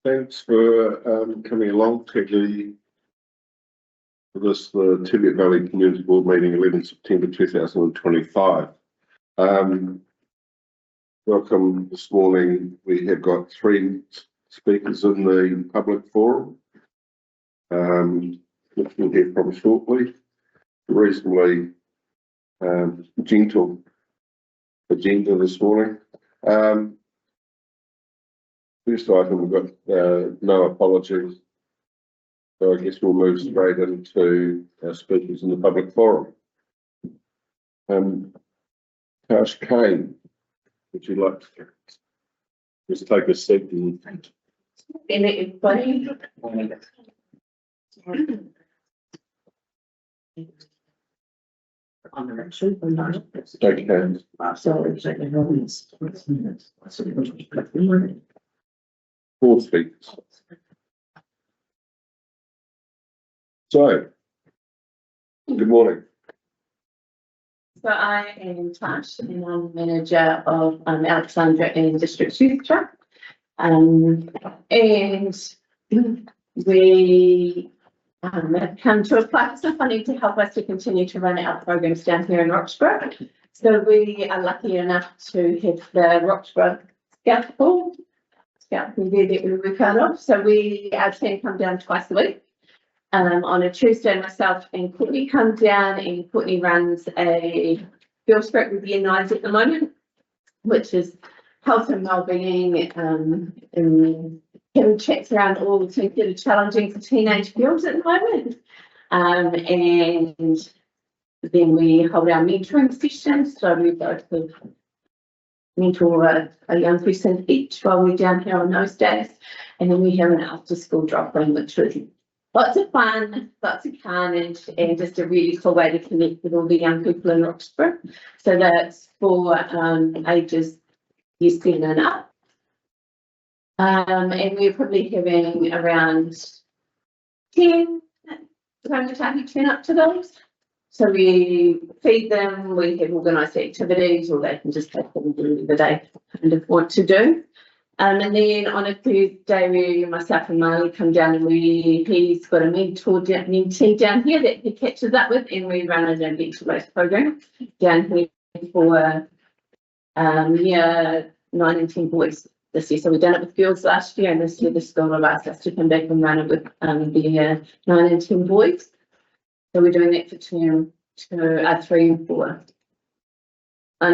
Thanks for coming along to the Teviot Valley Community Board meeting, 11 September 2025. Welcome this morning. We have got 3 speakers in the public forum, which we'll hear from shortly. Reasonably gentle agenda this morning. First item, we've got no apologies. So I guess we'll move straight into speakers in the public forum. Tash Kane, would you like to just take a seat and thank you. Okay. 4 speakers. So, good morning. So I am Tash and I'm manager of Alexandra and District Youth Track. And we have come to apply for some funding to help us to continue to run our programs down here in Roxburgh. So we are lucky enough to have the Roxburgh Scout Pool there that we work out of. So our team come down twice a week. On a Tuesday, myself and Courtney come down, and Courtney runs a field script with Year 9s at the moment, which is health and wellbeing, and having chats around all the things that are challenging for teenage girls at the moment. And then we hold our mentoring sessions, so we both have mentor a young person each while we're down here on those days. And then we have an after school drop in, which was lots of fun, lots of carnage, and just a really cool way to connect with all the young people in Roxburgh. So that's for ages year 7 and up. And we're probably having around 10 orangutangi turn up to those. So we feed them, we have organised activities, or they can just take them and do whatever they kind of want to do. And then on a Thursday, myself and Marley come down, and he's got a mentee down here that he catches up with, and we run an adventure-based program down here for year 9 and 10 boys this year. So we've done it with girls last year, and this year the school allows us to come back and run it with the 9 and 10 boys. So we're doing that for 3 and 4.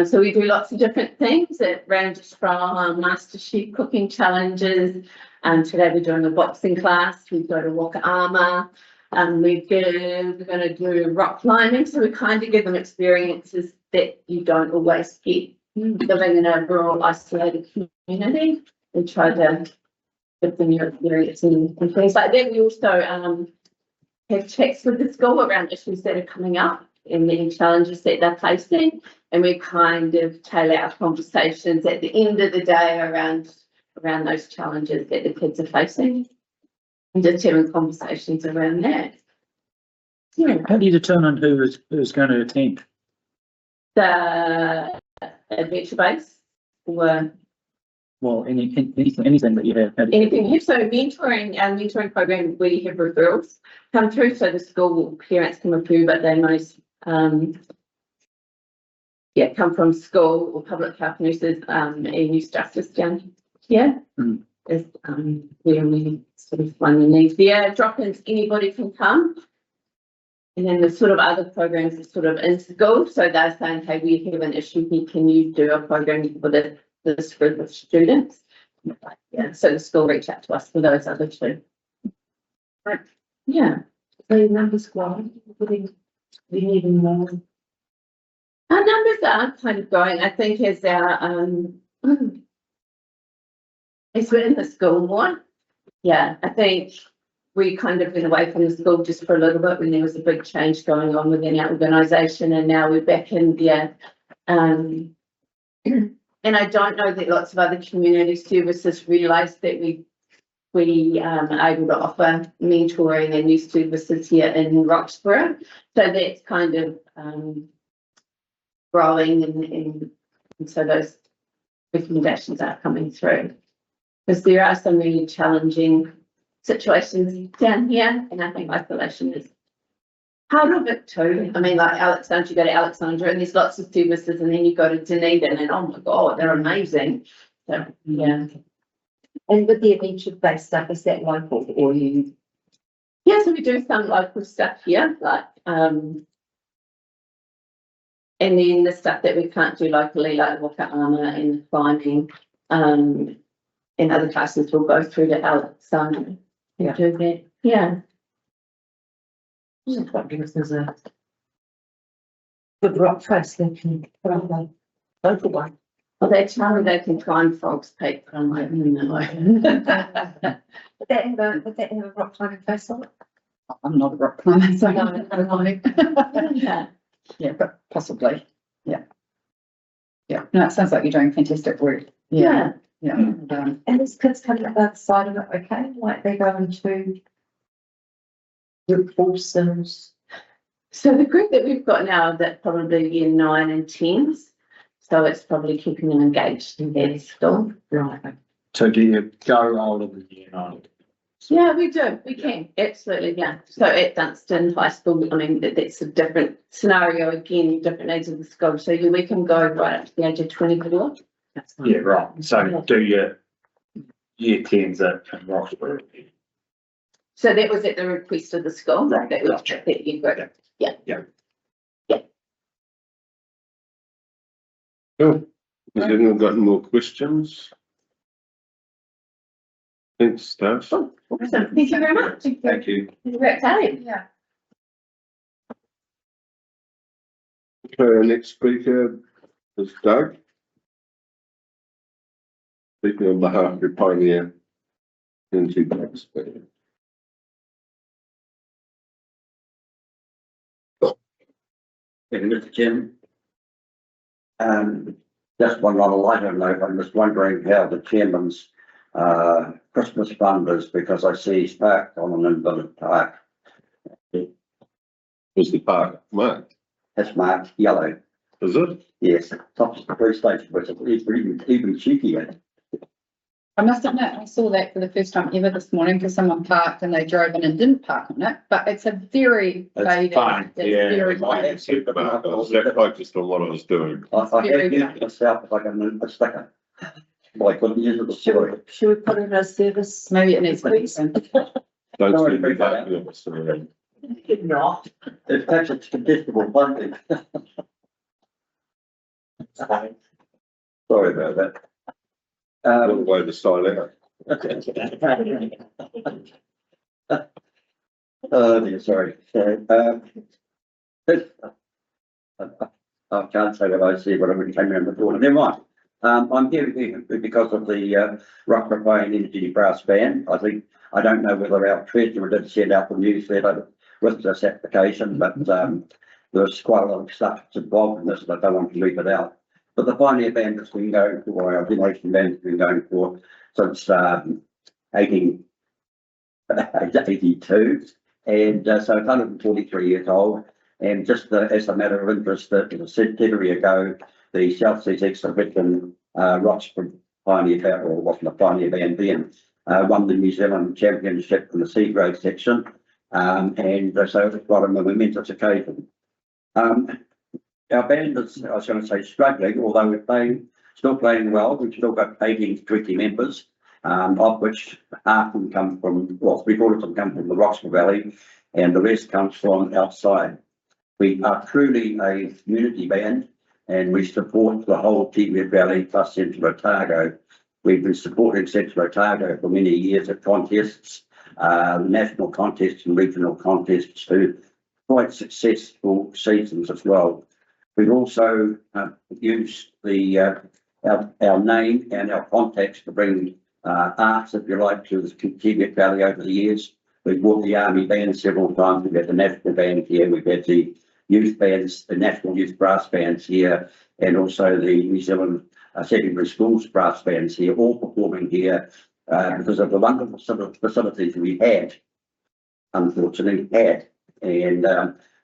So we do lots of different things. It ranges from master chef cooking challenges. Today we're doing a boxing class. We've got a walker armour. We're going to do rock climbing. So we kind of give them experiences that you don't always get living in a rural, isolated community. We try to give them your experience and things like that. We also have checks with the school around issues that are coming up and any challenges that they're facing, and we kind of tailor our conversations at the end of the day around those challenges that the kids are facing, and just having conversations around that. Yeah. How do you determine who's going to attend? The adventure base, or well, anything that you have. Anything here. So mentoring, our mentoring program, we have referrals come through. So the school parents come through, but they most come from school or public health nurses and youth justice down here. Is where we sort of find the needs. The drop-ins, anybody can come. And then the sort of other programs are sort of in school. So they're saying, hey, we have an issue here. Can you do a program for this group of students? Yeah, so the school reach out to us for those other 2. Right. Yeah. So numbers growing, we need more. Our numbers are kind of growing. I think as our as we're in the school more. Yeah, I think we kind of went away from the school just for a little bit when there was a big change going on within our organisation, and now we're back in there. And I don't know that lots of other community services realise that we are able to offer mentoring and youth services here in Roxburgh. So that's kind of growing, and so those recommendations are coming through. Because there are some really challenging situations down here, and I think isolation is part of it too. I mean, like Alexandra, you go to Alexandra and there's lots of services, and then you go to Dunedin and oh my God, they're amazing. So, yeah. And with the adventure-based stuff, is that local or you? Yeah, so we do some local stuff here, like, and then the stuff that we can't do locally, like Waka Armour and climbing, in other classes will go through to Alexandra. Yeah. Do that, yeah. That gives us a good rock face, they can put on the local one. Well, they tell me they can climb Frog's Peak, but I'm like, no. Would that have a rock climbing face on it? I'm not a rock climber, so No, I don't know. Yeah. Yeah, but possibly, yeah. Yeah, no, it sounds like you're doing fantastic work. Yeah. Yeah. And, And there's kids coming up the other side of it, okay, like they're going to group courses. So the group that we've got now, that probably year 9 and 10s. So it's probably keeping them engaged in their still. Right. So do you go older than you know? Yeah, we do. We can, absolutely, yeah. So at Dunstan High School, I mean, that's a different scenario again, different age of the school. So yeah, we can go right up to the age of 24. Yeah, right. So do your year 10s at Roxburgh? So that was at the request of the school, like that was that year group. Yeah. Yeah. Cool. Has anyone got any more questions? Thanks, Steph. Oh, awesome. Thank you very much. Thank you. Great time. yeah. Okay, our next speaker is Doug. Speaking on behalf of your Pioneer Energy Banks. Thank you, Mr. Chairman. Just one on a lighter note, I'm just wondering how the chairman's Christmas fund is, because I see he's parked on an invalid park. Was the park marked? It's marked yellow. Is it? Yes, tops of the police station, which is even cheekier. I must admit, I saw that for the first time ever this morning because someone parked and they drove in and didn't park on it, but it's a very faded. fine, it's yeah. very I faded. have said the mark. I was that focused on what I was doing. I very have used it myself as like a sticker. Well, I couldn't use it as a story. Should we put it in a service? Maybe it needs to be. Please. Don't Sorry, send me bring that that. Yeah, sorry. Not. It's perhaps it's contestable funding. Sorry about that. All the way to sign out. Oh, dear, sorry. I can't say what I see, but I really came around the corner. Never mind. I'm here because of the Rockbrook Energy Brass Band. I don't know whether our treasurer did send out the newsletter with this application, but there's quite a lot of stuff that's involved in this, and I don't want to leave it out. But the Pioneer Band has been going for, our Generation Band has been going for since 1882, and so it's 143 years old. And just as a matter of interest, that February ago, the South Seas Exhibition, Roxburgh Pioneer Band, or wasn't a Pioneer Band then, won the New Zealand Championship in the C grade section, and so it was quite a momentous occasion. Our band is, I was going to say, struggling, although we're still playing well. We've still got 18 to 20 members, of which half of them come from, well, 3/4 of them come from the Roxburgh Valley, and the rest comes from outside. We are truly a community band, and we support the whole Teviot Valley plus Central Otago. We've been supporting Central Otago for many years at contests, national contests and regional contests too. Quite successful seasons as well. We've also used our name and our contacts to bring arts, if you like, to the Teviot Valley over the years. We've brought the Army Band several times. We've had the National Band here. We've had the youth bands, the National Youth Brass Bands here, and also the New Zealand Secondary Schools Brass Bands here, all performing here because of the wonderful sort of facilities we had, unfortunately had. And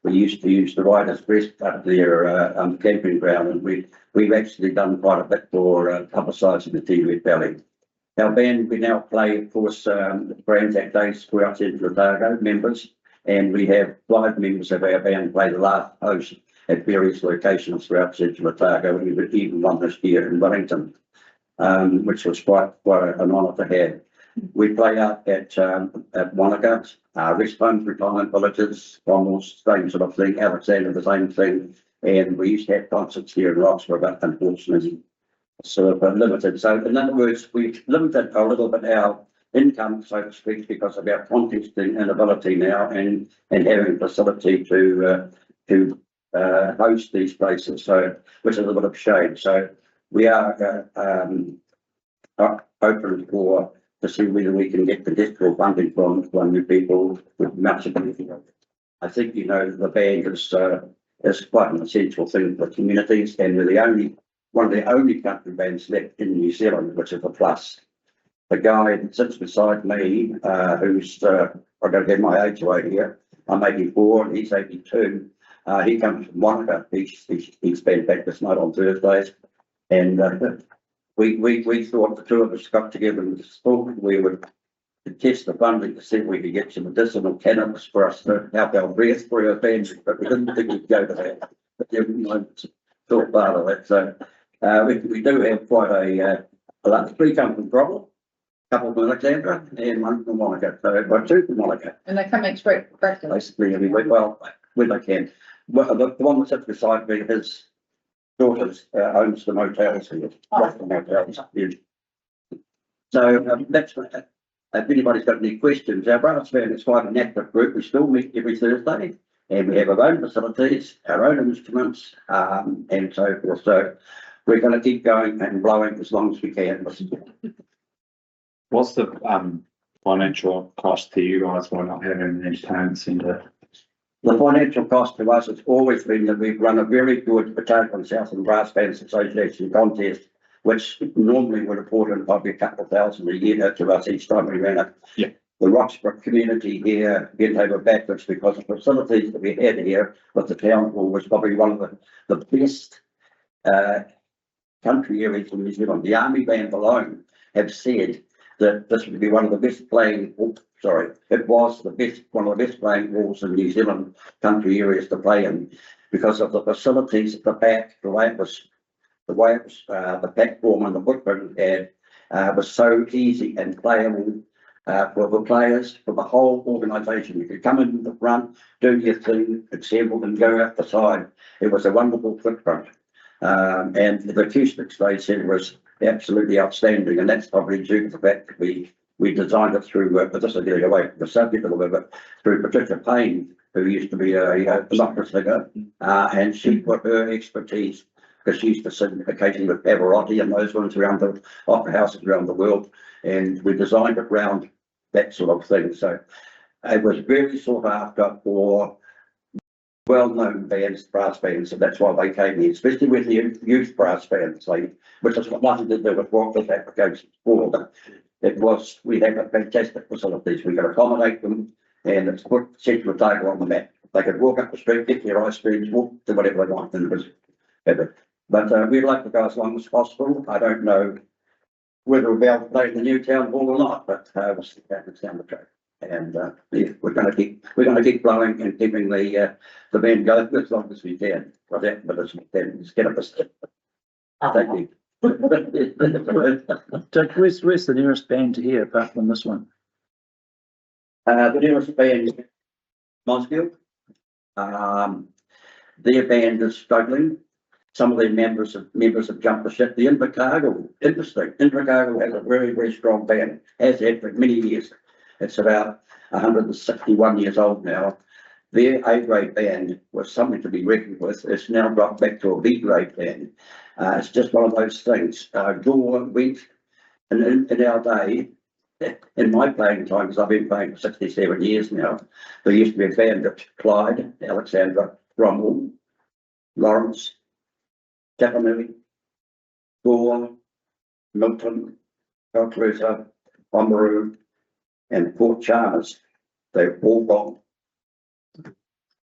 we used to use the Riders Rest up there camping ground, and we've actually done quite a bit for publicising the Teviot Valley. Our band, we now play, of course, the Anzac Days throughout Central Otago members, and we have 5 members of our band play the last post at various locations throughout Central Otago, and we even one this year in Wellington, which was quite an honour to have. We play out at Wanaka, rest homes, retirement villages, Cromwell's, same sort of thing, Alexander, the same thing, and we used to have concerts here in Roxburgh, but unfortunately, sort of limited. So in other words, we've limited a little bit our income, so to speak, because of our contesting inability now and having facility to host these places. So, which is a bit of a shame. So we are open to see whether we can get additional funding from new people with much ability. I think, you know, the band is quite an essential thing for communities, and we're one of the only country bands left in New Zealand, which is a plus. The guy that sits beside me, who's, I've got to get my age away here, I'm 84 and he's 82. He comes from Wanaka. He's been back this night on Thursdays. And we thought the two of us got together and thought we would test the funding to see if we could get some medicinal cannabis for us to help our breath for our families, but we didn't think we'd go to that. But never mind, thought part of that. So we do have quite a lot. 3 come from Cromwell, a couple from Alexandra, and 1 from Wanaka. So about 2 from Wanaka. And they come each week, practically. Basically, every week, well, when they can. Well, the one that sits beside me, his daughters owns the motels here. Oh. The motels. Yeah. So that's if anybody's got any questions, our brass band is quite an active group. We still meet every Thursday, and we have our own facilities, our own instruments, and so forth. So we're going to keep going and blowing as long as we can. What's the financial cost to you guys for not having an entertainment centre? The financial cost to us has always been that we've run a very good Otago and Southern Brass Bands Association contest, which normally would have brought in probably a couple of thousand a year to us each time we ran it. Yeah. The Roxburgh community here bent over backwards because the facilities that we had here with the town hall was probably one of the best country areas in New Zealand. The Army Band alone have said that this would be one of the best playing, it was one of the best playing halls in New Zealand country areas to play in because of the facilities at the back, the way it was, the platform and the footprint had was so easy and playable for the players, for the whole organisation. You could come in the front, do your thing, assemble and go out the side. It was a wonderful footprint. And the acoustics they said was absolutely outstanding, and that's probably due to the fact that we designed it through, but this is getting away from the subject a little bit, through Patricia Payne, who used to be a opera singer, and she put her expertise, because she used to sing occasionally with Pavarotti and those ones around the opera houses around the world, and we designed it around that sort of thing. So it was very sought after for well-known bands, brass bands, and that's why they came here, especially with the youth brass bands, which has got nothing to do with what this application for. But it was, we have a fantastic facilities. We can accommodate them, and it's put Central Otago on the map. They could walk up the street, get their ice creams, walk to whatever they want, and it was epic. But we'd like to go as long as possible. I don't know whether we'll be able to play in the new town hall or not, but we'll see that down the track. And yeah, we're going to keep blowing and keeping the band going as long as we can. But as we can, just get up a step. Thank you. Doug, where's the nearest band to here apart from this one? The nearest band is Mosgiel. Their band is struggling. Some of their members have jumped the ship. The Invercargill, interesting. Invercargill has a very, very strong band, has had for many years. It's about 161 years old now. Their A-grade band was something to be reckoned with. It's now dropped back to a B-grade band. It's just one of those things. Gore went, and in our day, in my playing time, because I've been playing for 67 years now, there used to be a band at Clyde, Alexandra, Cromwell, Lawrence, Tapanui, Gore, Milton, Calcutta, Oamaru, and Port Chalmers. They're all gone.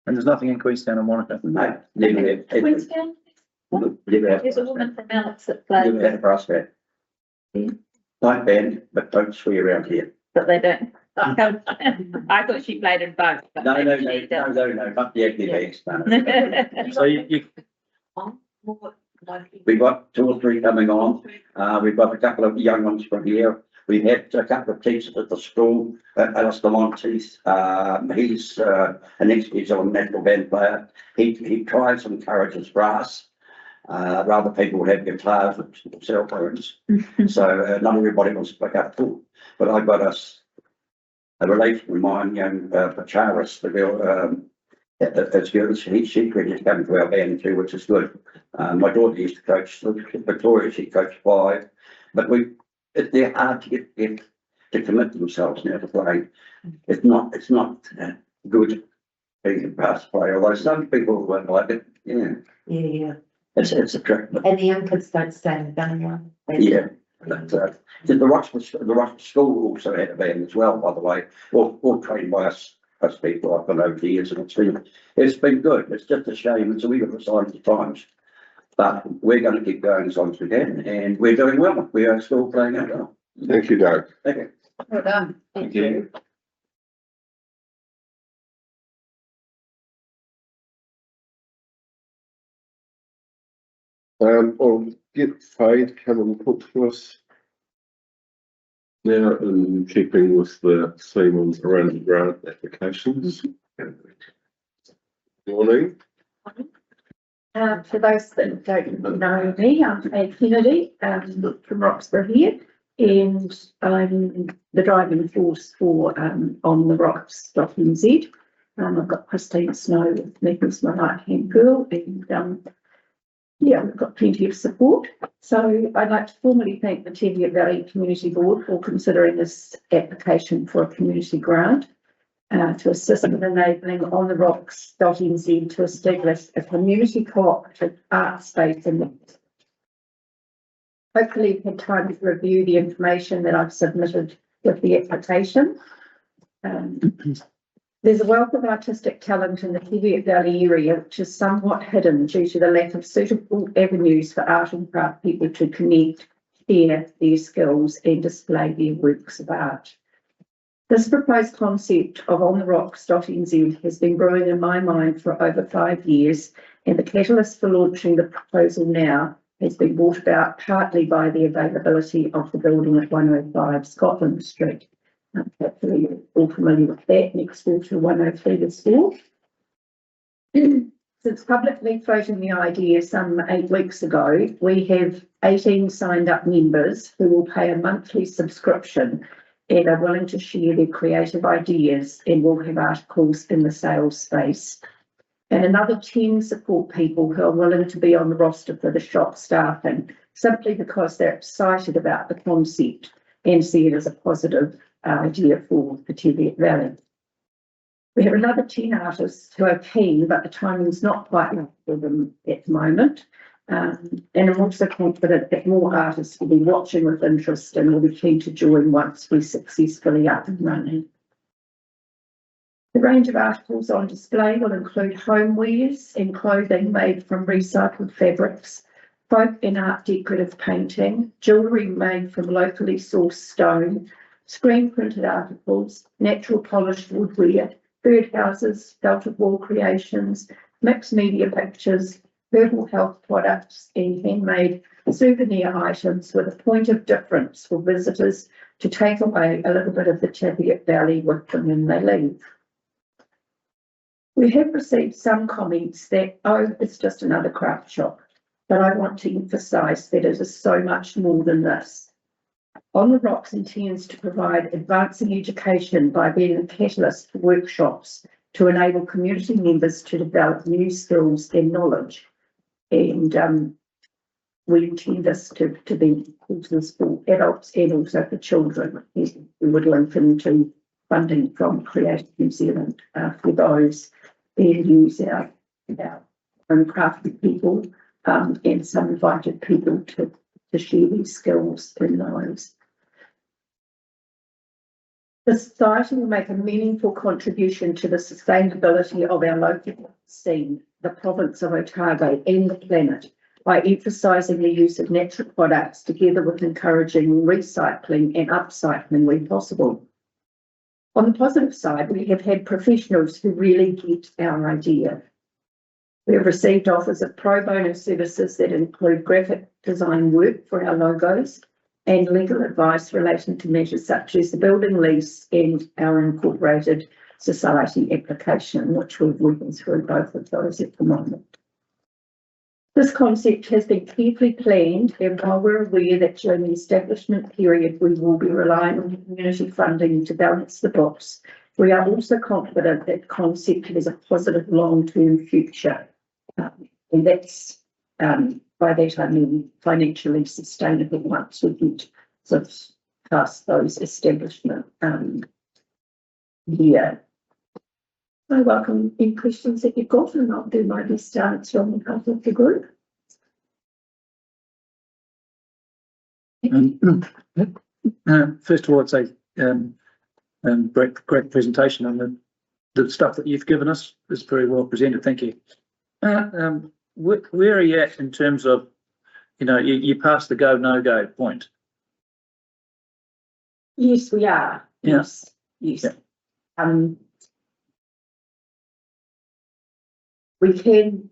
And there's nothing in Queenstown and Wanaka. No, never had. Queenstown? Never had. There's a woman from Alex that plays. Never had a brass band. Yeah. night band, but don't swear around here. But they don't. I thought she played in both. but No, maybe she not the Agni bags, no. does. So you, We've got 2 or 3 coming on. We've got a couple of young ones from here. We've had a couple of teachers at the school, Alistair Monteith, he's an ex-New national band player. He tries and encourages brass. Rather people have guitars and cell phones. So not everybody wants to pick up full. But I've got a relation of mine, young Pacharis, the girl, that's good. She could come to our band too, which is good. My daughter used to coach Victoria, she coached 5. But they're hard to get to commit themselves now to playing. It's not good being a brass player, although some people won't like it. Yeah, Yeah. it's a trick. But And the young kids don't stand down. yeah, but the Rochford School also had a band as well, by the way, all trained by us people I've been over the years, and it's been good. It's just a shame. It's a wee bit of a sign of the times. But we're going to keep going as long as we can, and we're doing well. We are still playing out well. Thank you, Doug. Thank you. Well done. Thank you. I'll get Faye to come and talk to us now, in keeping with the theme on around the grant applications. Morning. For those that don't know me, I'm Faye Kennedy, from Roxburgh here, and I'm the driving force for On the Rocks.nz. I've got Christine Snow with me, who's my right-hand girl, and yeah, we've got plenty of support. So I'd like to formally thank the Teviot Valley Community Board for considering this application for a community grant to assist in enabling On the Rocks.nz to establish a community cooperative art space in the. Hopefully you've had time to review the information that I've submitted with the application. There's a wealth of artistic talent in the Teviot Valley area, which is somewhat hidden due to the lack of suitable avenues for art and craft people to connect, share their skills and display their works of art. This proposed concept of On the Rocks.nz has been brewing in my mind for over 5 years, and the catalyst for launching the proposal now has been brought about partly by the availability of the building at 105 Scotland Street. Hopefully you're all familiar with that, next door to 103 the school. Since publicly floating the idea some 8 weeks ago, we have 18 signed up members who will pay a monthly subscription and are willing to share their creative ideas, and will have articles in the sales space. And another 10 support people who are willing to be on the roster for the shop staffing, simply because they're excited about the concept and see it as a positive idea for the Teviot Valley. We have another 10 artists who are keen, but the timing's not quite right for them at the moment. And I'm also confident that more artists will be watching with interest and will be keen to join once we're successfully up and running. The range of articles on display will include homewares and clothing made from recycled fabrics, folk and art decorative painting, jewellery made from locally sourced stone, screen printed articles, natural polished woodware, birdhouses, felted wall creations, mixed media pictures, herbal health products and handmade souvenir items with a point of difference for visitors to take away a little bit of the Teviot Valley with them when they leave. We have received some comments that, oh, it's just another craft shop, but I want to emphasise that it is so much more than this. On the Rocks intends to provide advancing education by being a catalyst for workshops to enable community members to develop new skills and knowledge. And we intend this to be courses for adults and also for children. We would link into funding from Creative New Zealand for those, and use our own crafted people and some invited people to share these skills in those. The society will make a meaningful contribution to the sustainability of our local scene, the province of Otago and the planet by emphasising the use of natural products together with encouraging recycling and upcycling where possible. On the positive side, we have had professionals who really get our idea. We have received offers of pro bono services that include graphic design work for our logos and legal advice relating to matters such as the building lease and our incorporated society application, which we're working through both of those at the moment. This concept has been carefully planned, and while we're aware that during the establishment period we will be relying on community funding to balance the books, we are also confident that the concept has a positive long-term future. And that's, by that I mean financially sustainable once we get sort of past those establishment year. I welcome any questions that you've got, and I'll do my best to answer on behalf of the group. First of all, I'd say great presentation, and the stuff that you've given us is very well presented. Thank you. Where are you at in terms of, you passed the go, no go point? Yes, we are. Yeah. Yes. Yeah. We can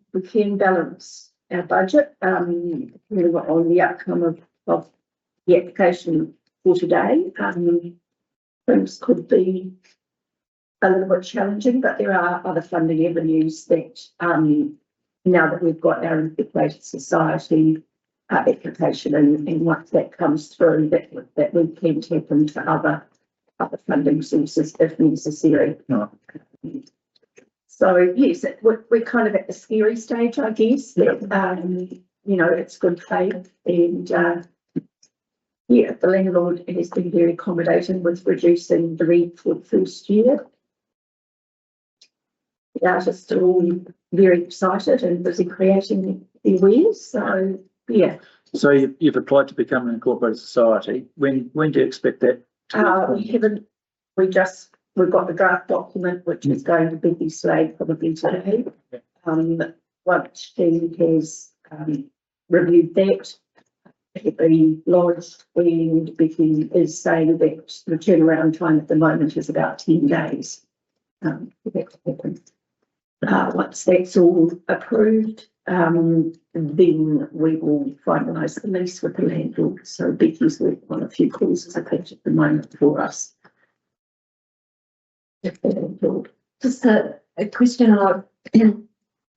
balance our budget, depending on the outcome of the application for today. Things could be a little bit challenging, but there are other funding avenues that, now that we've got our incorporated society application, and once that comes through, that we can tap into other funding sources if necessary. Right. So yes, we're kind of at the scary stage, I guess, that, it's good faith, and the landlord has been very accommodating with reducing the rent for the first year. The artists are all very excited and busy creating their wares, so yeah. So you've applied to become an incorporated society. When do you expect that? We've got the draft document, which is going to be displayed probably today. Once she has reviewed that, it'll be lodged, and Becky is saying that the turnaround time at the moment is about 10 days. For that to happen. Once that's all approved, then we will finalise the lease with the landlord. So Becky's working on a few calls at the moment for us. Just a question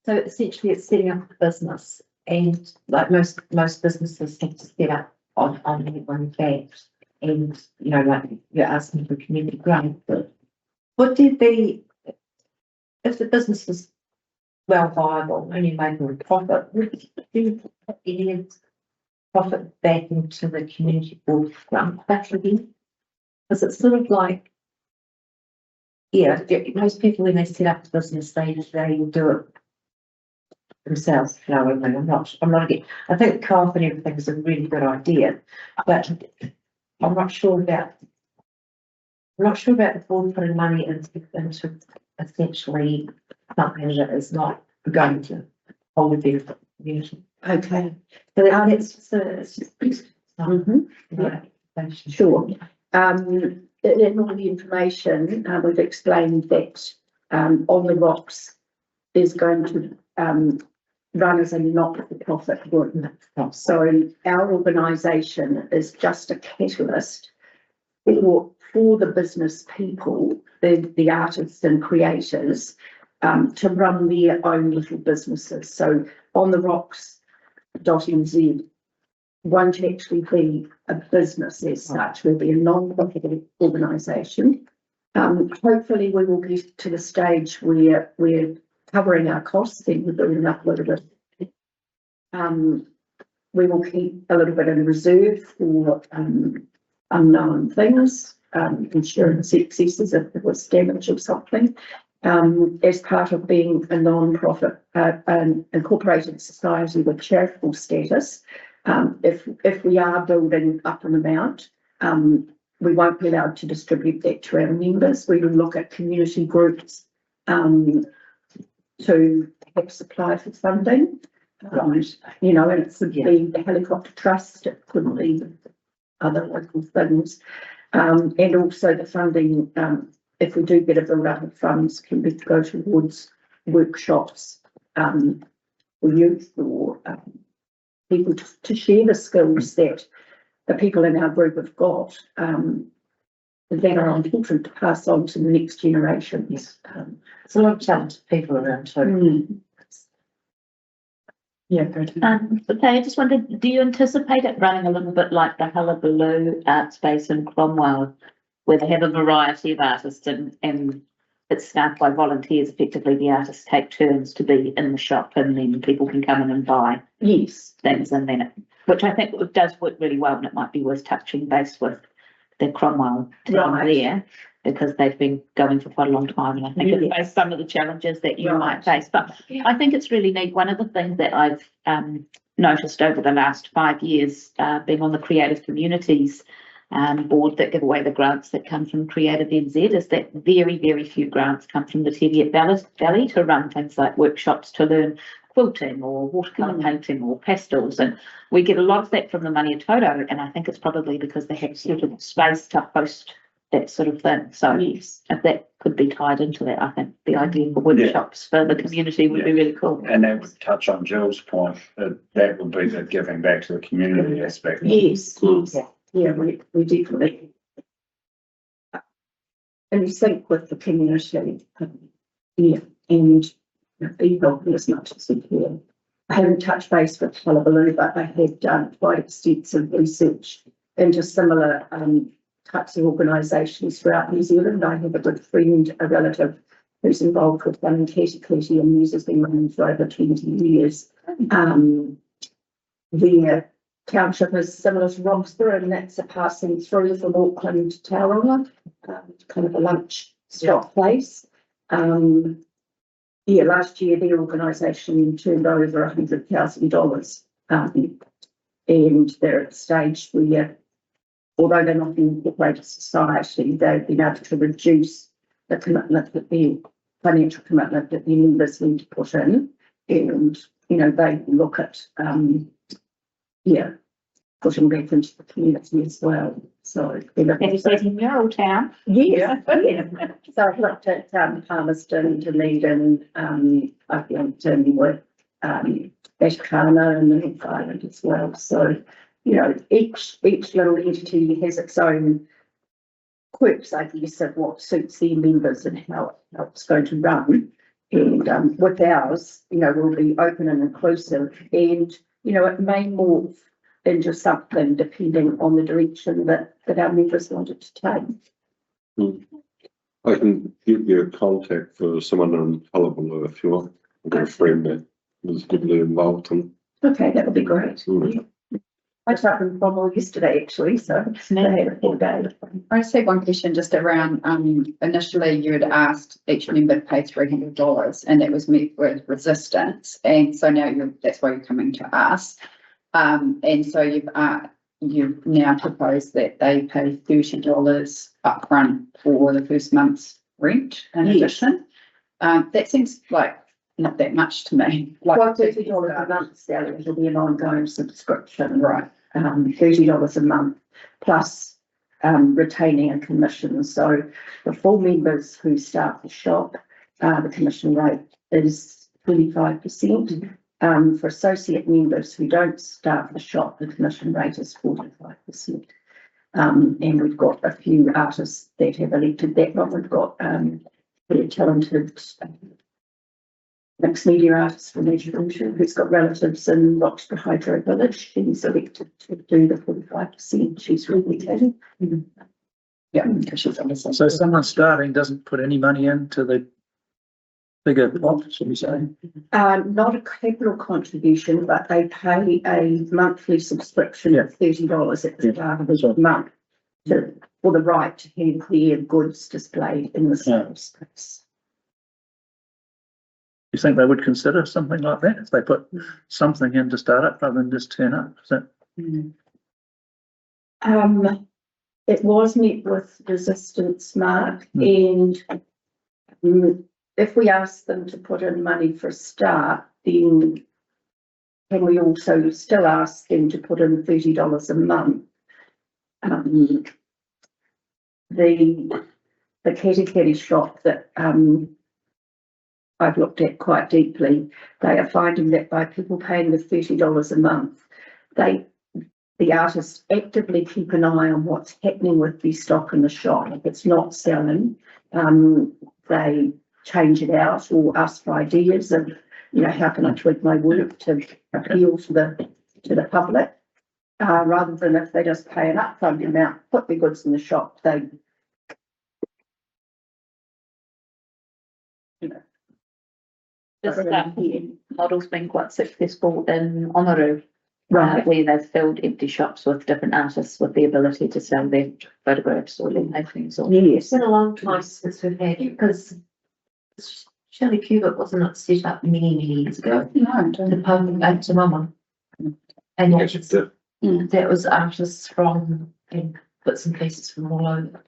so essentially it's setting up a business, and like most businesses have to set up on their own back, and like you're asking for community grant, but would there be, if the business was well viable and you're making a profit, would you put any profit back into the community board grant back again? Because it's sort of like, most people when they set up a business, they do it themselves. I'm not again. I think co-op and everything is a really good idea, but I'm not sure about the board putting money into essentially something that is not going to hold a benefit community. Okay. So it's just Sure. In all the information, we've explained that On the Rocks is going to run as a not-for-profit group. So our organisation is just a catalyst for the business people, the artists and creators, to run their own little businesses. So On the Rocks.nz won't actually be a business as such, will be a non-profit organisation. Hopefully we will get to the stage where we're covering our costs and we're building up a little bit. We will keep a little bit in reserve for unknown things, insurance excesses if there was damage or something. As part of being a non-profit, an incorporated society with charitable status, if we are building up an amount, we won't be allowed to distribute that to our members. We will look at community groups to perhaps apply for funding. You know, and it could be the helicopter trust, it could be other local things. And also the funding, if we do get a build up of funds, can be go towards workshops, for youth or, people to share the skills that the people in our group have got, that are important to pass on to the next generation. Yes. There's a lot of talented people around too. Yeah, good. Okay, I just wondered, do you anticipate it running a little bit like the Hullabaloo Art Space in Cromwell, where they have a variety of artists and it's staffed by volunteers? Effectively, the artists take turns to be in the shop, and then people can come in and buy Yes. things, and then which I think does work really well, and it might be worth touching base with the Cromwell team there, because they've been going for quite a long time, and I think it faced some of the challenges that you might face. But I think it's really neat. One of the things that I've noticed over the last 5 years, being on the Creative Communities board that give away the grants that come from Creative NZ, is that very, very few grants come from the Teviot Valley to run things like workshops to learn quilting or watercolour painting or pastels, and we get a lot of that from the Money Toto, and I think it's probably because they have sort of space to host that sort of thing. So if that could be tied into that, I think the idea for workshops for the community would be really cool. And that would touch on Jill's point, that would be the giving back to the community aspect. Yes, yes. Yeah, we definitely. And you think with the community, and be helping as much as we can. I haven't touched base with Hullabaloo, but I have done quite extensive research into similar types of organisations throughout New Zealand. I have a good friend, a relative, who's involved with one in Keti and News has been running for over 20 years. Their township is similar to Roxburgh, and that's a passing through from Auckland to Tauranga, kind of a lunch stop place. Last year their organisation turned over $100,000, and they're at a stage where, although they're not in the greater society, they've been able to reduce the commitment that the financial commitment that the members need to put in, and they look at putting back into the community as well. So Have you seen in Mural Town? yeah. So I've looked at Palmerston, Dunedin, I've looked in with Ashkana and the North Island as well. So each little entity has its own quirks, I guess, of what suits their members and how it's going to run. And with ours, we'll be open and inclusive, and it may morph into something depending on the direction that our members want it to take. I can give you a contact for someone in Hullabaloo if you want. I've got a friend that was heavily involved in. Okay, that would be great. I tried them from yesterday actually, so they had a full day. I just have one question just around, initially you had asked each member to pay $300 and that was met with resistance. And so now that's why you're coming to us. And so you've now proposed that they pay $30 upfront for the first month's rent in addition. That seems like not that much to me. Like $30 a month, Sally, it'll be an ongoing subscription, right? $30 a month plus retaining a commission. So the full members who start the shop, the commission rate is 25%. For associate members who don't start the shop, the commission rate is 45%. And we've got a few artists that have elected that one. We've got very talented mixed media artist from Edgewood who's got relatives in Roxburgh Hydro Village. She's elected to do the 45%. She's really good. Yeah, because she's obviously. So someone starting doesn't put any money into the bigger pot, should we say? Not a capital contribution, but they pay a monthly subscription of $30 at the start of the month for the right to have their goods displayed in the sales space. You think they would consider something like that if they put something in to start up rather than just turn up? Is that... It was met with resistance, Mark, and if we ask them to put in money for a start, then can we also still ask them to put in $30 a month? The Katikati shop that, I've looked at quite deeply, they are finding that by people paying the $30 a month, the artists actively keep an eye on what's happening with the stock in the shop. If it's not selling, they change it out or ask for ideas of, you know, how can I tweak my work to appeal to the public? Rather than if they just pay an upfront amount, put their goods in the shop, they, you know. This model's been quite successful in Oamaru, Right. where they've filled empty shops with different artists with the ability to sell their photographs or their paintings or. Yes. It's been a long time since we've had, because Shelley Teviot wasn't it set up many years ago? No, The pub at to Mama. And Yes, it did. that was artists from, and bits and pieces from all over.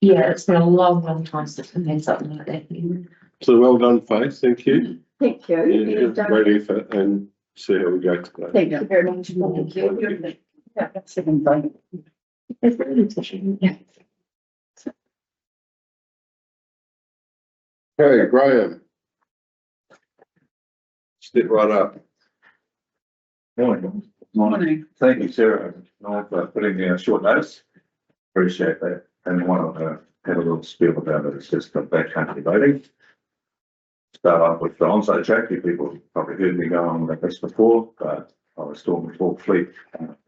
Yeah, it's been a long time since we've had something like that. So well done, Faith, thank you. Thank you. You've great effort and see how we go today. Thank you very much. Thank you. Yeah, that's it. It's really touching. Yeah. Okay, Graham. Step right up. Morning. Morning. Thank you, Sarah, for putting me on short notice. Appreciate that. And I want to have a little spiel about it. It's just the backcountry voting. Start off with the onsite track. You people probably heard me go on like this before, but I was talking with Hawk Fleet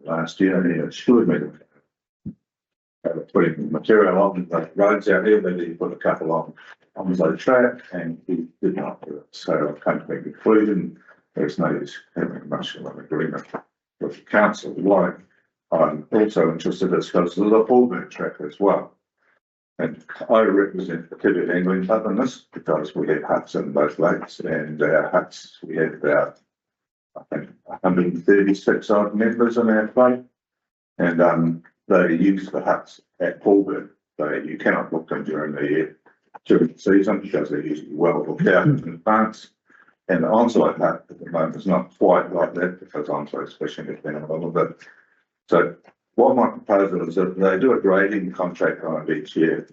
last year and he assured me that putting material on the roads out here, that he put a couple on the track and he did not do it. So I've come to the conclusion there's no use having much of an agreement with the council. Why I'm also interested is because there's a Hallburn track as well. And I represent the Teviot Angling Club in this because we have huts in both lakes and our huts, we have about, I think, 136 odd members in our club. And they use the huts at Hallburn. You cannot book them during the season because they're usually well booked out in advance. And the onsite hut at the moment is not quite like that because onsite fishing has been a little bit. So what my proposal is that they do a grading contract on it each year.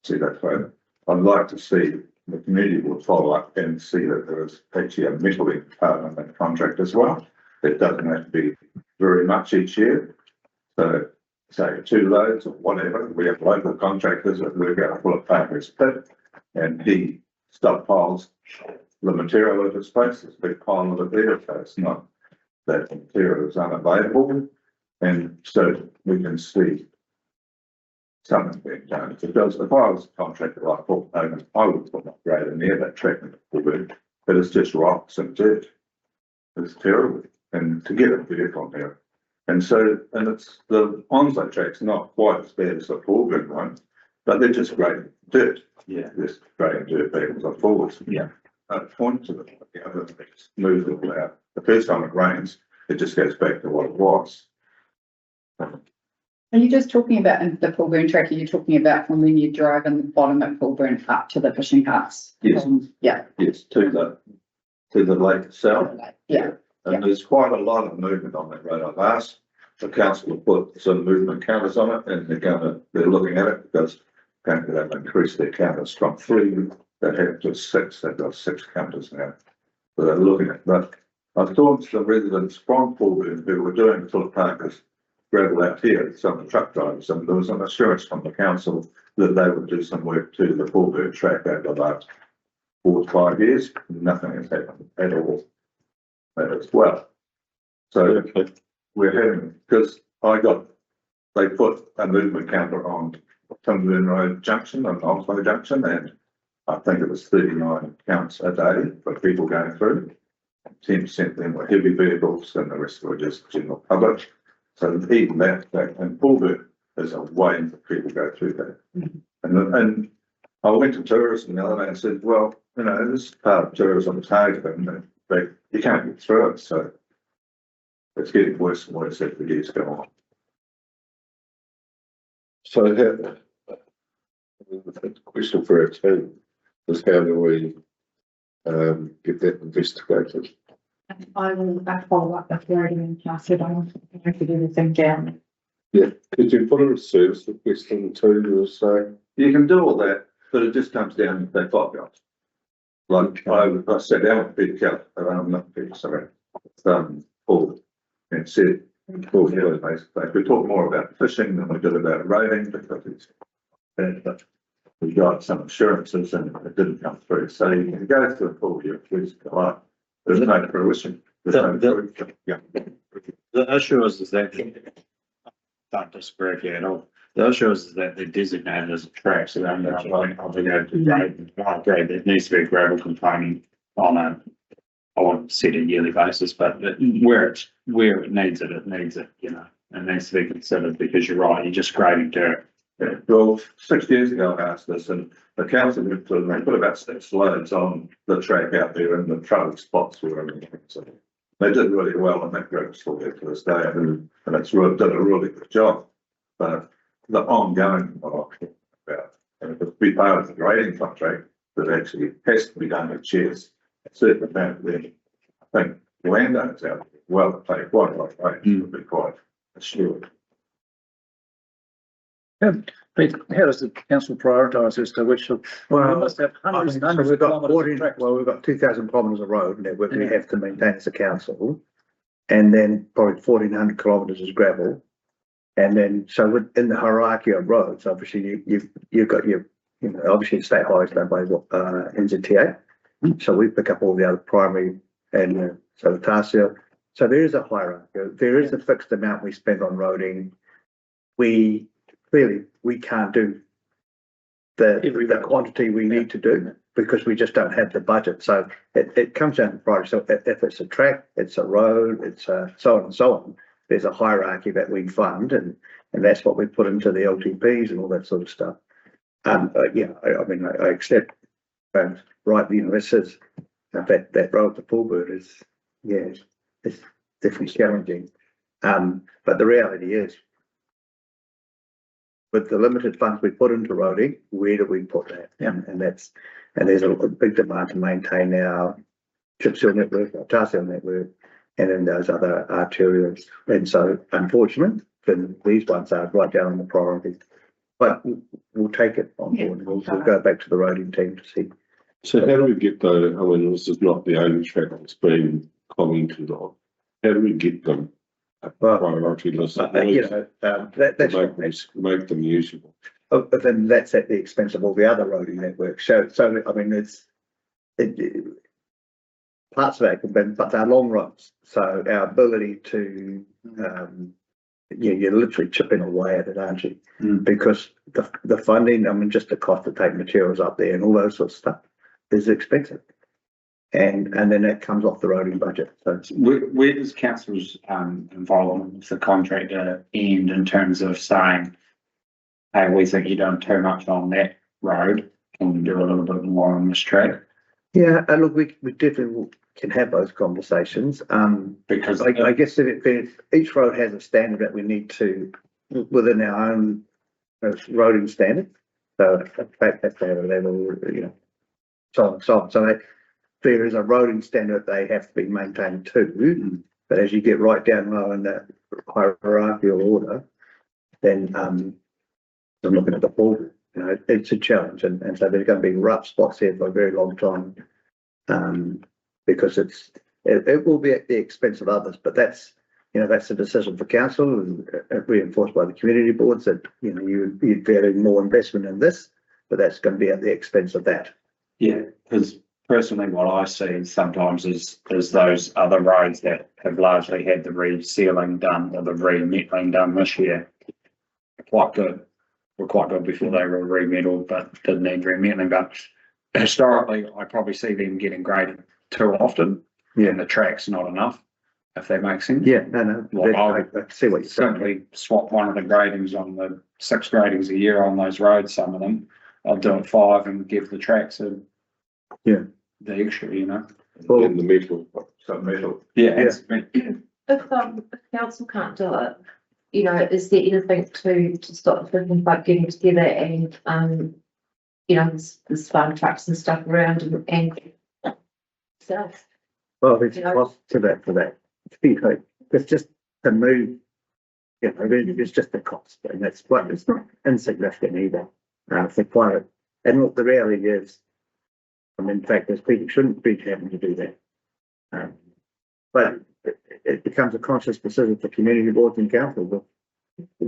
See that photo. I'd like to see the community will follow up and see that there is actually a mentally part of that contract as well. It doesn't have to be very much each year. So say 2 loads or whatever. We have local contractors that work out full of Parker's pit and he stockpiles the material at his place. There's a big pile of it there, so it's not that the material is unavailable. And so we can see something being done. Because if I was a contractor like Paul Hogan, I would put my grade in there, that track will work, but it's just rocks and dirt. It's terrible. And to get a vehicle there. And so, and it's the onsite track's not quite as bad as the Hallburn one, but they're just grading dirt. Yeah. Just grading dirt backwards and forwards. Yeah. Point to the other things, move it all out. The first time it rains, it just goes back to what it was. Are you just talking about in the Hallburn track? Are you talking about from when you drive in the bottom of Hallburn up to the fishing huts? Yes. Yeah. Yes, to the lake itself. Yeah. And there's quite a lot of movement on that road. I've asked the council to put some movement counters on it and they're looking at it because apparently they've increased their counters from 3, they have to 6, they've got 6 counters now. So they're looking at that. I've talked to the residents from Hallburn who were doing Philip Parker's gravel out here, some of the truck drivers, and there was an assurance from the council that they would do some work to the Hallburn track over the last 4 to 5 years. Nothing has happened at all. As well. So we're having, because they put a movement counter on Timberland Road Junction and Oslo Junction, and I think it was 39 counts a day for people going through. 10% of them were heavy vehicles and the rest were just general public. So even that, and Hallburn is a way that people go through that. And I went to tourism the other day and said, well, you know, this is part of tourism targeting, but you can't get through it, so it's getting worse and worse as the years go on. So the question for our team is how do we get that investigated? I will follow up with wording and pass it on. I could do everything down. Could you put a service request in too, you were saying? You can do all that, but it just comes down to that 5 yards. Like, I sat down with Peter Kelly, not Peter, sorry, Paul, and said, Paul Kelly, basically, we talked more about fishing than we did about eroding, because it's, but we got some assurances and it didn't come through, so you can go to the full year, please, there's no fruition. There's no fruit. Yeah. The issue is that, don't disagree with you at all. The issue is that they're designated as a track, so they're not obligated to grade. I agree, there needs to be a gravel component on a, I won't set a yearly basis, but where it needs it, you know, and needs to be considered, because you're right, you're just grading dirt. Yeah, well, 6 years ago I asked this, and the council they put about 6 loads on the track out there, and the trouble spots were everything. So they did really well, and that group's still there to this day, and it's really did a really good job. But the ongoing about, and it would be part of the grading contract that actually has to be done with chairs. Certainly, that I think the landowners out there, well, play quite a lot of rates, would be quite assured. Pete, how does the council prioritise as to which of, we Well, must have hundreds and hundreds we've of got kilometres 40, of tracks. well, we've got 2,000 kilometres of road network we Yeah. have to maintain as a council. And then probably 1,400 kilometres is gravel. And then, so within the hierarchy of roads, obviously you've got your, you know, obviously state highways done by NZTA. So we pick up all the other primary and so the Tarsia. So there is a hierarchy. There is a fixed amount we spend on roading. We can't do the quantity we need to do because we just don't have the budget. So it comes down to priority. So if it's a track, it's a road, it's so on and so on. There's a hierarchy that we fund, and that's what we put into the LTPs and all that sort of stuff. Yeah, I mean, I accept, right, you know, this is that road to Fullbird is, yeah, it's definitely challenging. But the reality is, with the limited funds we put into roading, where do we put that? And there's a big demand to maintain our chip seal network, our tar seal network, and then those other arterials. And so, unfortunately, then these ones are right down on the priority. But we'll take it on board. We'll go back to the roading team to see. So how do we get the, I mean, this is not the only track that's been commented on. How do we get them a priority list? You know, To make them usable. but then that's at the expense of all the other roading networks. So I mean, parts of that can be, but they're long roads. So our ability to, you're literally chipping away at it, aren't you? Because the funding, I mean, just the cost to take materials up there and all those sorts of stuff is expensive. And then that comes off the roading budget. So Where does council's involvement with the contractor end in terms of saying, hey, we think you're doing too much on that road, can we do a little bit more on this track? yeah, and look, we definitely can have those conversations. Because I guess that each road has a standard that we need to, within our own roading standard. So in fact, that's at a level, you know, so on and so on. So there is a roading standard they have to be maintained too. But as you get right down low in that hierarchical order, then I'm looking at the ball. You know, it's a challenge, and so there's going to be rough spots here for a very long time, because it will be at the expense of others. But that's, you know, that's a decision for council and reinforced by the community boards that, you know, you'd be having more investment in this, but that's going to be at the expense of that. yeah, because personally, what I see sometimes is those other roads that have largely had the resealing done or the re-metling done this year. Quite good. Were quite good before they were remetalled, but didn't need remetling. But historically, I probably see them getting graded too often. Yeah. And the track's not enough, if that makes sense. Yeah, no, Well, I see what you're saying. Simply swap one of the gradings on the 6 gradings a year on those roads, some of them. I'll do it 5 and give the tracks the extra, you know. Well, In the middle. Some metal. Yeah. If council can't do it, you know, is there anything to stop thinking about getting together and, you know, there's farm trucks and stuff around and stuff. Well, there's a cost to that, for that. It's just to move, you know, it's just a cost, and that's what, it's not insignificant either. For quite, and look, the reality is, I mean, in fact, there's people shouldn't be having to do that. But it becomes a conscious decision for community boards and council, but,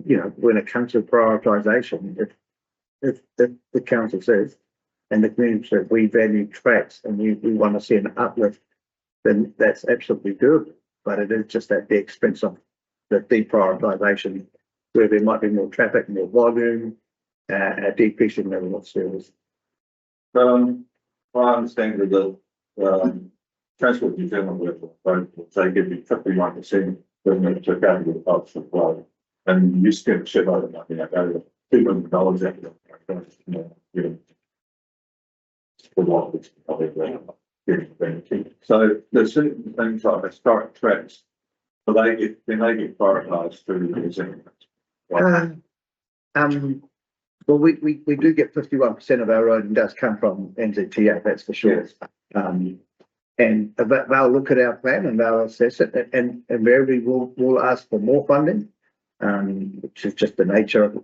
you know, when it comes to prioritisation, if the council says, and the community says, we value tracks and we want to see an uplift, then that's absolutely doable. But it is just at the expense of the deprioritisation, where there might be more traffic, more volume, a decreasing level of service. I understand that the, Transport New Zealand they give you 51% when they took out the cost of flow. And you spend a shitload of money, like over $2 million out of it. So there's certain things like historic tracks, but they get prioritised through the New Zealand. Well, we do get 51% of our road does come from NZTA, that's for sure. And they'll look at our plan and they'll assess it, and invariably we'll ask for more funding, which is just the nature of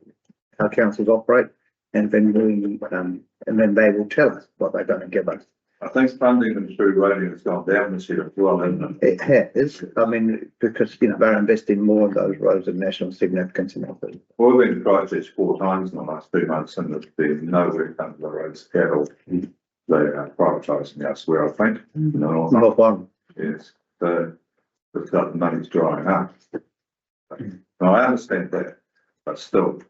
how councils operate. And then they will tell us what they're going to give us. I think funding through roading has gone down this year as well, hasn't it? It has. I mean, because, you know, they're investing more in those roads of national significance in our city. Well, we've been to Christchurch 4 times in the last 2 months, and there's been nowhere done to the roads at all. They are prioritising elsewhere, I think. No, Not one. yes, so the money's drying up. Now, I understand that, but still,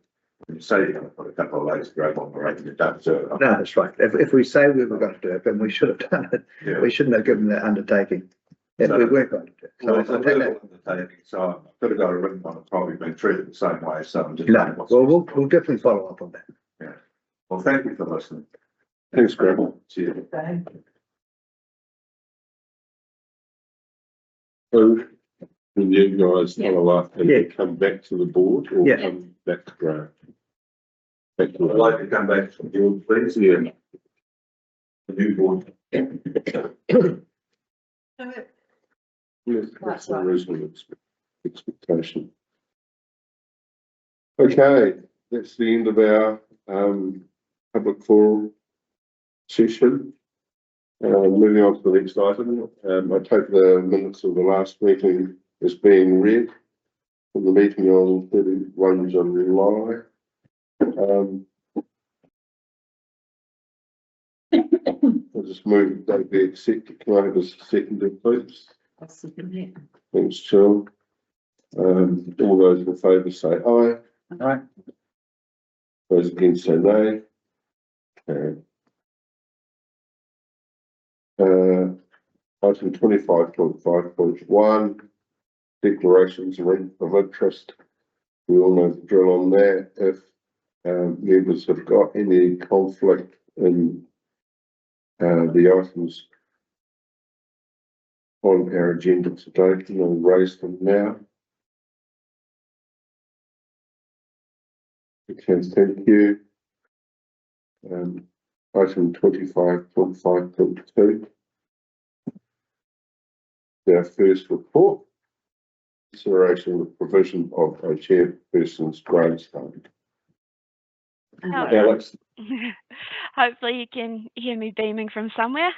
when you say you're going to put a couple of lanes grab on the road, you don't do it. No, that's right. If we say we were going to do it, then we should have done it. Yeah. We shouldn't have given that undertaking if we weren't going to do it. Well, it's a real undertaking, so I've got to go to ring one, I've probably been treated the same way, so I'm just. No, well, we'll definitely follow up on that. Yeah. Well, thank you for listening. Thanks, Graham. Cheers. So, will you guys follow up and Yeah. come back to the board or Yeah. come back to Graham? Back to I'd Graham. like to come back to the board, please. Yeah. The new board. Yes, that's a reasonable expectation. Okay, that's the end of our public forum session. Moving on to the next item, I take the minutes of the last meeting as being read from the meeting on 31 July. I'll just move that be accepted. Can I have a second, please? I'll second that. Thanks, Jill. All those in favour say aye. Aye. Those against say nay. Okay. Item 25.5.1, declarations of interest. We all know the drill on that. If members have got any conflict in the items on our agenda today, can I raise them now? Okay, thank you. Item 25.5.2. Our first report, consideration of the provision of a chairperson's gravestone. Alex, Hopefully you can hear me beaming from somewhere.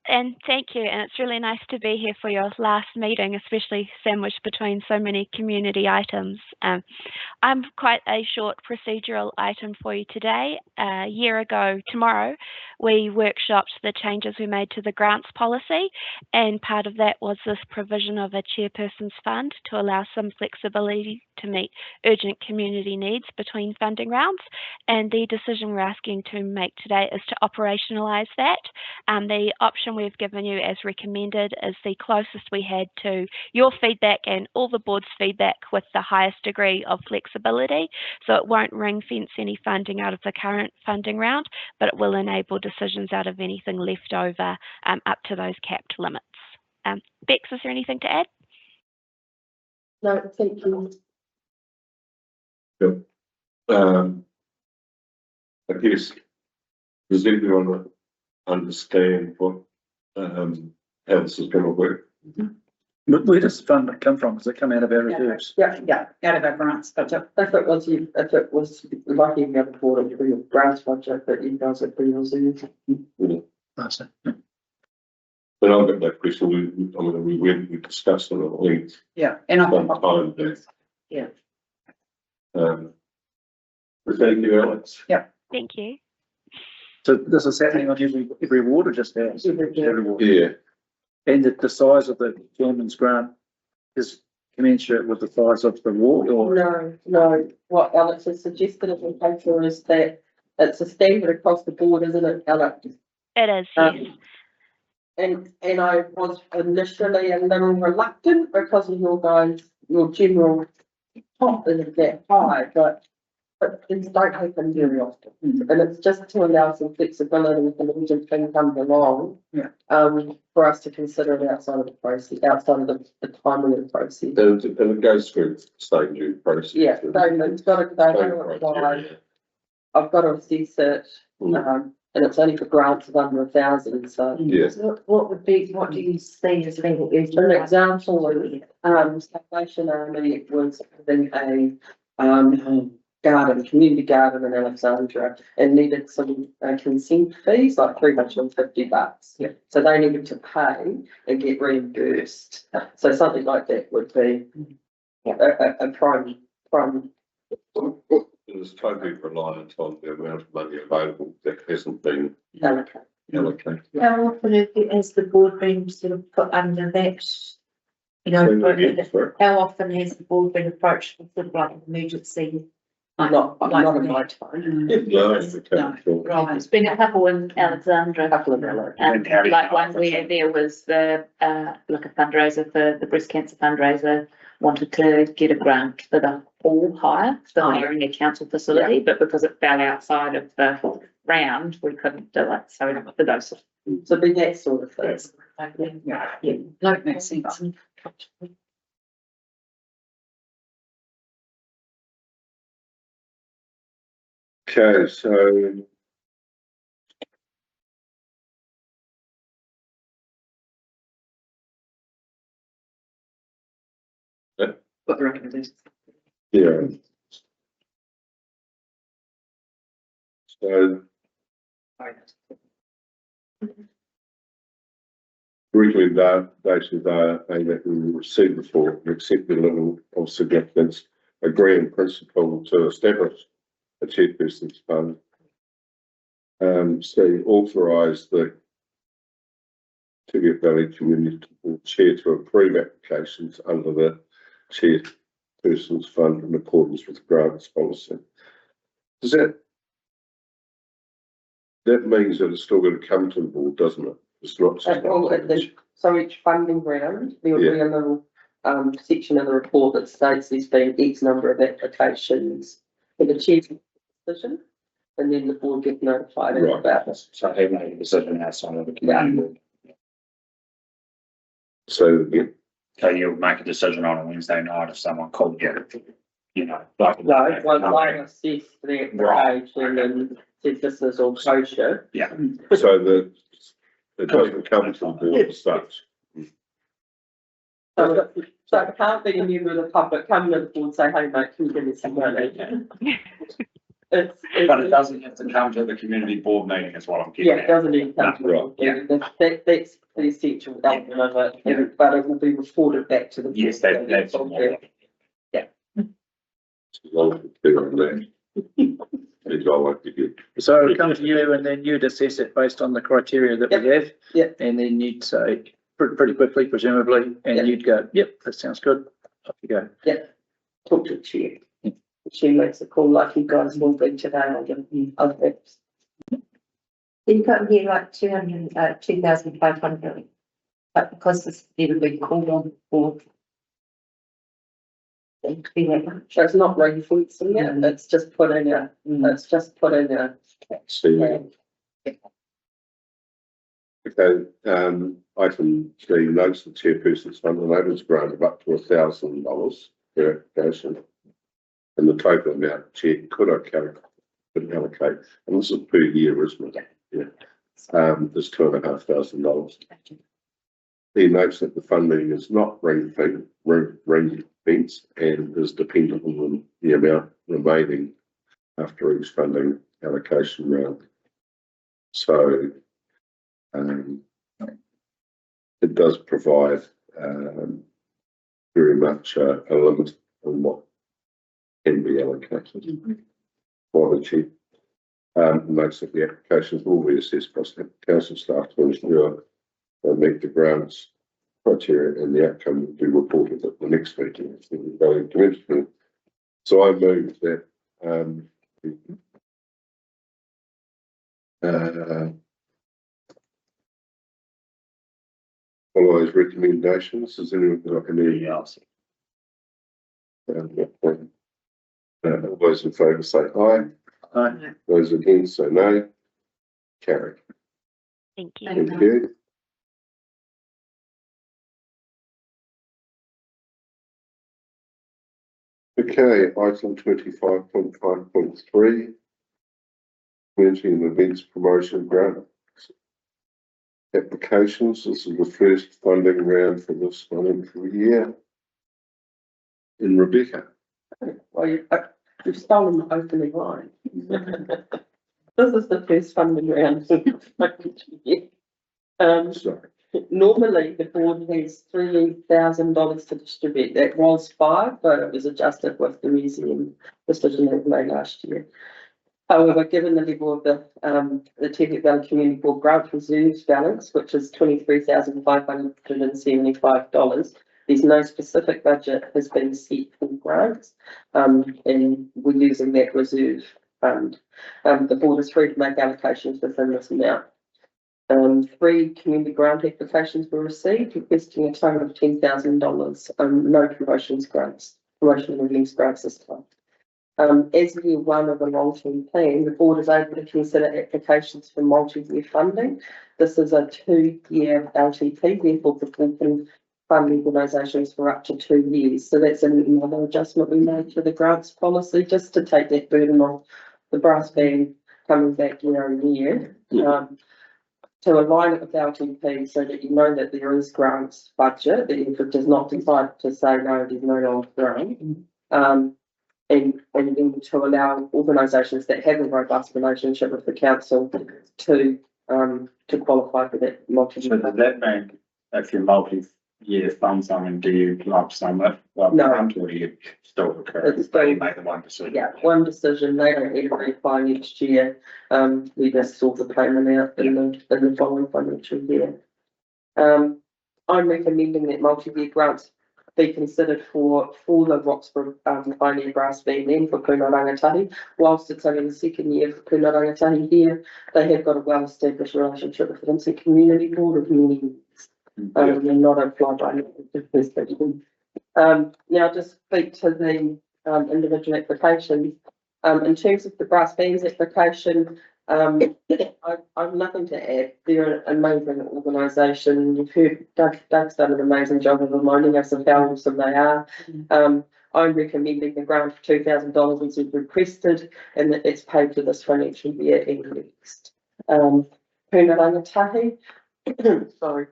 And thank you. And it's really nice to be here for your last meeting, especially sandwiched between so many community items. I'm quite a short procedural item for you today. A year ago tomorrow, we workshopped the changes we made to the grants policy, and part of that was this provision of a chairperson's fund to allow some flexibility to meet urgent community needs between funding rounds. And the decision we're asking to make today is to operationalise that. The option we've given you as recommended is the closest we had to your feedback and all the board's feedback with the highest degree of flexibility. So it won't ring fence any funding out of the current funding round, but it will enable decisions out of anything left over up to those capped limits. Bex, is there anything to add? No, thank you. I guess, does everyone understand what how this is gonna work. Where does the fund come from? Does it come out of our reserves? Yeah, out of our grants budget. If it was lucky you had bought it for your grants budget, but you guys are pretty resilient. That's it. But I've got that question, we discussed it at length Yeah, and I one think, time there. Yeah. But thank you, Alex. Thank you. So this is happening on every ward or just ours? Every ward. Yeah, And the size of the chairman's grant is commensurate with the size of the ward or? No, what Alex has suggested in the paper is that it's a standard across the board, isn't it, Alex? It is, yes. And I was initially a little reluctant because of your general top isn't that high, but things don't happen very often. And it's just to allow some flexibility if an urgent thing comes along. Yeah. For us to consider it outside of the process, outside of the timing of the process. and it goes through the same due process. Yeah, so it's got to, they don't apply. I've got to assess it, and it's only for grants of under 1,000, so. Yeah, So what do you see as being? An example of, Salvation Army was having a, community garden in Alexandra and needed some consent fees, like $350. Yeah. So they needed to pay and get reimbursed. So something like that would be a prime. it is totally reliant on the amount of money available that hasn't been Allocated. allocated. How often has the board been sort of put under that? You know, how often has the board been approached with sort of like an emergency? Not in my time. No, okay, cool. Right, it's been a couple in Alexandra. Couple of dollars. Like one where there was the, like a fundraiser for the breast cancer fundraiser, wanted to get a grant for the hall hire, for hiring a council facility, but because it fell outside of the round, we couldn't do it, so for those. So be that sort of thing. yeah, no, makes sense. Okay, so. What the recommendations? Yeah. So recommendations are that we receive the report and accept the level of significance, agree in principle to establish a chairperson's fund. So authorise the Teviot Valley Community Board Chair to approve applications under the chairperson's fund in accordance with the grants policy. Does that means that it's still going to come to the board, doesn't it? It's not just. So each funding round, there will be a little section in the report that states there's been X number of applications for the chair's decision, and then the board gets notified about it. So he made a decision outside of the community. So, So you'll make a decision on a Wednesday night if someone called you, you know. Like, No, once I assess the application and said this is all kosher. Yeah. so that it doesn't come to the board as such. So it can't be a member of the public coming to the board and say, hey mate, can you give me some money? But it doesn't have to come to the community board meeting is what I'm getting Yeah, it doesn't need to come to the Right. board. That's the essential element of it, Yeah. but it will be reported back to the. board. Yes, that's more. As long as it's clear on that. It's all like to get. So it'll come to you and then you'd assess it based on the criteria that we have. Yep. And then you'd say pretty quickly, presumably, and you'd go, yep, that sounds good. Off you go. Talk to the chair. She makes a call like you guys will be today, I'll give you other tips. You've got here like 2,500, but because this never been called on board. It could be that much. So it's not referencing it, it's just put in a, See. Okay, item 3 notes the chairperson's fund enables grant of up to $1,000 per application. And the total amount the chair could allocate, and this is per year, isn't it? Yeah. Is $2,500. He notes that the funding is not ring fenced and is dependent on the amount remaining after each funding allocation round. So it does provide very much a limit on what can be allocated by the chief. Notes that the applications will be assessed by council staff to ensure they meet the grants criteria, and the outcome will be reported at the next meeting. So I move that follow those recommendations. Does anyone got any else? All those in favour say aye. Aye. Those against say no. Carry. Thank you. Thank you. Okay, item 25.5.3. Community and Events Promotion Grant applications. This is the first funding round for this financial year. In Rebecca. Well, you've stolen the opening line. This is the first funding round. Sorry. Normally the board has $3,000 to distribute. That was $5,000, but it was adjusted with the museum decision that was made last year. However, given the level of the Teviot Valley Community Board grant reserves balance, which is $23,575, there's no specific budget has been set for grants, and we're using that reserve fund. The board is free to make allocations within this amount. 3 community grant applications were received, requesting a total of $10,000. No promotional events grants this time. As year one of the long-term plan, the board is able to consider applications for multi-year funding. This is a 2-year LTP, therefore the board can fund organisations for up to 2 years. So that's another adjustment we made to the grants policy, just to take that burden off the brass band coming back year on year. To align it with LTP so that you know that there is grants budget, that if it does not decide to say no, there's no longer grant. And then to allow organisations that have a robust relationship with the council to qualify for that multi-year. So does that mean if you multi-year fund something, do you lump sum it? No. Or do you still recur? It's still- You make the one decision? Yeah, one decision. They don't need to reapply next year. We just sort the payment out in the following financial year. I'm recommending that multi-year grants be considered for the Roxburgh Pioneer Brass Band and for Puna Rangatahi. Whilst it's only the second year for Puna Rangatahi here, they have got a well-established relationship with the Vincent Community Board of many years. They're not a fly-by-night perspective. Now to speak to the individual applications. In terms of the brass bands application, I've nothing to add. They're an amazing organisation. You've heard Doug's done an amazing job of reminding us of how awesome they are. I'm recommending the grant of $2,000 as we've requested, and that it's paid for this financial year and next. Puna Rangatahi, sorry.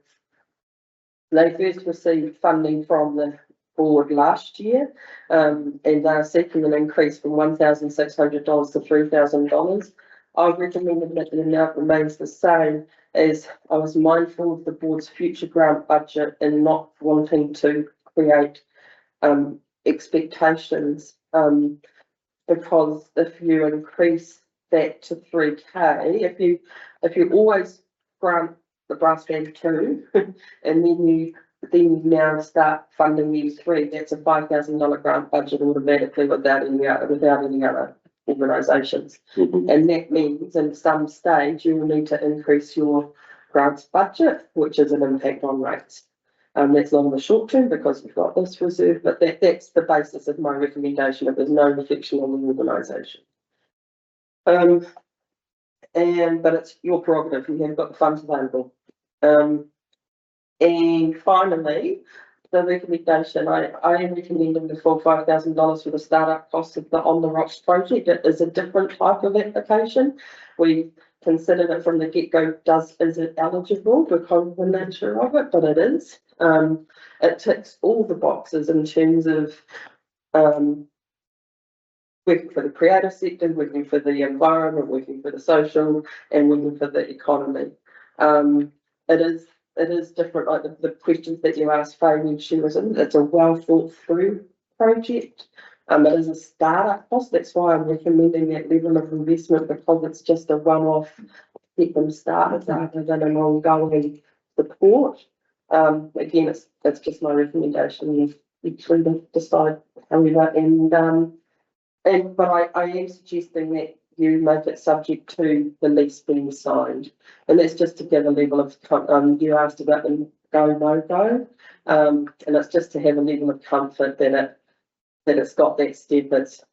They first received funding from the board last year, and they're seeking an increase from $1,600 to $3,000. I've recommended that the amount remains the same, as I was mindful of the board's future grant budget and not wanting to create expectations, because if you increase that to 3K, if you always grant the brass band 2 and then you now start funding these 3, that's a $5,000 grant budget automatically without any other organisations. And that means in some stage you will need to increase your grants budget, which is an impact on rates. That's not in the short term because we've got this reserve, but that's the basis of my recommendation if there's no reflection on the organisation. But it's your prerogative, you have got the funds available. And finally, the recommendation, I am recommending the full $5,000 for the startup costs of the On the Rocks project. It is a different type of application. We've considered it from the get-go, is it eligible because of the nature of it, but it is. It ticks all the boxes in terms of, working for the creative sector, working for the environment, working for the social, and working for the economy. It is different, like the questions that you asked Faye when she was in, it's a well thought through project. It is a startup cost, that's why I'm recommending that level of investment, because it's just a one-off, get them started rather than an ongoing support. Again, it's just my recommendation, you free to decide however, but I am suggesting that you make it subject to the lease being signed. And that's just to give a level of, you asked about the go, no go. And it's just to have a level of comfort that it's got that step, it's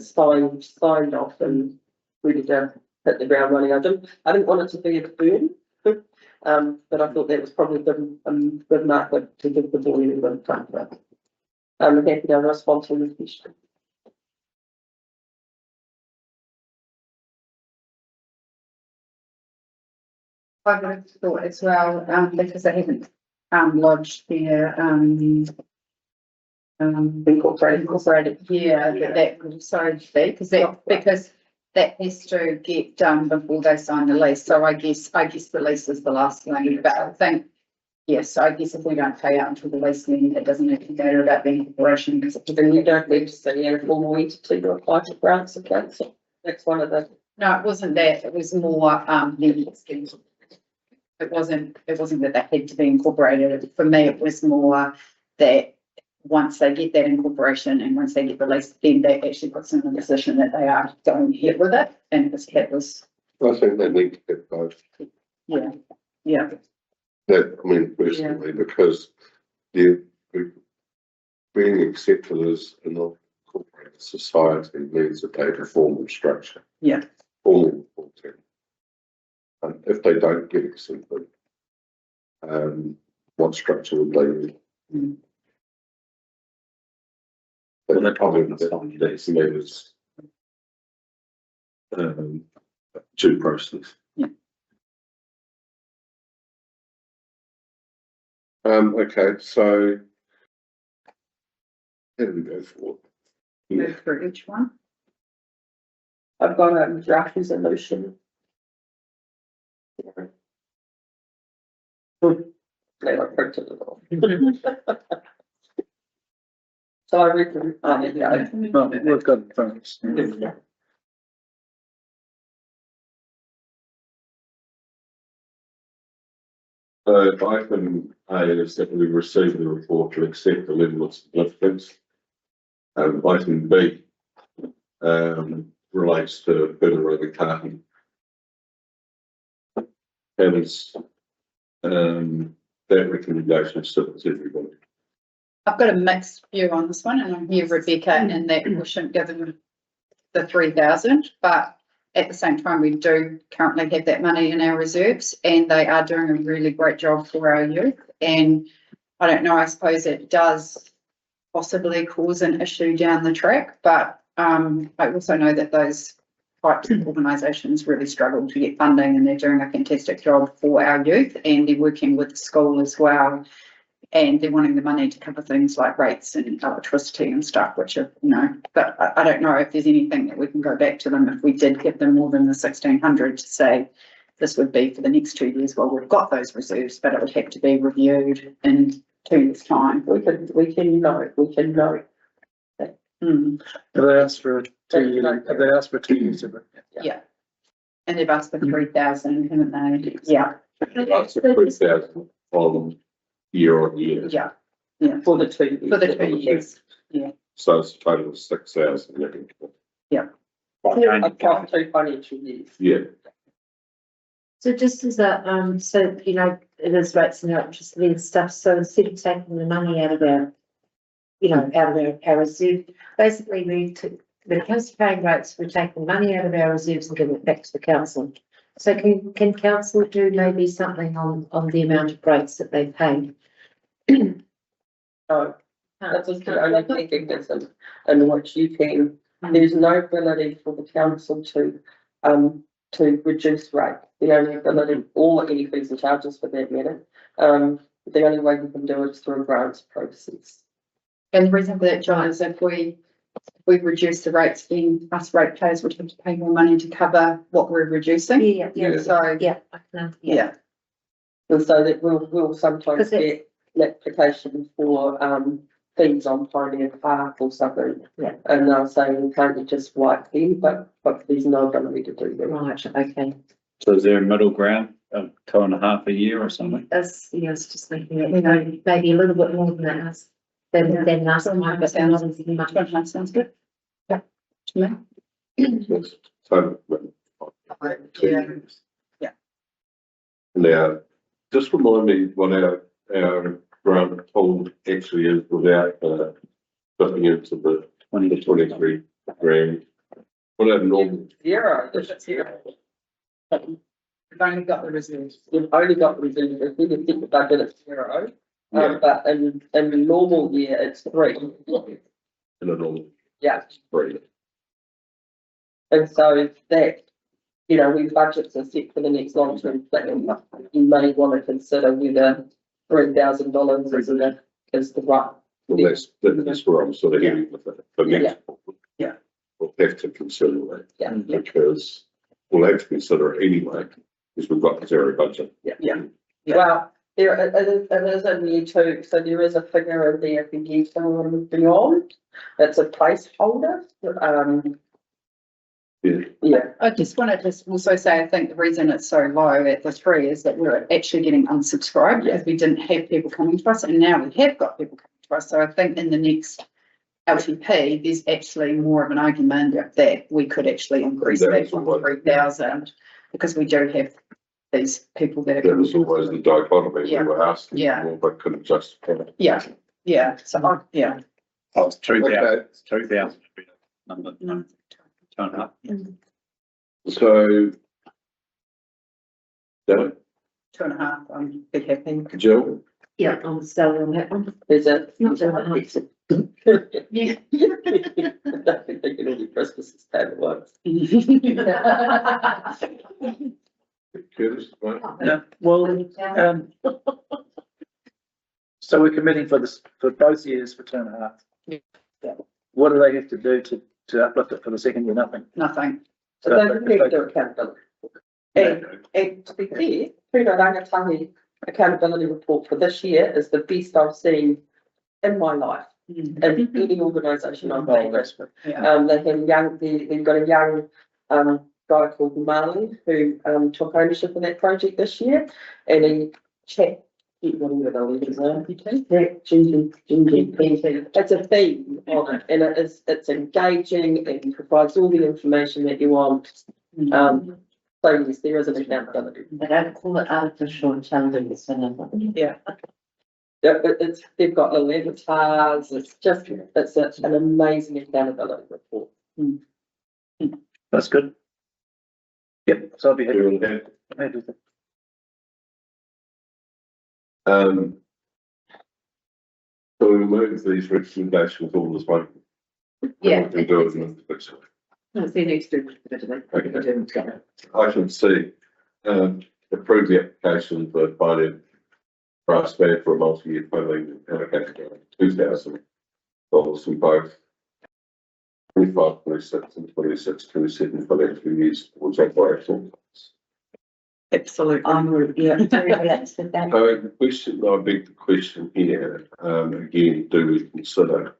signed off and ready to hit the ground running. I didn't want it to be a burn. But I thought that was probably good mark to give the board a bit of comfort. I'm happy to respond to the question. I would have thought as well, because they haven't lodged their incorporated, yeah, that would so be, because that has to get done before they sign the lease. So I guess the lease is the last thing, but I think, yes, I guess if we don't pay out until the lease, then it doesn't have to matter about the incorporation, because then you don't need to see a formal entity to apply for grants of council. That's one of the. No, it wasn't that. It was more it wasn't that they had to be incorporated. For me, it was more that once they get that incorporation and once they get the lease, then that actually puts them in a position that they are going ahead with it. And that was. I think they need to get both. Yeah, yeah. That, I mean, personally, because they're being accepted as an incorporated society means that they have a formal structure. Yeah. Formal reporting. And if they don't get accepted, what structure would they need? Well, they're probably that's levels due process. Yeah. Okay, so how do we go forward? Move through each one. I've got a draft resolution. They were printed it off. So I read them. Well, we've got it from us. Item A is that we receive the report to accept the level of significance. Item B relates to further overcutting. And it's that recommendation covers everybody. I've got a mixed view on this one, and I'm here, Rebecca, in that we shouldn't give them the 3,000, but at the same time, we do currently have that money in our reserves, and they are doing a really great job for our youth. And I don't know, I suppose it does possibly cause an issue down the track, but I also know that those types of organisations really struggle to get funding, and they're doing a fantastic job for our youth, and they're working with the school as well. And they're wanting the money to cover things like rates and electricity and stuff, which are, but I don't know if there's anything that we can go back to them if we did give them more than the 1,600 to say this would be for the next 2 years. Well, we've got those reserves, but it would have to be reviewed in 2 years' time. We can know. Mm. Have they asked for 2 years? Have they asked for 2 years? Yeah. And they've asked for 3,000, haven't they? Yeah. That's 3,000 on year on year. Yeah. Yeah. For the 2 years. For the 2 years. Yeah. So it's a total of 6,000. Yeah. Across 2 financial years. Yeah. So just as a, so, it is rates and electricity and stuff, so instead of taking the money out of our, out of our reserve, basically when it comes to paying rates, we take the money out of our reserves and give it back to the council. So can council do maybe something on the amount of rates that they pay? No, that's just the only mechanism in which you can, there's no ability for the council to to reduce rate. The only ability, or any fees and charges for that matter, the only way we can do it is through a grants process. And the reason for that, John, is if we reduce the rates, then us ratepayers would have to pay more money to cover what we're reducing. Yeah. So, Yeah. I can- yeah, And so that we'll sometimes Because it's- get an application for, fees on Pioneer Park or something. Yeah. And they'll say, we can't just wipe them, but there's no ability to do that. Right, okay. So is there a middle ground of 2.5 a year or something? That's, yeah, I was just thinking, that, you know, maybe a little bit more than that, than last time, but Sounds- not as much. 2.5 sounds good. Yeah. To me. Yes. So, Yeah. now, just remind me what our grant hold actually is without, looking into the 23 grand. What our normal, Zero, it's zero. We've only got the reserves. You've only got reserves, if you think the budget at zero, Yeah. but in the normal year, it's 3. in a normal, Yeah, three. and so that, you know, when budgets are set for the next long-term plan, you may want to consider whether $3,000 is the right. Well, that's where I'm sort of heading with it. For next, Yeah. we'll have to consider that. Yeah. Because we'll have to consider it anyway, because we've got zero budget. Yeah. Well, it is in year 2, so there is a figure in there for year 2 and beyond. It's a placeholder. Yeah. I just want to just also say, I think the reason it's so low at the 3 is that we're actually getting unsubscribed because we didn't have people coming to us, and now we have got people coming to us. So I think in the next LTP, there's actually more of an argument that we could actually increase that from 3,000, because we do have these people that are That coming. was always the dichotomy, we Yeah. were asking Yeah. for, but couldn't justify it. Yeah, so, yeah. Oh, it's 2,000, Okay. 2,000 would be the number, no, 2.5. So. Done 2.5, I'm big happy. it, Jill, Yeah, I'm still on that one. Is it? Not so much. Yeah. I've been thinking all the Christmases came at once. Curtis, right? Yeah, well, so we're committing for this, for both years for 2.5. Yeah. What do they have to do to uplift it for the second year? Nothing. Nothing. So they need their accountability. And to be fair, Puna Rangatahi accountability report for this year is the best I've seen in my life, in any organisation I've been with. Yeah. They've got a young, guy called Marley who, took ownership of that project this year, and he whatever the letters are, it's a theme on it, and it's engaging and provides all the information that you want. So yes, there is an accountability. They don't call it artificial intelligence. Yeah. Yeah, they've got little avatars, it's an amazing accountability report. That's good. Yep, so I'll be happy You're with on that. I'm happy with that. So we'll move these recommendations all this way. Yeah. We do it in the next one. That's the next bit. Okay. Item C, approve the application for Pioneer Brass Band for a multi-year funding allocated $2,000 in both 25, 26 and 26, 27 financial years towards operational. Absolutely. Yeah. Relaxed with that. So the question, I beg the question here, again, do we consider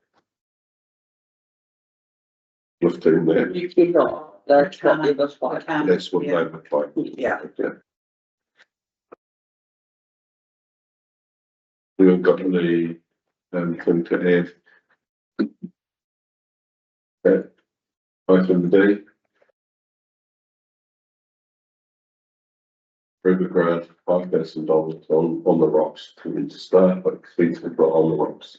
lifting that? You cannot, that's not the other side. That's what they Yeah. look like. Yeah. We haven't got any, thing to add. Okay. Item D. Approve a grant of $5,000 on the rocks to start, but expensive on the rocks.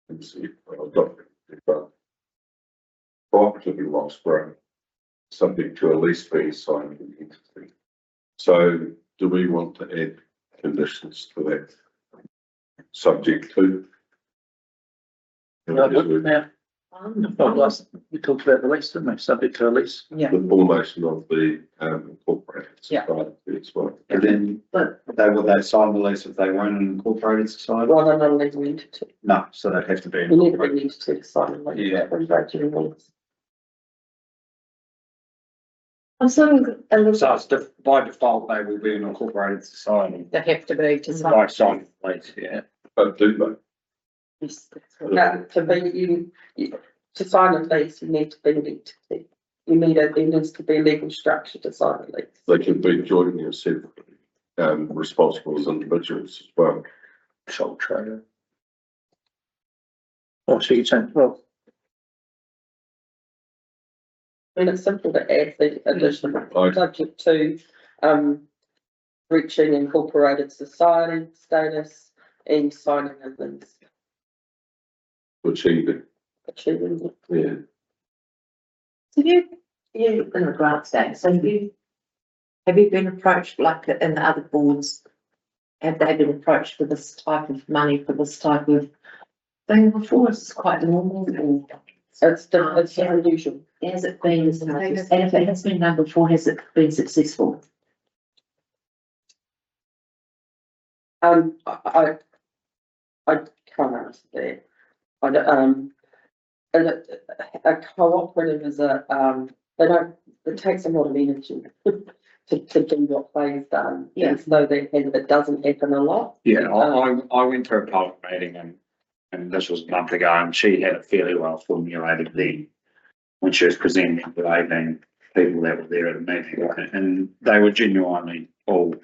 Let's see, I've got it. Cooperative rocks grow, subject to a lease fee signed with the entity. So do we want to add conditions to that? Subject to? Yeah. Well, last, we talked about the lease, didn't we? Subject to a lease. Yeah. The formation of the, incorporated Yeah. society as well. And then But would they sign the lease if they weren't an incorporated society? Rather than a legal entity. No, so they'd have to be. You need to be incorporated. an entity to sign a lease. Yeah. And gradually release. I'm sort of a little. So it's by default, they will be an incorporated society. They have to be to sign. By signing the lease, yeah. But do they? Yes, that's what- Now, to be, to sign a lease, you need to be an entity. There needs to be a legal structure to sign a lease. They can be jointly and separately, responsible as individuals as well. Sole trader. Oh, so you could change, well, I mean, it's simple to add the additional I- subject to, reaching incorporated society status and signing a lease, To achieve it, achieving it. yeah. So you in the grant stage, so have you been approached like in the other boards? Have they been approached for this type of money, for this type of thing before? Is this quite normal or? It's unusual. Has it been, and if it has been done before, has it been successful? I can't answer that. I don't, and a cooperative is it takes a lot of energy to do what they've done. Yeah. And so it doesn't happen a lot. Yeah, I went to a public meeting and this was a month ago and she had it fairly well formulated then. When she was presenting to 18 people that were there at the meeting and they were genuinely all,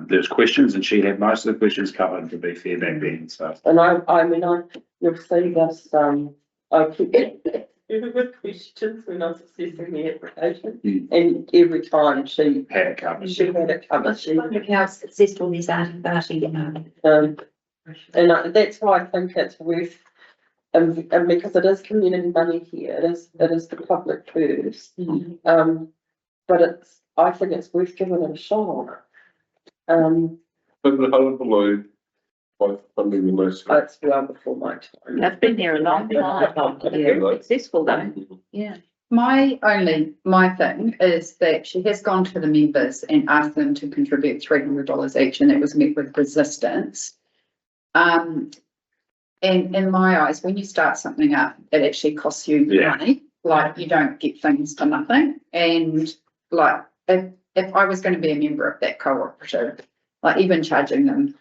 there's questions and she had most of the questions covered, to be fair, back then, so. And you'll see this, I keep with questions when I was assessing the application. And every time she Had it covered. had it covered, I wonder how successful these are, and that's why I think it's worth, and because it is community money here, it is the public purse. But I think it's worth giving it a shot. But the hullabaloo, by funding the most. That's well before my time. They've been there a long time. Very successful though. Yeah. My thing is that she has gone to the members and asked them to contribute $300 each, and it was met with resistance. And in my eyes, when you start something up, it actually costs you money. Like, you don't get things for nothing. And like, if I was going to be a member of that cooperative, like even charging them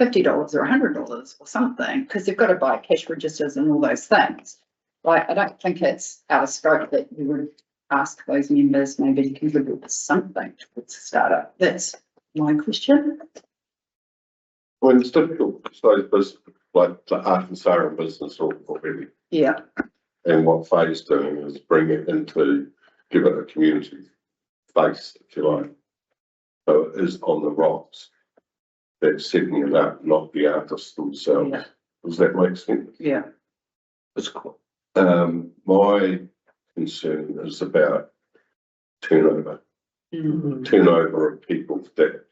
$50 or $100 or something, because you've got to buy cash registers and all those things. Like, I don't think it's out of scope that you would ask those members maybe to contribute something towards a startup. That's my question. Well, it's difficult because those business, like the art and siren business already. Yeah. And what Faye's doing is bring it into, give it a community face, if you like. So it is on the rocks. They're setting it up, not the artists themselves. Yeah. Does that make sense? Yeah. It's cool. My concern is about turnover. Turnover of people that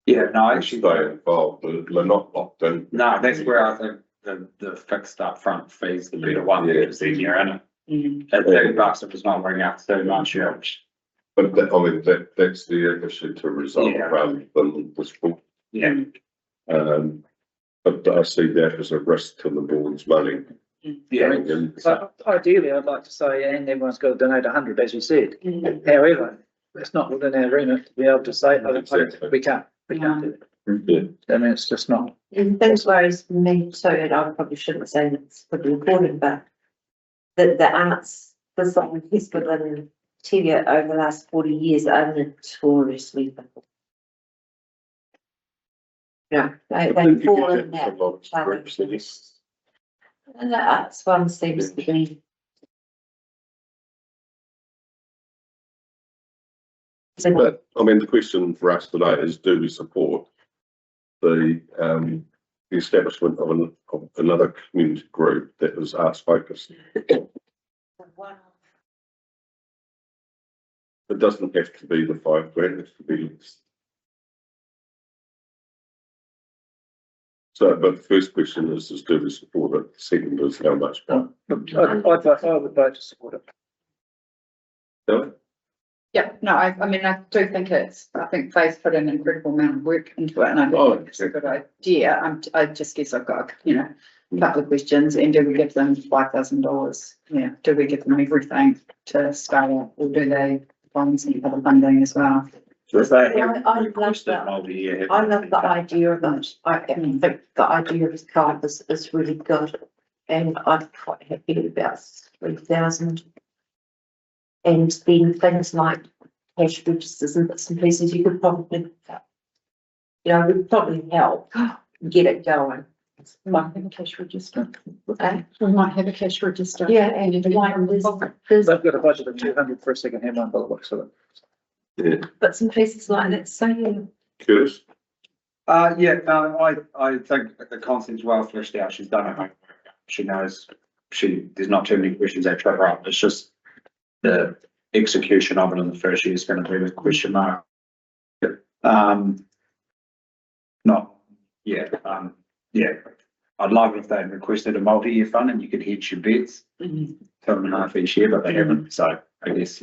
Yeah, no, actually, stay involved, they're not locked in. no, that's where I think the fixed upfront fees, the better one, Yeah. because then you're in it. At $30, if it's not working out for 3 months, you're out. But that's the issue to resolve Yeah. rather than this book. Yeah. But I see that as a risk to the board's money. Yeah. going in. so ideally, I'd like to say, and everyone's got to donate 100, as you said. However, it's not within our remit to be able to say, oh, Exactly. we can't do it. Yeah. I mean, it's just not. And things worries me too, and I probably shouldn't say it's pretty important, but the arts, the song has within Teviot over the last 40 years are notoriously difficult. Yeah, I they think you fall get in that that with a lot of challenge. groups. And the arts one seems to be. But I mean, the question for us today is, do we support the establishment of another community group that is arts focused? It doesn't have to be the $5 grand, it could be less. So, but the first question is do we support it? The second is how much by? I would vote to support it. No? Yeah, no, I mean, I do think I think Faith's put an incredible amount of work into it and I Oh, think it's a good idea. I just guess I've got, a couple of questions. And do we give them $5,000? Yeah, do we give them everything to start up or do they find some other funding as well? So if they Yeah, have I love requested that. multi-year. I love the idea of it. I think the idea of the card is really good. And I'm quite happy about 3,000. And then things like cash registers and bits and pieces, you could probably, would probably help get it going. We might have a cash register. Okay. We might have a cash register. Yeah, and there's They've got a budget of 200 for a second hand one by the looks of it. Yeah. bits and pieces like that, so yeah. Curtis? I think the concept's well fleshed out. She's done her homework. She knows, there's not too many questions that trip her up. It's just the execution of it in the first year is going to be the question mark. I'd love it if they had requested a multi-year fund and you could hedge your bets, 2.5 each year, but they haven't. So I guess,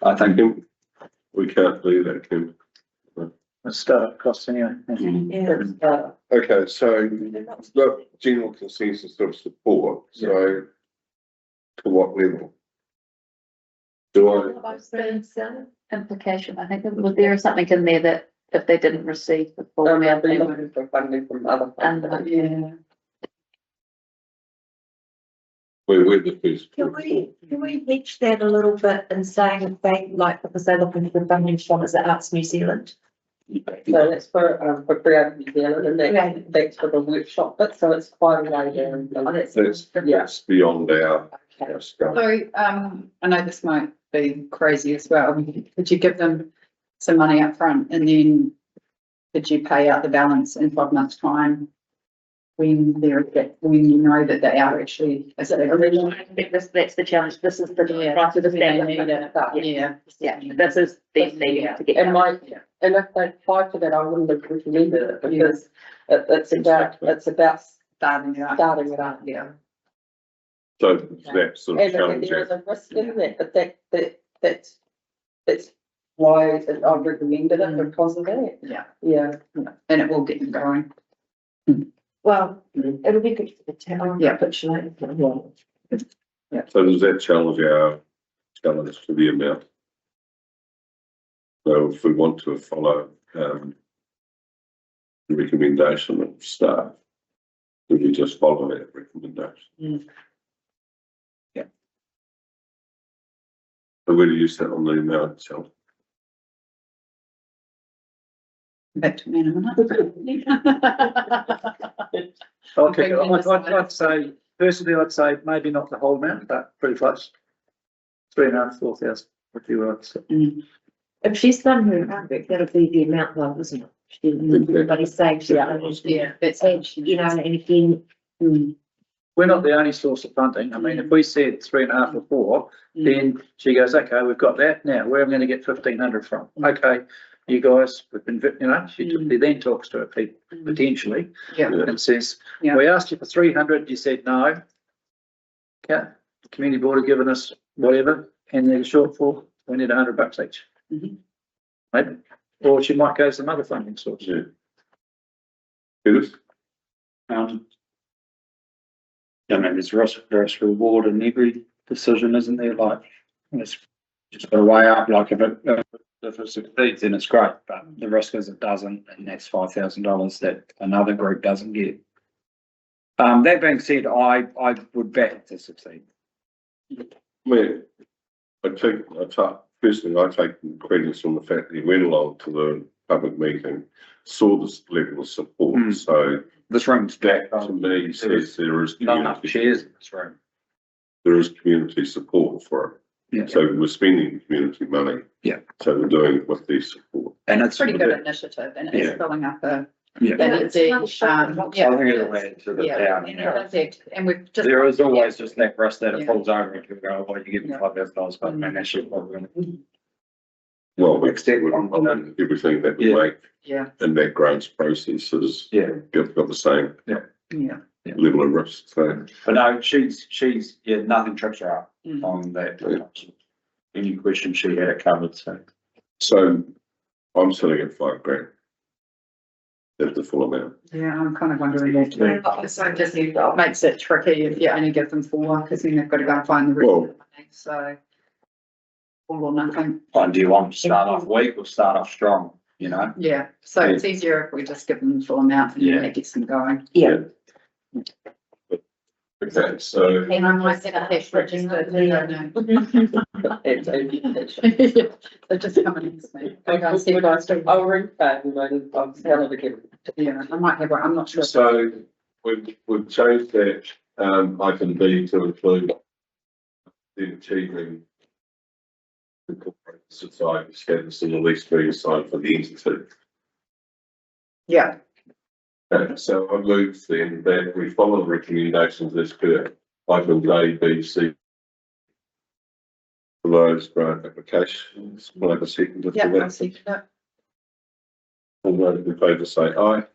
I think We can't do that, Kim. It's startup costs anyway. Yeah. Okay, so the general consensus of support, so to what level? Do I, Implication, I think there is something in there that if they didn't receive the full They'll amount, be they would. looking for funding from other And, funds. Yeah. we're the first. Can we hedge that a little bit and saying if they like, because they're looking for funding from, is it Arts New Zealand? So that's for Creative New Zealand and that's for the workshop bit, so it's quite a way down. That's beyond our scope. So, I know this might be crazy as well. Could you give them some money up front and then could you pay out the balance in 12 months' time? When when you know that they are actually. That's the challenge. This is the right of the family. Yeah. This is the thing to get. And and if they apply for that, I wouldn't have recommended it because it's about Starting it up. starting it up, yeah. So that's sort of And challenging. there is a risk in that, but that's why I've recommended it because of that. Yeah. Yeah. And it will get them going. Well, it'll be good for the town. Yeah. Actually. So does that challenge our challenge to the amount? So if we want to follow, the recommendation of staff, do we just follow that recommendation? Yeah. So where do you sit on the amount itself? Back to me in a minute. Okay, I'd say, personally, I'd say maybe not the whole amount, but pretty close. 3,500, 4,000, if you were. If she's done her homework, that'll be the amount though, isn't it? Everybody's saying she. Yeah, that's And, and again, We're not the only source of funding. I mean, if we said 3,500 or 4, then she goes, okay, we've got that. Now, where am I going to get 1,500 from? Okay, you guys, we've been, she then talks to her people potentially Yeah. and says, Yeah. we asked you for 300, you said no. Okay, the community board have given us whatever, and there's a shortfall, we need $100 each. Maybe, or she might go to some other funding source. Yeah. Curtis? I mean, there's risk reward in every decision, isn't there? Like, it's just got to weigh up, like if it succeeds, then it's great, but the risk is it doesn't, and that's $5,000 that another group doesn't get. That being said, I would back it to succeed. Well, personally, I take credence from the fact that he went along to the public meeting, saw this level of support, so This room's that back. to me says there is Not enough community, chairs in this room. there is community support for it. Yeah. So we're spending community money. Yeah. So we're doing it with their support. And It's it's pretty good initiative and it's Yeah. filling up a. Yeah. an empty, I think it'll add to the town, you know. That's it. And we've just. There is always just that risk that it Yeah. falls over and you go, well, you give me $5,000, but man, that shit, what we're gonna. Well, we Except on everything that we Yeah. make Yeah, in that grants process is Yeah. got the same yeah. level of risk, so. But no, she's, yeah, nothing trips her up Mm. on that. Any question she had it covered, so. So I'm sitting at $5,000. That's the full amount. Yeah, I'm kind of wondering that too. So just makes it tricky if you only give them 4, because then they've got to go and find the rest of the money, so. All or nothing, And do you want to start off weak or start off strong, you know? yeah, so it's easier if we just give them the full amount and then that gets them going. Yeah. Okay, so And I might set up that register, They're just coming in this week. I'll ring back and I'll tell it again. Yeah, I might have one, I'm not sure. so we've changed that item B to include the achieving the corporate society status in the lease being assigned for the entity. Yeah, Okay, so I move then that we follow the recommendations as per items A, B, C. For those grant applications, will I have a second to yeah, I that? see that. All those in favour say aye.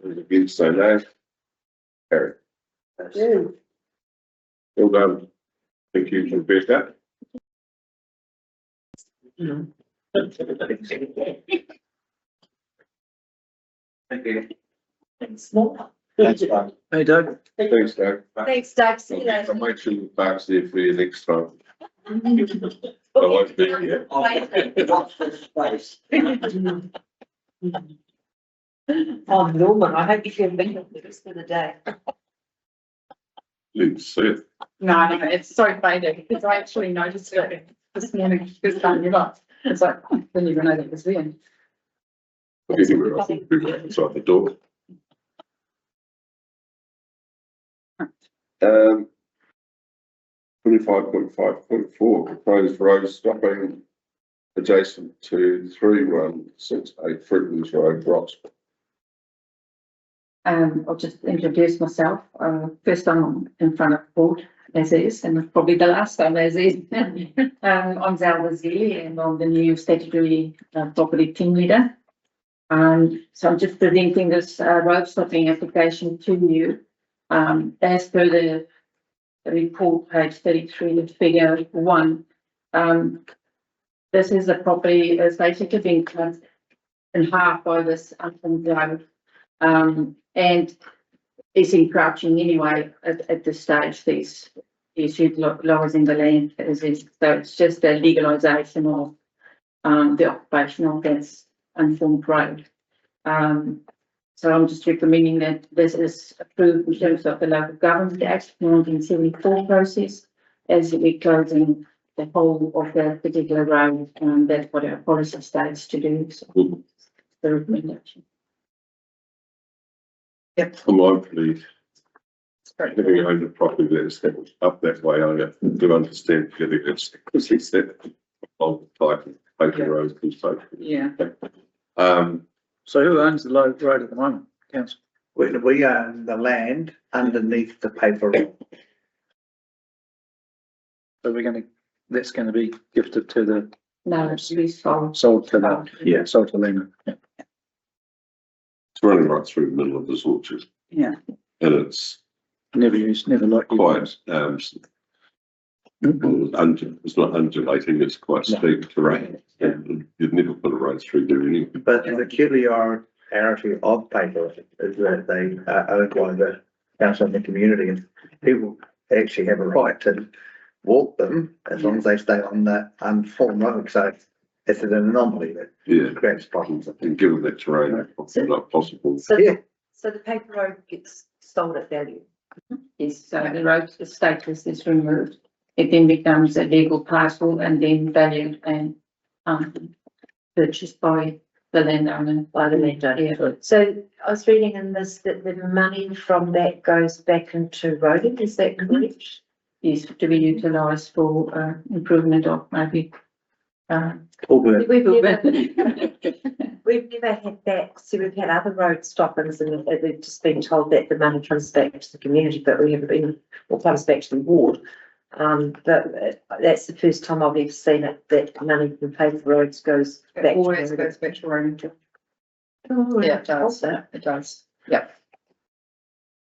Those against say no. Carry. Well done. Thank you, Rebecca. Thank you. Thanks, Mark. Thanks, Doug. Hey Doug. Thanks, Doug. Thanks, Doug. See you I'll later. make sure the park's there for you next time. I won't be here. Watch this space. Oh, Norman, I hope you feel better the rest of the day. Let's see it. No, it's so fading, because I actually noticed it this morning, this time you're not, it's like, I didn't even know that was there. Anywhere, I think we're outside the door. 25.5.4, proposed road stopping adjacent to 3168 Fruitlands Road, Roxburgh. I'll just introduce myself. First I'm in front of the board as is, and probably the last time as is. I'm Zal Wazili and I'm the new statutory property team leader. So I'm just presenting this road stopping application to you. As per the report, page 33, figure 1. This is a property that's basically been cut in half by this unformed road. And is encroaching anyway at this stage. These issues laws in the land as is, so it's just a legalisation of the occupation of this unformed road. So I'm just recommending that this is approved in terms of the Local Government Act 1974 process, as we're closing the whole of that particular road, and that's what our policy states to do. So the recommendation. I'm mindfully having owned a property that's up that way, I do understand getting it, because it's that old type of paper road construction. Yeah. So who owns the road at the moment, council? We own the land underneath the paper road. So that's gonna be gifted to the, No, it's leasehold. sold to the, sold to Lehman. It's running right through the middle of this orchard. Yeah. And it's Never used, never liked. quite, it's not undulating, it's quite steep terrain. And you'd never put a road through there anyway. But the peculiarity of paper is that they are owned by the council and the community, and people actually have a right to walk them as long as they stay on the unformed road. So it's an anomaly that creates problems. And given that terrain, it's not possible. So, Yeah. so the paper road gets sold at value. Yes, so the road status is removed. It then becomes a legal parcel and then valued and purchased by the landowner. By the landowner. Yeah. So I was reading in this that the money from that goes back into roading, is that correct? Yes, to be utilised for improvement of maybe. We've never had that, so we've had other road stoppings and we've just been told that the money comes back to the community, but we haven't been, or comes back to the ward. But that's the first time I've ever seen it, that money from paved roads goes back. It always goes back to road. Oh, Yeah, it does. that. It does. Yep.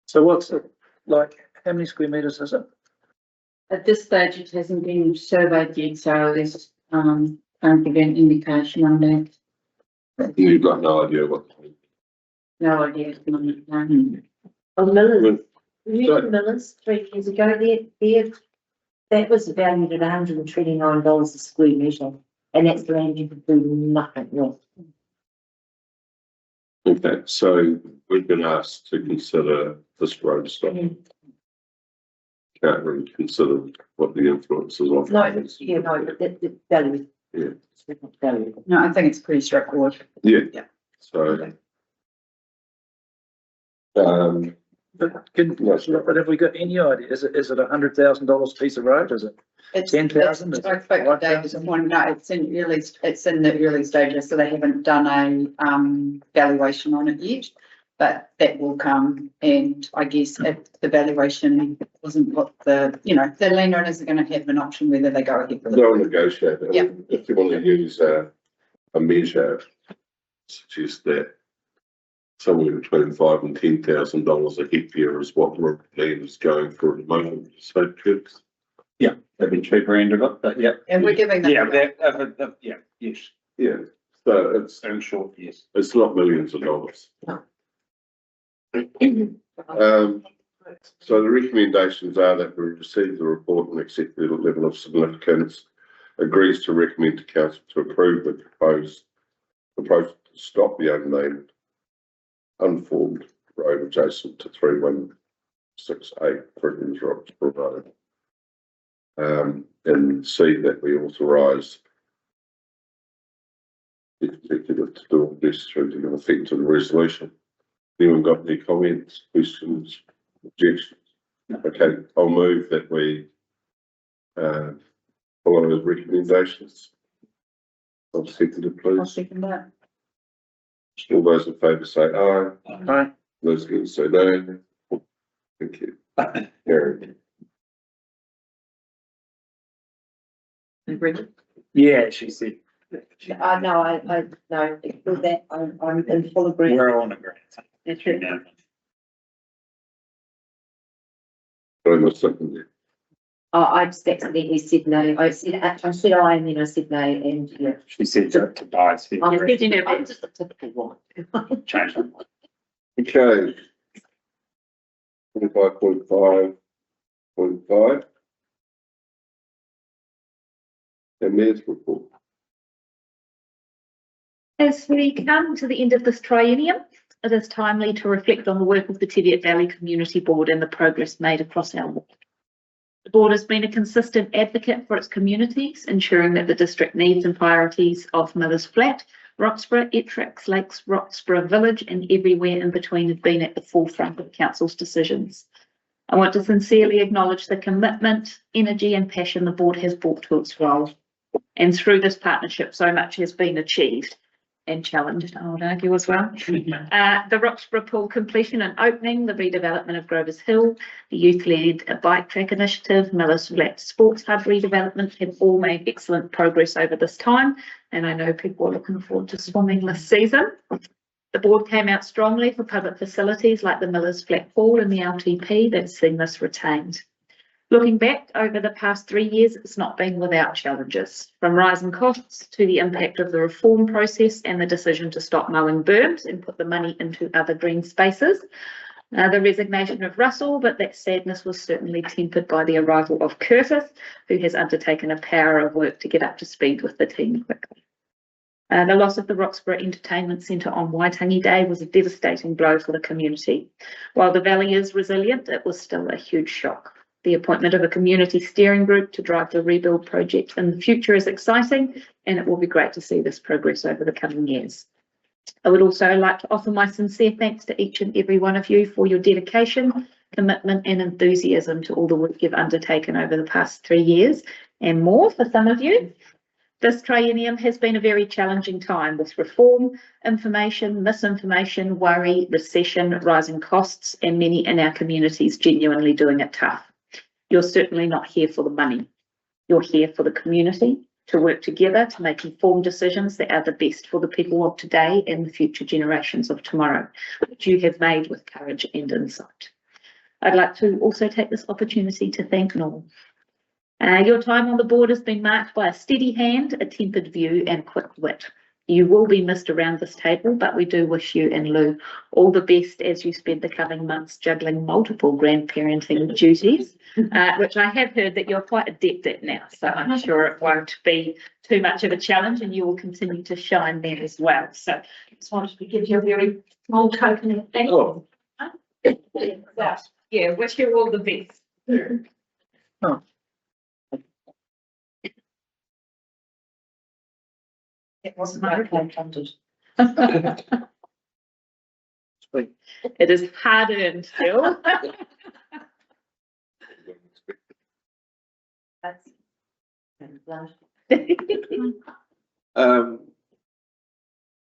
So what's it, like, how many square meters is it? At this stage, it hasn't been surveyed yet, so there's, can't give an indication on that. You've got no idea what. No idea at the moment, no. On Millers, Well, remember Millers 3 years ago, that was valued at $129 a square metre, and that's land you could do nothing with. Okay, so we've been asked to consider this road stop. Can't really consider what the influences of. No, but the value. Yeah. It's not value. No, I think it's pretty straightforward. Yeah. Yeah. So. But have we got any idea? Is it $100,000 piece of road? Is it? It's 10,000? I spoke to Dave this morning. No, it's in the early stages, so they haven't done a valuation on it yet. But that will come, and I guess if the valuation wasn't what the landowners are going to have an option whether they go ahead with it. They'll negotiate. Yeah. If you want to use a measure, suggest that somewhere between $5,000 and $10,000 a hectare is what the land is going for at the moment. So kids. Yeah, that'd be cheaper end of it, but yeah. And we're giving them. Yeah, yeah, yes, Yeah. So in short, yes. it's not millions of dollars. So the recommendations are that we receive the report and accept the level of significance, agrees to recommend to council to approve the proposed to stop the unnamed unformed road adjacent to 3168 Friggins Roxburgh Road. And C, that we authorise the executive to do all necessary to give effect to the resolution. Anyone got any comments, questions, objections? Okay, I'll move that we follow those recommendations. I'll second it, I'll please. second that. All those in favour say aye. Aye. Those against say no. Thank you. Carried. Yeah, she said. No, I no, with that, I'm in full agreement. We're all in agreement. That's it. Sorry, my second there. I just accidentally said no. I said aye, and then I said no, and yeah. She said to buy it. I'm just a typical one. Change it. Okay. 25.5.5. The mayor's report. As we come to the end of this triennium, it is timely to reflect on the work of the Teviot Valley Community Board and the progress made across our ward. The board has been a consistent advocate for its communities, ensuring that the district needs and priorities of Millers Flat, Roxburgh, Ettrick, Lakes, Roxburgh Village and everywhere in between have been at the forefront of council's decisions. I want to sincerely acknowledge the commitment, energy and passion the board has brought to its role. And through this partnership, so much has been achieved and challenged, I would argue as well. The Roxburgh Pool completion and opening, the redevelopment of Grover's Hill, the youth-led bike track initiative, Millers Flat Sports Hub redevelopment have all made excellent progress over this time. And I know people are looking forward to swimming this season. The board came out strongly for public facilities like the Millers Flat Pool and the LTP that's seen this retained. Looking back over the past 3 years, it's not been without challenges, from rising costs to the impact of the reform process and the decision to stop mowing berms and put the money into other green spaces. The resignation of Russell, but that sadness was certainly tempered by the arrival of Curtis, who has undertaken a power of work to get up to speed with the team quickly. The loss of the Roxburgh Entertainment Centre on Waitangi Day was a devastating blow for the community. While the valley is resilient, it was still a huge shock. The appointment of a community steering group to drive the rebuild project in the future is exciting, and it will be great to see this progress over the coming years. I would also like to offer my sincere thanks to each and every one of you for your dedication, commitment and enthusiasm to all the work you've undertaken over the past 3 years and more for some of you. This triennium has been a very challenging time with reform, information, misinformation, worry, recession, rising costs, and many in our communities genuinely doing it tough. you're certainly not here for the money. You're here for the community, to work together to make informed decisions that are the best for the people of today and the future generations of tomorrow, which you have made with courage and insight. I'd like to also take this opportunity to thank Noel. Your time on the board has been marked by a steady hand, a tempered view and quick wit. You will be missed around this table, but we do wish you and Lou all the best as you spend the coming months juggling multiple grandparenting duties, which I have heard that you're quite adept at now. So I'm sure it won't be too much of a challenge and you will continue to shine there as well. So I just wanted to give you a very small token of thank you. Yeah, wish you all the best. Oh. It wasn't funded. It is hard earned still.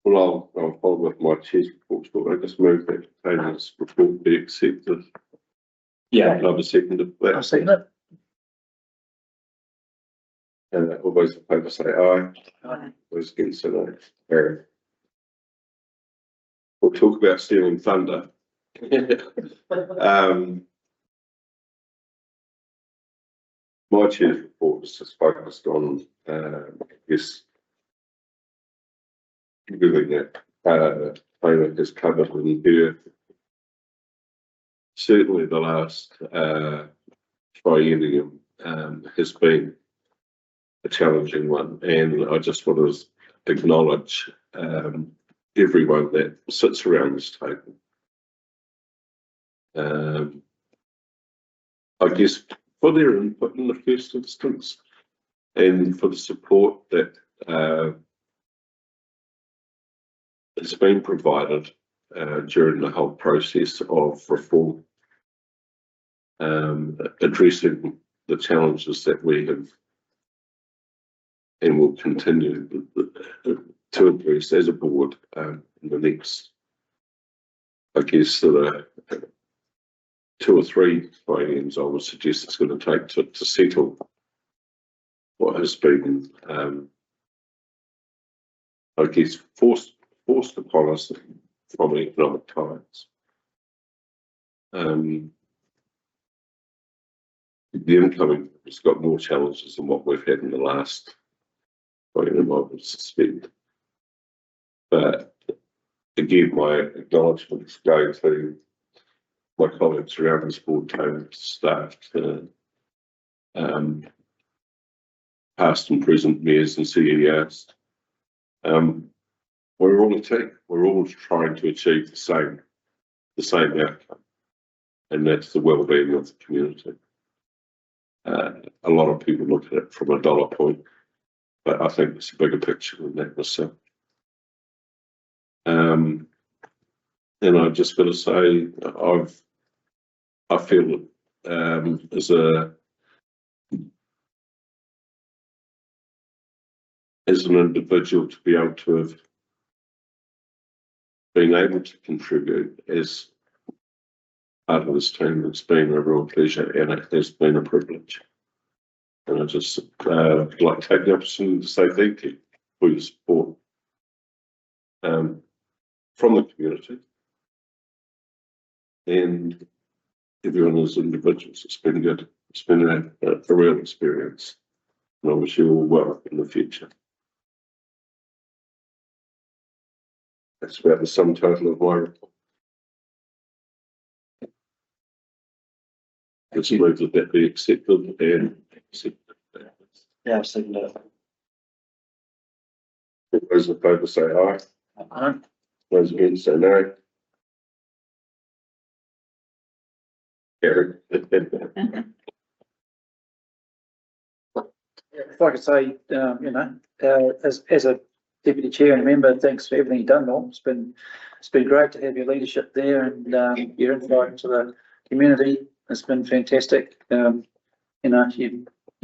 Well, I'll follow with my chair's report, but I just move that Tony's report be accepted. Yeah. Another second of that. I'll second it. All those in favour say aye. Aye. Those against say no. Carried. We'll talk about stealing thunder. My chair's report was just focused on, I guess, everything that Tony has covered in here. Certainly the last triennium has been a challenging one, and I just want to acknowledge everyone that sits around this table. I guess for their input in the first instance, and for the support that has been provided during the whole process of reform, addressing the challenges that we have and will continue to address as a board in the next, I guess, sort of 2 or 3 trienniums. I would suggest it's going to take to settle what has been, I guess, forced upon us from economic times. The incoming has got more challenges than what we've had in the last triennium, I would suspect. But again, my acknowledgements go to my colleagues around this board table, staff, past and present mayors and CEOs. We're all a team. We're all trying to achieve the same outcome, and that's the well-being of the community. A lot of people look at it from a dollar point, but I think it's a bigger picture than that myself. And I've just got to say, I feel as an individual to be able to have been able to contribute as part of this team, it's been a real pleasure and it has been a privilege. And I just like to take the opportunity to say thank you for your support from the community and everyone as individuals. It's been good. It's been a real experience, and I wish you all well in the future. That's about the sum total of my report. Let's move that be accepted and accepted. Yeah, I've seen that. Those in favour say aye. Aye. Those against say no. Carried. If I could say, as a deputy chair and a member, thanks for everything you've done, Norm. It's been great to have your leadership there and your insight into the community. It's been fantastic. You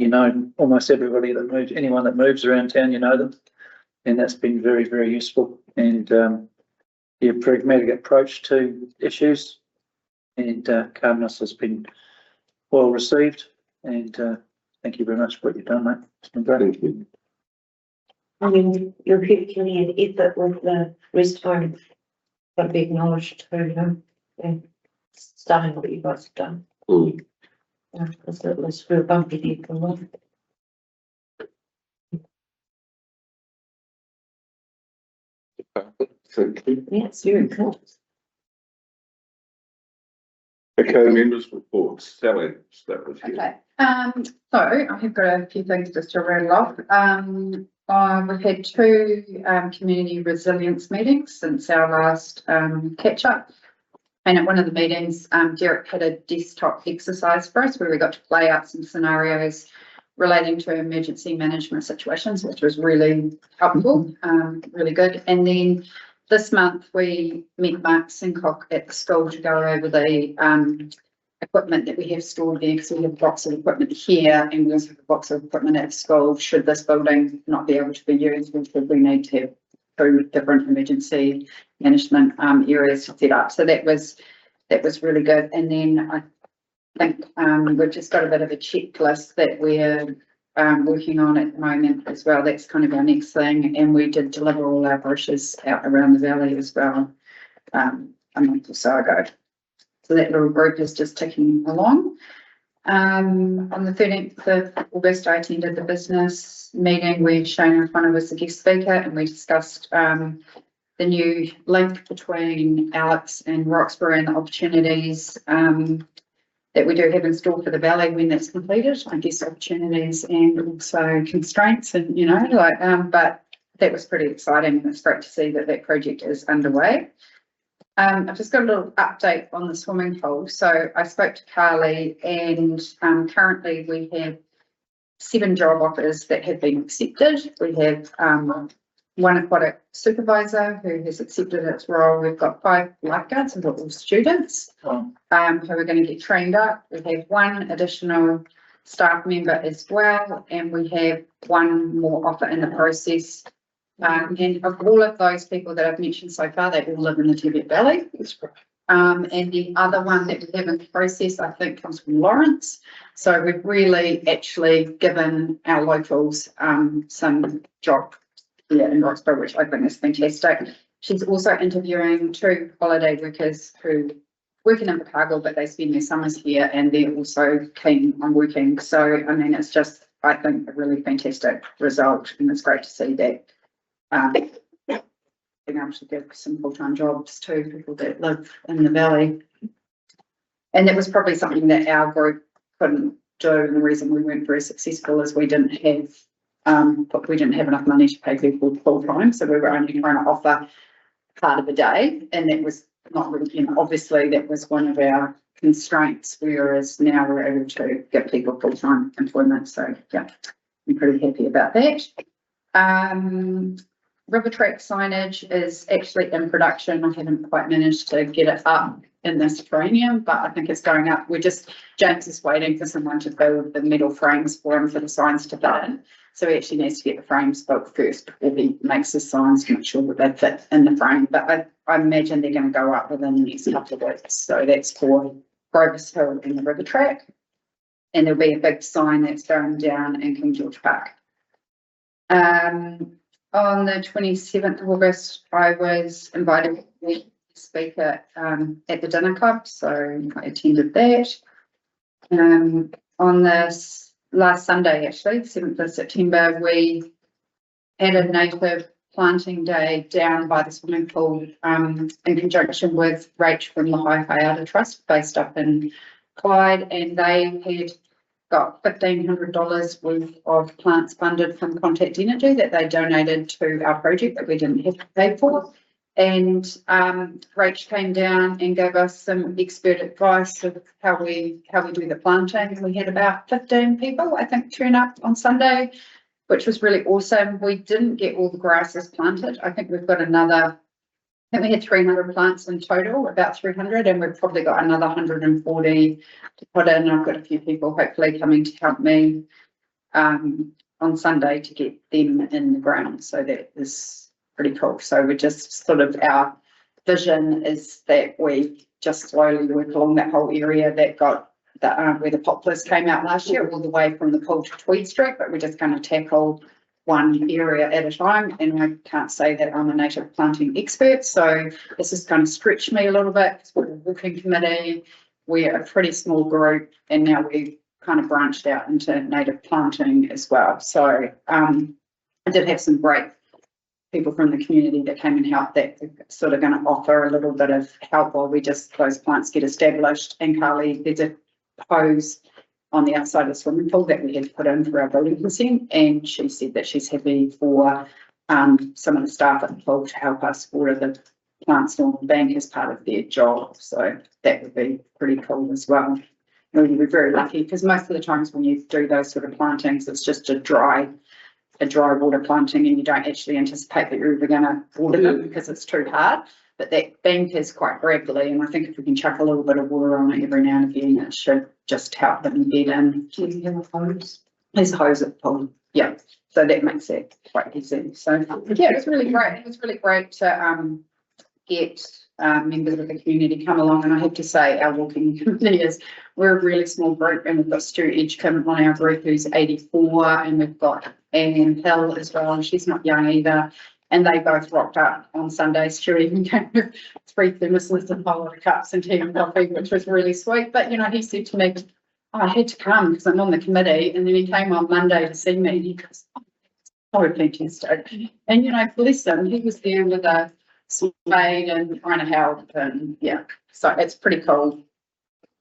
know almost everybody that moves, anyone that moves around town, you know them, and that's been very, very useful. And your pragmatic approach to issues and calmness has been well received. And, thank you very much for what you've done, mate. It's been great. Thank you. I mean, your Herculean effort with the rest home, got to be acknowledged too, you know, and starting what you guys have done. Mm. Yeah, it's real bumpy here for a while. Thank you. Yeah, it's very cool. Okay, members' reports. Sally, start with you. Okay, so I have got a few things just to rattle off. We've had two community resilience meetings since our last catch up. And at one of the meetings, Derek had a desktop exercise for us where we got to play out some scenarios relating to emergency management situations, which was really helpful, really good. And then this month we met Mark Sincock at the school to go over the equipment that we have stored there, because we have a box of equipment here and we also have a box of equipment at the school. Should this building not be able to be used, we need to have two different emergency management areas set up. So that was really good. And then I think we've just got a bit of a checklist that we're working on at the moment as well. That's kind of our next thing. And we did deliver all our brochures out around the valley as well a month or so ago. So that little group is just ticking along. On the 13th of August, I attended the business meeting where Shane O'Connor was the guest speaker, and we discussed the new link between Alex and Roxburgh and the opportunities that we do have in store for the valley when that's completed. I guess opportunities and also constraints, and you know, like, but that was pretty exciting, and it's great to see that that project is underway. I've just got a little update on the swimming pool. So I spoke to Carly, and currently we have 7 job offers that have been accepted. We have one aquatic supervisor who has accepted its role. We've got 5 lifeguards who are all students who are going to get trained up. We have 1 additional staff member as well, and we have 1 more offer in the process. And of all of those people that I've mentioned so far, they all live in the Teviot Valley. And the other one that we have in the process, I think, comes from Lawrence. So we've really actually given our locals some job here in Roxburgh, which I think is fantastic. She's also interviewing 2 holiday workers who work in Invercargill, but they spend their summers here and they're also keen on working. So, I mean, it's just, I think, a really fantastic result, and it's great to see that. Being able to give some full-time jobs to people that live in the valley. And that was probably something that our group couldn't do, and the reason we weren't very successful is we didn't have enough money to pay people full-time, so we were only trying to offer part of the day, and that was not really, you know, obviously that was one of our constraints, whereas now we're able to give people full-time employment. So yeah, I'm pretty happy about that. River track signage is actually in production. I haven't quite managed to get it up in this frame, but I think it's going up. James is waiting for someone to build the metal frames for him for the signs to fit in. So he actually needs to get the frames built first before he makes his signs to make sure that they fit in the frame. But I imagine they're going to go up within the next couple of weeks. So that's for Grover's Hill and the river track. And there'll be a big sign that's going down in King George Park. On the 27th of August, I was invited to speak at the dinner club, so I attended that. On this last Sunday, actually, 7th of September, we had a native planting day down by the swimming pool in conjunction with Rach from the High Haiata Trust based up in Clyde, and they had got $1,500 worth of plants funded from Contact Energy that they donated to our project that we didn't have to pay for. And Rach came down and gave us some expert advice of how we do the planting. We had about 15 people, I think, turn up on Sunday, which was really awesome. We didn't get all the grasses planted. I think we've got I think we had 300 plants in total, about 300, and we've probably got another 140 to put in. I've got a few people hopefully coming to help me on Sunday to get them in the ground. So that is pretty cool. So we're just sort of, our vision is that we just slowly work along that whole area that got where the poplars came out last year, all the way from the pool to Tweed Street, but we're just going to tackle one area at a time. And I can't say that I'm a native planting expert, so this is going to stretch me a little bit because we're a walking committee. We're a pretty small group, and now we've kind of branched out into native planting as well. So I did have some great people from the community that came and helped, that sort of going to offer a little bit of help while those plants get established. And Carly, there's a hose on the outside of the swimming pool that we had to put in for our building consent, and she said that she's happy for some of the staff at the pool to help us water the plants along the bank as part of their job. So that would be pretty cool as well. And we're very lucky because most of the times when you do those sort of plantings, it's just a dry water planting, and you don't actually anticipate that you're ever going to water them because it's too hard. But that bank is quite gravelly, and I think if we can chuck a little bit of water on it every now and again, it should just help them get in. There's a hose at the pool, yeah. So that makes it quite easy. So yeah, it was really great. It was really great to get members of the community come along, and I have to say our walking committee we're a really small group, and we've got Stu Edgecombe on our group who's 84, and we've got Anne Hill as well, and she's not young either. And they both rocked up on Sundays. Stu even came with 3 thermoses and a whole lot of cups and tea and coffee, which was really sweet. But, you know, he said to me, I had to come because I'm on the committee. And then he came on Monday to see me, and he goes, oh, fantastic. And, you know, bless him, he was there with a spade and trying to help. And, yeah, so it's pretty cool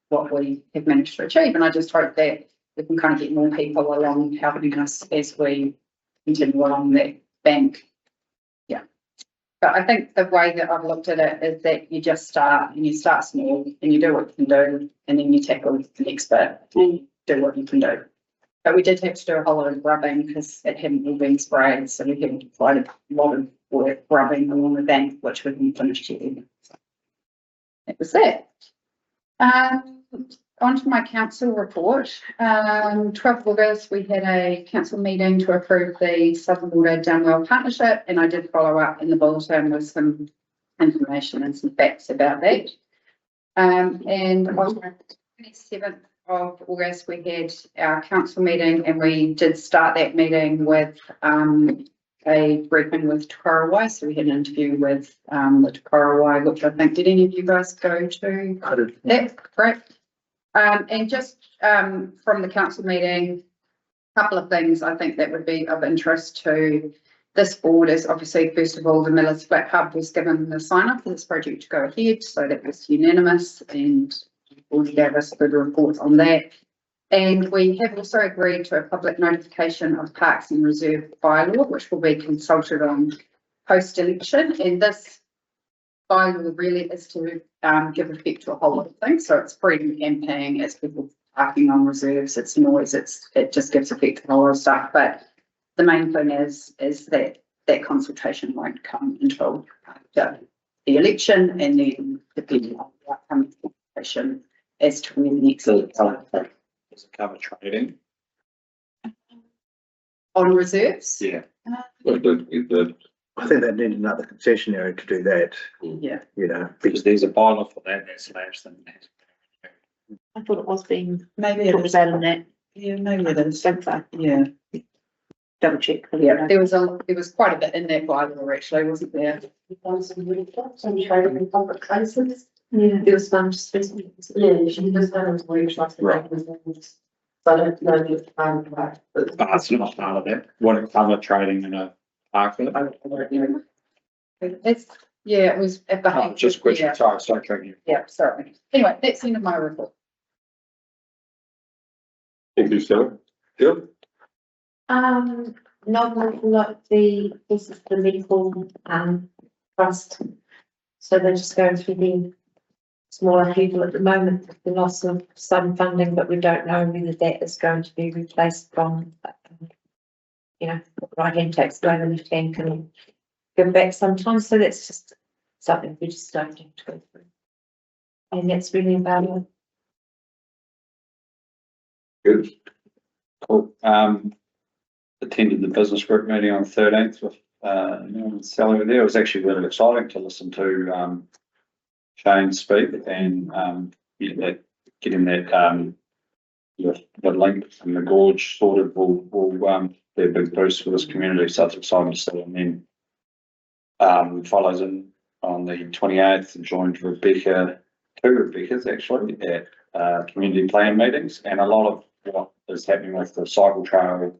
what we have managed to achieve. And I just hope that we can kind of get more people along helping us as we continue along that bank. But I think the way that I've looked at it is that you just start, and you start small, and you do what you can do, and then you tackle the next bit and do what you can do. But we did have to do a whole lot of grubbing because it hadn't all been sprayed, so we had quite a lot of work grubbing along the bank, which we haven't finished yet. So that was that. On to my council report. 12th August, we had a council meeting to approve the Southern Water Dunwell Partnership, and I did follow up in the bulletin with some information and some facts about that. And on the 27th of August, we had our council meeting, and we did start that meeting with a briefing with Tukarawai. So we had an interview with the Tukarawai, which I think, did any of you guys go to? I did. That's great. And just from the council meeting, a couple of things I think that would be of interest to this board is obviously, first of all, the Millers Flat Hub was given the sign off for this project to go ahead. So that was unanimous, and the board gave us a good report on that. And we have also agreed to a public notification of Parks and Reserve bylaw, which will be consulted on post-election. And this bylaw really is to give effect to a whole lot of things. So it's freedom camping, it's people parking on reserves, it's noise, it just gives effect to a whole lot of stuff. But the main thing is that that consultation won't come until after the election, and then depending on the outcome of the election as to when the next election. Does it cover trading? On reserves? Yeah. It did. I think they need another concessionary to do that, Yeah. you know. Because there's a bylaw for that lapsed and I thought it was being Maybe it talked is. about in that. Yeah, maybe it is. So far, Yeah. double check. Yeah, there was quite a bit in that bylaw actually, wasn't there? Some trading in public places. Yeah. There was some specifics. Yeah, she just done it where she likes to make things. So I don't know if it's right. but it's not part of that. What it cover trading in a park? It's, yeah, it was at the. Oh, just a question, Yeah. sorry, tracking. Yeah, sorry. Anyway, that's the end of my report. Thank you, Sarah. Jill? Not this is the legal, trust. So they're just going through the smaller people at the moment, with the loss of some funding, but we don't know whether that is going to be replaced from, right-hand tax loan, and left hand can give back sometimes. So that's just something we just don't have to go through. And that's really about it. Good. Cool. Attended the business group meeting on the 13th with Sally there. It was actually really exciting to listen to Shane speak and getting that the link and the gorge sorted will be a big boost for this community, so it's exciting to see. And then follows in on the 28th and joined Rebecca, two Rebeccas actually, at community plan meetings, and a lot of what is happening with the cycle trail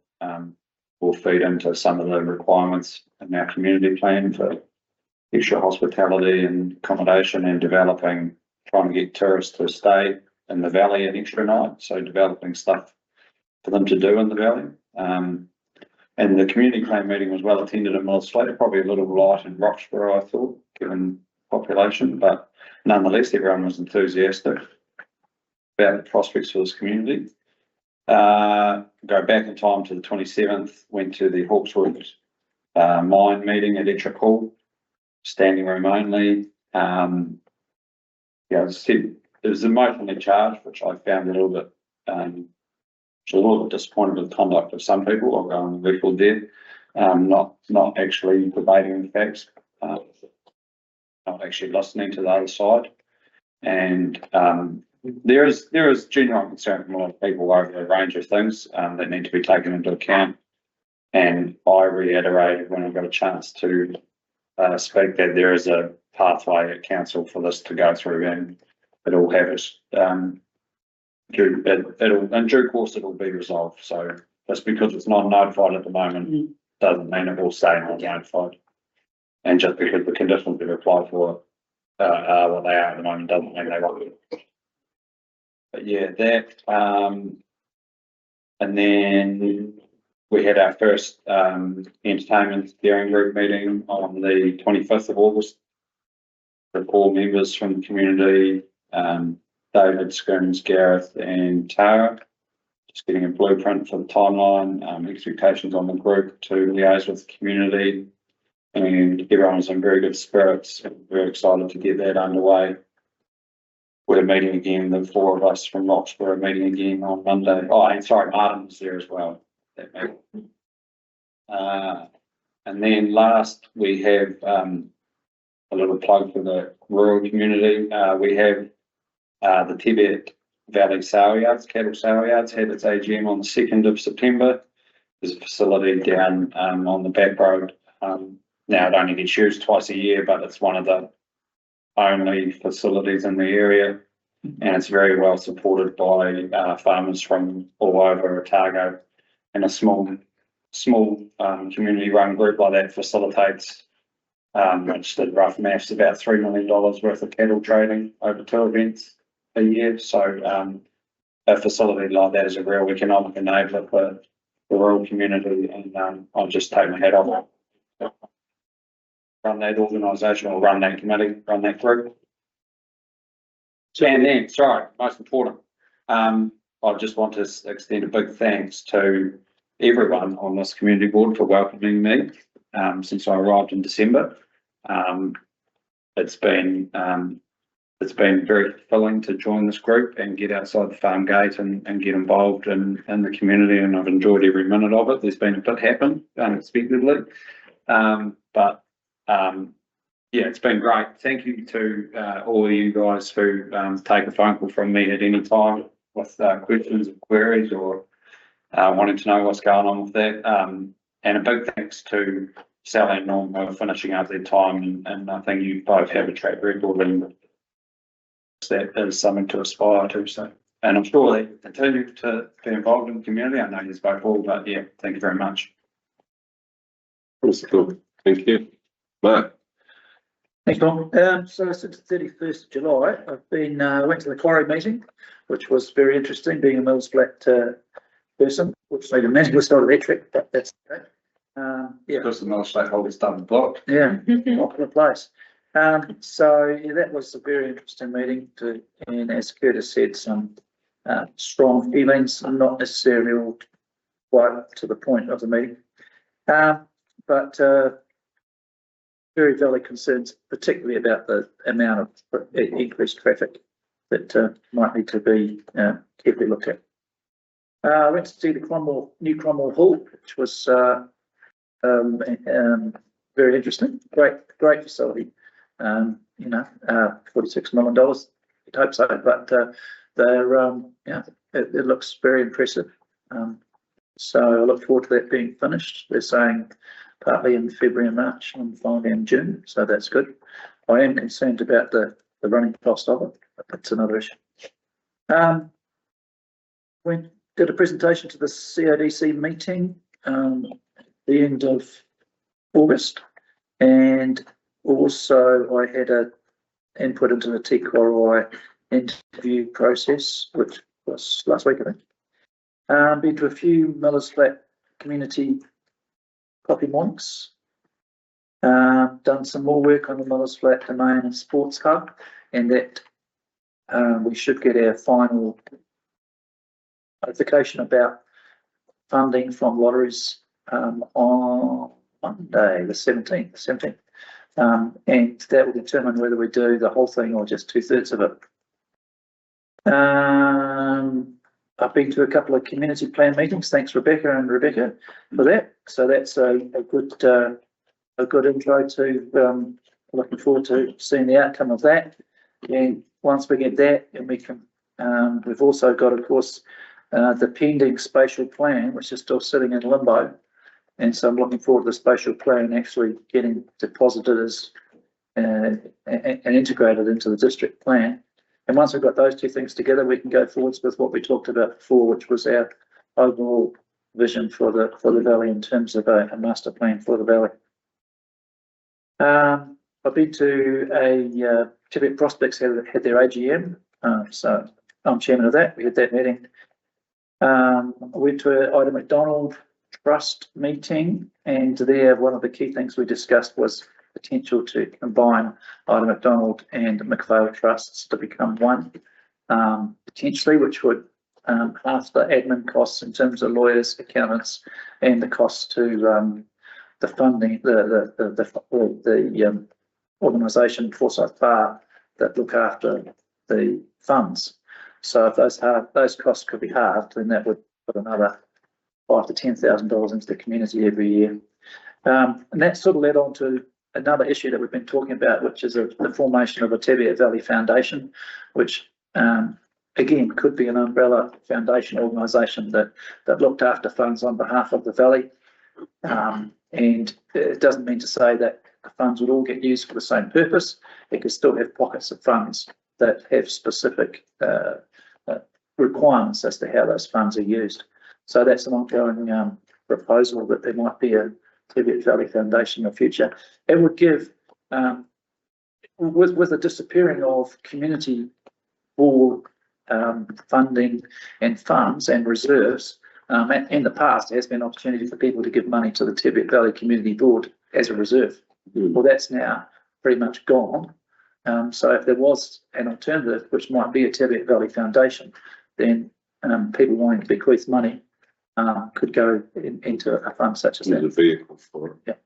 will feed into some of the requirements in our community plan for extra hospitality and accommodation, and developing, trying to get tourists to stay in the valley an extra night, so developing stuff for them to do in the valley. And the community plan meeting was well attended in Millsfleet, probably a little light in Roxburgh, I thought, given population, but nonetheless, everyone was enthusiastic about the prospects for this community. Go back in time to the 27th, went to the Hawkswood mine meeting at Ettrick Hall, standing room only. Yeah, as I said, it was emotionally charged, which I found a little bit disappointed with the conduct of some people. I'll go on the record there, not actually debating the facts, not actually listening to the other side, and there is genuine concern from a lot of people over a range of things that need to be taken into account. And I reiterated when I got a chance to speak that there is a pathway at council for this to go through, and it'll have its in due course it'll be resolved. So just because it's not notified at the moment doesn't mean it will stay not notified. And just because the conditions they've applied for are what they are at the moment doesn't mean they won't. But yeah, that and then we had our first entertainment steering group meeting on the 25th of August. The 4 members from the community, David, Scrims, Gareth and Tara, just getting a blueprint for the timeline, expectations on the group to liaise with the community, and everyone was in very good spirits. Very excited to get that underway. We're meeting again, the 4 of us from Roxburgh are meeting again on Monday. Oh, and sorry, Martin was there as well. That meeting. And then last we have a little plug for the rural community. We have the Teviot Valley Sale Yards, Cattle Sale Yards, had its AGM on the 2nd of September. There's a facility down on the back road. Now it only gets used twice a year, but it's one of the only facilities in the area, and it's very well supported by farmers from all over Otago, and a small community run group like that facilitates, I just did rough maths, about $3 million worth of cattle trading over 2 events a year. So a facility like that is a real economic enabler for the rural community, and I'll just take my hat off. Run that organisation, or run that committee, run that group. And then, sorry, most important, I just want to extend a big thanks to everyone on this community board for welcoming me since I arrived in December. It's been very fulfilling to join this group and get outside the farm gate and get involved in the community, and I've enjoyed every minute of it. There's been a bit happen unexpectedly, but yeah, it's been great. Thank you to all of you guys who take a phone call from me at any time with questions or queries, or wanting to know what's going on with that. And a big thanks to Sally and Norm for finishing up their time, and I think you both have a track record, and that is something to aspire to. So, and I'm sure they continue to be involved in the community. I know you spoke all, but yeah, thank you very much. That's cool. Thank you. Mark. Thanks, Tom. So since the 31st of July, I've been went to the quarry meeting, which was very interesting, being a Mills Flat person, which made a magical start of Ettrick, but that's okay. Yeah. Because the Mills Flat holders done the block. Yeah, popular place. So yeah, that was a very interesting meeting and as Curtis said, some strong feelings, not necessarily all quite to the point of the meeting. But very valid concerns, particularly about the amount of increased traffic that might need to be carefully looked at. I went to see the new Cromwell Hall, which was very interesting. Great facility. $46 million. You'd hope so, but they're it looks very impressive. So I look forward to that being finished. They're saying partly in February and March and finally in June, so that's good. I am concerned about the running cost of it, but that's another issue. We did a presentation to the CODC meeting at the end of August, and also I had a input into the Te Korowai interview process, which was last week, I think. Been to a few Millers Flat community coffee monks. Done some more work on the Millers Flat Domain and Sports Hub, and that we should get our final notification about funding from lotteries on Monday, the 17th. And that will determine whether we do the whole thing or just 2/3 of it. I've been to a couple of community plan meetings. Thanks, Rebecca, for that. So that's a good intro to looking forward to seeing the outcome of that. And once we get that, and we can, we've also got, of course, the pending spatial plan, which is still sitting in limbo. And so I'm looking forward to the spatial plan actually getting deposited as and integrated into the district plan. And once we've got those two things together, we can go forwards with what we talked about before, which was our overall vision for the valley in terms of a master plan for the valley. I've been to a Teviot Prospects had their AGM, so I'm chairman of that. We had that meeting. I went to an Ida McDonald Trust meeting, and there one of the key things we discussed was potential to combine Ida McDonald and McPhail Trusts to become one, potentially, which would half the admin costs in terms of lawyers, accountants, and the costs to the funding, the organisation Forsyth Bar that look after the funds. So if those costs could be halved, then that would put another $5,000 to $10,000 into the community every year. And that sort of led on to another issue that we've been talking about, which is the formation of a Teviot Valley Foundation, which again could be an umbrella foundation organisation that looked after funds on behalf of the valley. And it doesn't mean to say that the funds would all get used for the same purpose. It could still have pockets of funds that have specific requirements as to how those funds are used. So that's an ongoing proposal that there might be a Teviot Valley Foundation in the future. It would give, with the disappearing of community board funding and funds and reserves, in the past, there has been an opportunity for people to give money to the Teviot Valley Community Board as a reserve. Well, that's now pretty much gone. So if there was an alternative, which might be a Teviot Valley Foundation, then people wanting to bequeath money could go into a fund such as that. There's a vehicle for it. Yeah.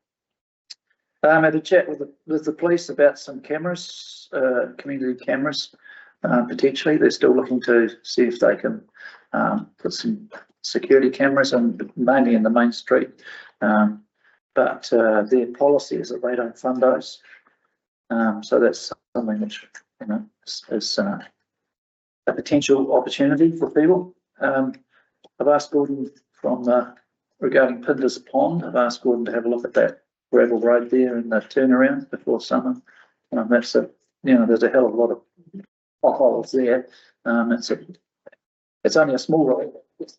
I had a chat with the police about some cameras, community cameras, potentially. They're still looking to see if they can put some security cameras, and mainly in the main street. But their policy is that they don't fund those. So that's something which, you know, is a potential opportunity for people. I've asked Gordon regarding Pinder's Pond, I've asked Gordon to have a look at that gravel road there in the turnaround before summer. That's there's a hell of a lot of potholes there. It's only a small road. It's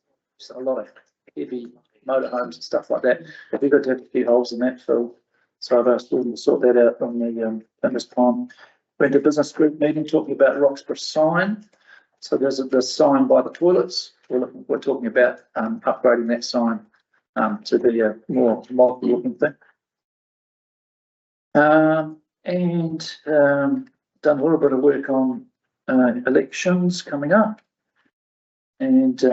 a lot of heavy motorhomes and stuff like that. It'd be good to have a few holes in that fill. So I've asked Gordon to sort that out on the Pinder's Pond. Went to a business group meeting talking about Roxburgh sign. So there's the sign by the toilets. We're talking about upgrading that sign to be a more modern looking thing. And done a little bit of work on elections coming up. And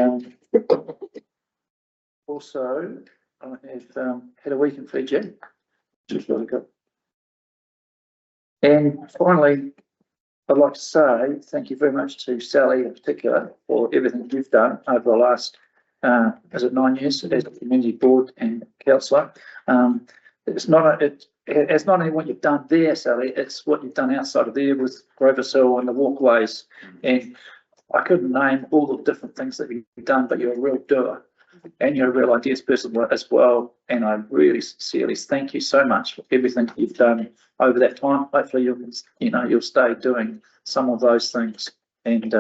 also I have had a week in Fiji, which is really good. And finally, I'd like to say thank you very much to Sally in particular for everything you've done over the last, is it 9 years as a community board and councillor. It's not only what you've done there, Sally, it's what you've done outside of there with Grover's Hill and the walkways. And I couldn't name all the different things that you've done, but you're a real doer. And you're a real ideas person as well. And I really sincerely thank you so much for everything that you've done over that time. Hopefully you'll stay doing some of those things. And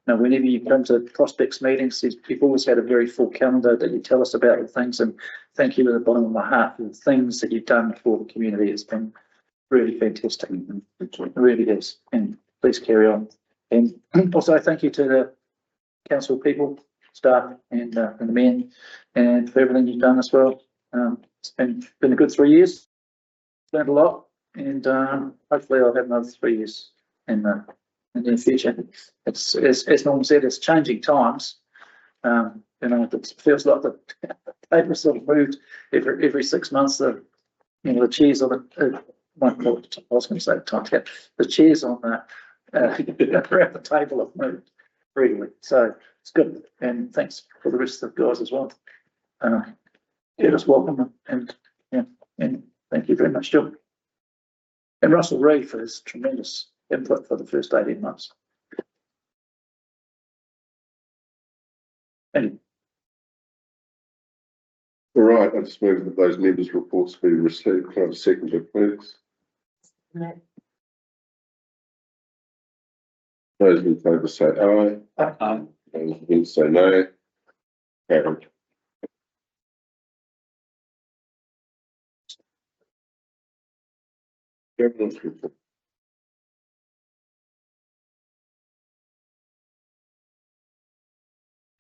whenever you come to prospects meetings, you've always had a very full calendar that you tell us about the things. And thank you at the bottom of my heart for the things that you've done for the community. It's been really fantastic. It really is. And please carry on. And also thank you to the council people, staff and the men, and for everything you've done as well. It's been a good 3 years. Learned a lot, and hopefully I'll have another 3 years in the near future. It's as Norm said, it's changing times. It feels like the paper sort of moved every 6 months. The chairs on the I was going to say time cap. The chairs on the around the table have moved freely, so it's good. And thanks for the rest of the guys as well. Just welcome and thank you very much, Jill. And Russell Reid for his tremendous input for the first 18 months. Thank you. All right, I just move that those members' reports be received. Can I have a seconder, please? Those in favour say aye. Aye. Those against say no. Carried. Governance report.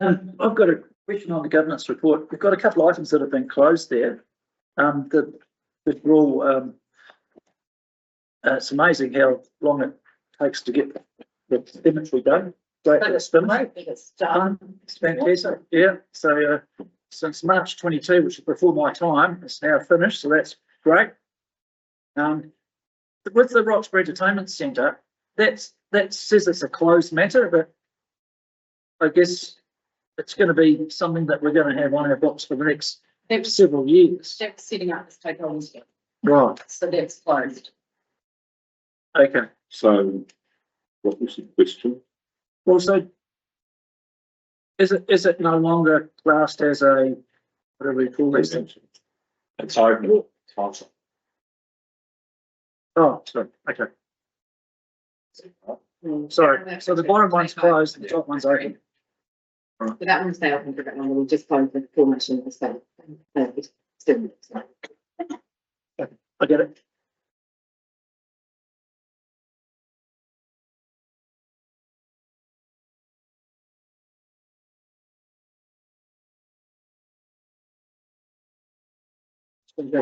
I've got a question on the governance report. We've got a couple of items that have been closed there. It's amazing how long it takes to get the inventory done. Great, it's done. It's fantastic. Yeah. So since March 22, which is before my time, it's now finished. So that's great. With the Roxburgh Entertainment Centre, that says it's a closed matter, but I guess it's going to be something that we're going to have on our books for the next several years. They're setting up the stakeholders. Right. So that's closed. Okay. So what was the question? Well, so is it no longer classed as a, what do we call this? It's open. Oh, sorry. Okay. Sorry. So the bottom one's closed, the top one's open. So that one's now open for that one, we'll just close the formation of the state. I get it. So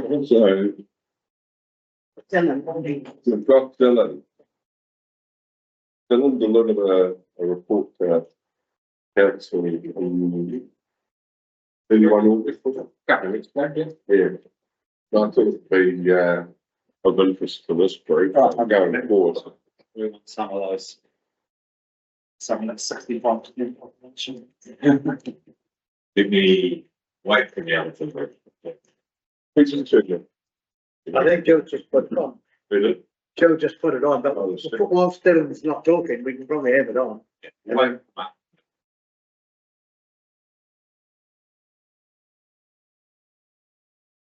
we've got Dylan. Dylan delivered a report to council in 31 August. Couple of weeks back, yeah. Yeah. I thought it'd be of interest to this group. I'm going forward. We want some of those. Some that's 65% population. Did we wait for the other group? Which is true. I think Joe just put it on. Really? Joe just put it on, but while Dylan's not talking, we can probably have it on. Wait.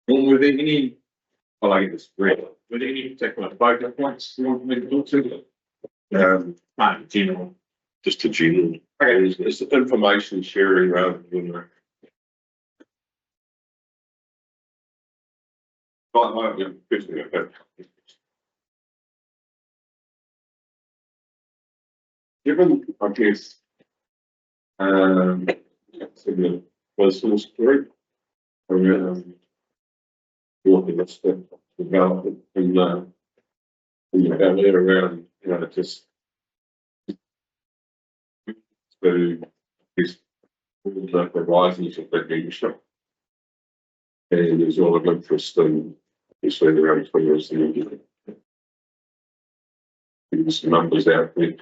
Well, were there any, well, I guess, were there any particular focus points you want me to talk to? General. Just a general. Okay. It's information sharing rather than given, I guess, the personal story around what the step development in the valley around, just to this the horizons of that leadership. And there's a lot of interest in obviously around players and some numbers out there.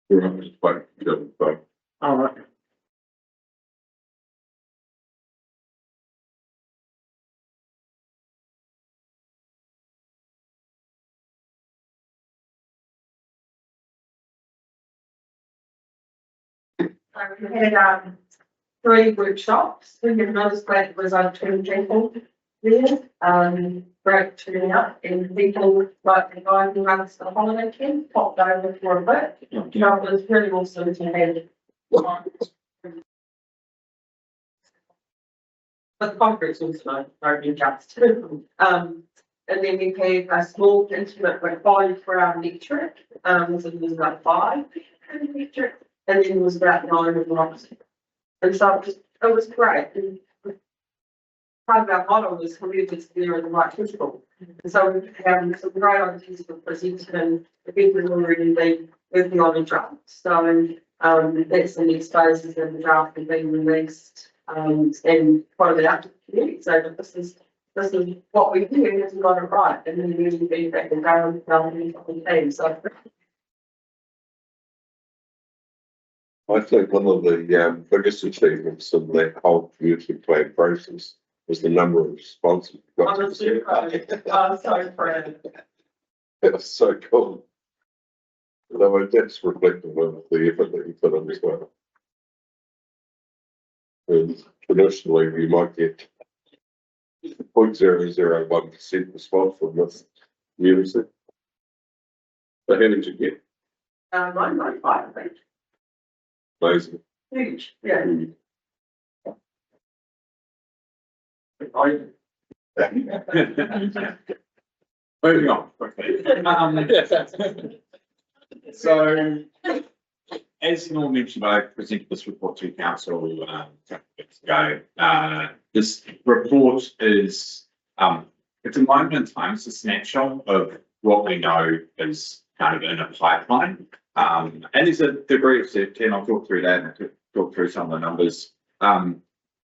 Right, but All right. We had, 3 workshops. We had noticed that was over 20 people there. Great turnout and people like the guy who runs the holiday camp popped over for a bit. You know, it was really awesome to have. But the conference also very just. And then we had a small intimate recording for our lecture. So it was about 5 in the lecture, and then it was about 9 of us. And so it was great. And part of our model was whoever's there in the right people. And so we have some great ideas for presenting, and the people who already been working on a draft. So that's the next phase, is that the draft has been released and put it out to the community. So that this is what we do, and we got it right, and then really feedback and go and the team. So I think one of the biggest achievements of that whole community plan process was the number of responses we got. I'm so proud. I'm so proud. It was so cool. Although that's reflective of the effort that you put in as well. And traditionally, we might get 0.001% response from this community. So how did you get? 9.5, I think. Amazing. Huge, yeah. Moving on, okay. So, as Norm mentioned, I presented this report to council a couple of weeks ago. This report is, it's a moment in time, it's a snapshot of what we know is kind of in a pipeline. And there's a degree of certainty, and I'll talk through that and talk through some of the numbers.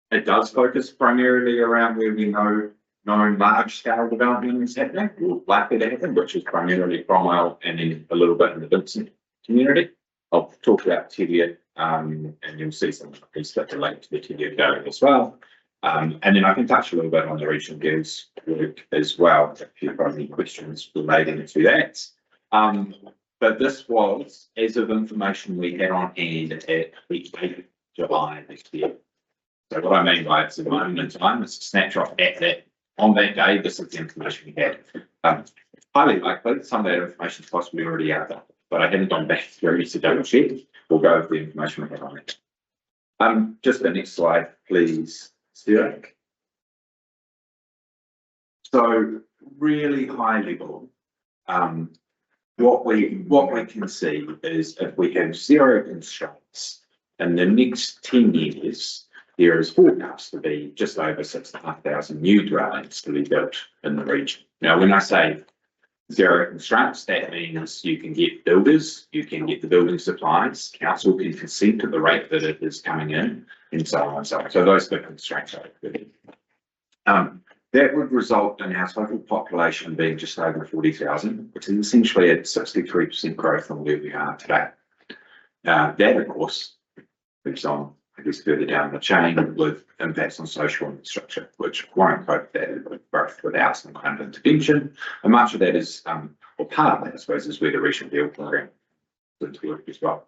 It does focus primarily around where we know known large scale development is happening, or likely to happen, which is primarily Cromwell and then a little bit in the Vincent community. I'll talk about Teviot, and you'll see some of these that relate to the Teviot area as well. And then I can touch a little bit on the regional guilds work as well, if you've got any questions relating to that. But this was as of information we had on hand at the 8th July next year. So what I mean by it's a moment in time, it's a snapshot at that, on that day, this is the information we had. Highly likely, some of that information is possibly already out there, but I haven't gone back through to double check. We'll go over the information we have on it. Just the next slide, please, Stuart. So really high level, what we can see is if we have 0 constraints in the next 10 years, there is forecast to be just over 6,500 new dwellings to be built in the region. Now, when I say 0 constraints, that means you can get builders, you can get the building supplies, council can consent to the rate that it is coming in, and so on and so on. So those are the constraints. That would result in our total population being just over 40,000, which is essentially at 63% growth from where we are today. That, of course, moves on, I guess, further down the chain with impacts on social infrastructure, which won't cope that with growth without some kind of intervention. And much of that is, or part of that, I suppose, is where the regional deal program would work as well.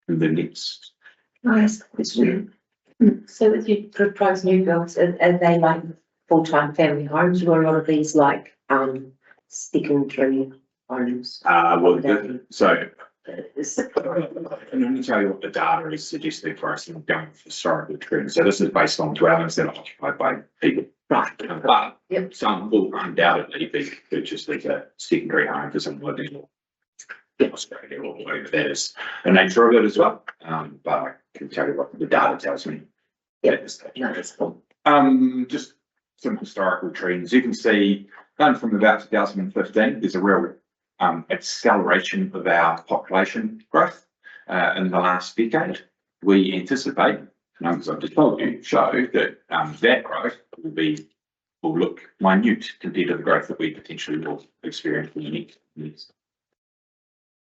And the next. Can I ask a question? So with your proposed new builds, are they like full-time family homes, or a lot of these like secondary homes? So I can only tell you what the data is suggesting for us in going for historical trends. So this is based on dwellings that are occupied by people. Right. But some will undoubtedly be purchased as a secondary home for some living in Australia or whatever that is. The nature of it as well. But I can tell you what the data tells me. That's cool. Just some historical trends. You can see going from about 2015, there's a real acceleration of our population growth in the last decade. We anticipate, numbers I've just told you, show that that growth will look minute compared to the growth that we potentially will experience in the next years.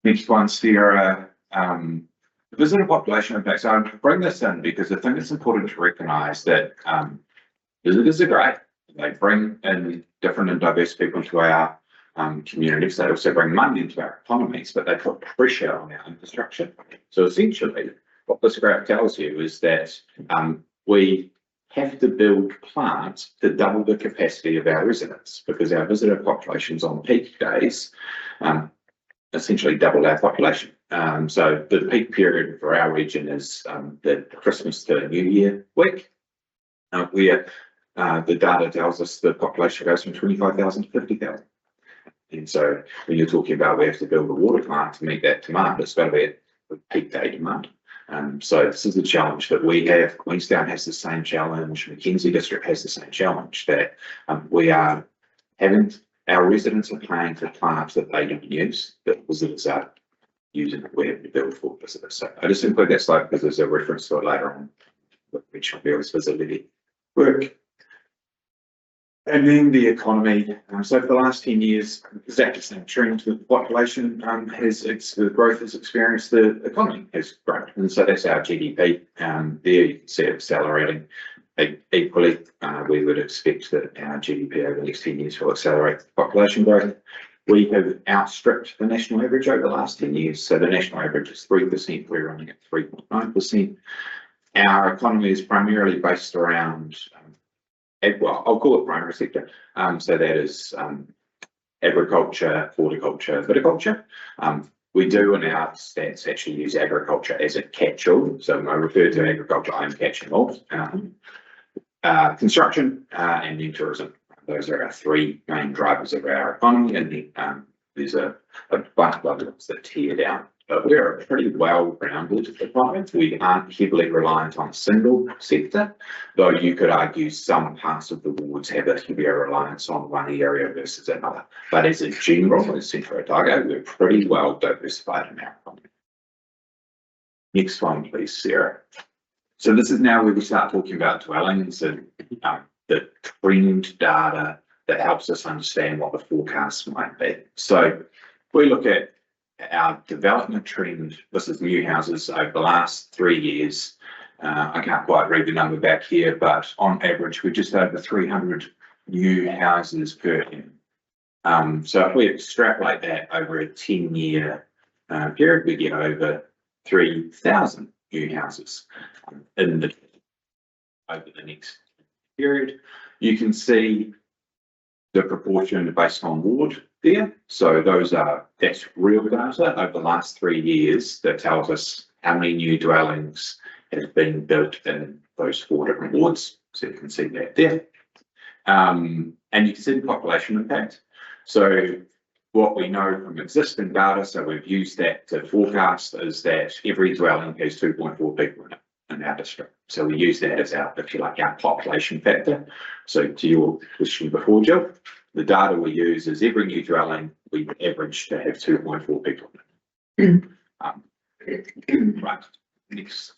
Next one, Sarah, the visitor population impact. So I bring this in because I think it's important to recognise that visitors are great. They bring in different and diverse people to our communities. They also bring money into our economies, but they put pressure on our infrastructure. So essentially, what this graph tells you is that we have to build plants to double the capacity of our residents, because our visitor populations on peak days essentially double our population. So the peak period for our region is the Christmas to New Year week, where the data tells us the population goes from 25,000 to 50,000. And so when you're talking about we have to build a water plant to meet that demand, it's got to be at peak day demand. So this is the challenge that we have. Queenstown has the same challenge. Mackenzie District has the same challenge, that we are having, our residents are paying for plants that they don't use, that visitors are using it. We have to build for visitors. So I just include that slide because there's a reference to it later on, which various visibility work. And then the economy. So for the last 10 years, exactly the same trend. The population the growth has experienced, the economy has grown. And so that's our GDP. There you can see it accelerating. Equally, we would expect that our GDP over the next 10 years will accelerate population growth. We have outstripped the national average over the last 10 years. So the national average is 3%, we're running at 3.9%. Our economy is primarily based around well, I'll call it primary sector. So that is agriculture, horticulture, viticulture. We do in our stats actually use agriculture as a catch-all. So when I refer to agriculture, I'm catching all. Construction and then tourism. Those are our three main drivers of our economy. And then there's a bunch of others that tear down. But we're a pretty well-rounded economy. We aren't heavily reliant on a single sector, though you could argue some parts of the wards have a heavier reliance on one area versus another. But as a general, as Central Otago, we're pretty well diversified in our economy. Next one, please, Sarah. So this is now where we start talking about dwellings and the trend data that helps us understand what the forecasts might be. So if we look at our development trend, this is new houses over the last 3 years. I can't quite read the number back here, but on average, we're just over 300 new houses per annum. So if we extrapolate that over a 10-year period, we get over 3,000 new houses over the next period. You can see the proportion based on ward there. So that's real data over the last 3 years that tells us how many new dwellings have been built in those 4 different wards. So you can see that there. And you can see the population impact. So what we know from existing data, so we've used that to forecast, is that every dwelling has 2.4 people in our district. So we use that as our, if you like, our population factor. So to your question before, Jill, the data we use is every new dwelling, we average to have 2.4 people. Right, next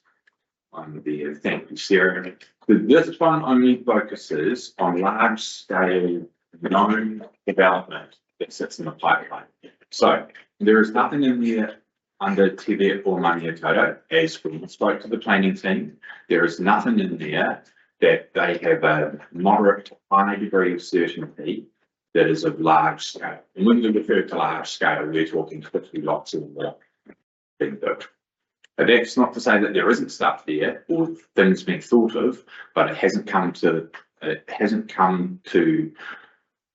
one there. Thank you, Sarah. This one only focuses on large scale known development that sits in the pipeline. So there is nothing in there under Teviot or Maniatoto, as we spoke to the planning team. There is nothing in there that they have a moderate to high degree of certainty that is of large scale. And when we refer to large scale, we're talking 50 lots or more being built. But that's not to say that there isn't stuff there or things being thought of, but it hasn't come to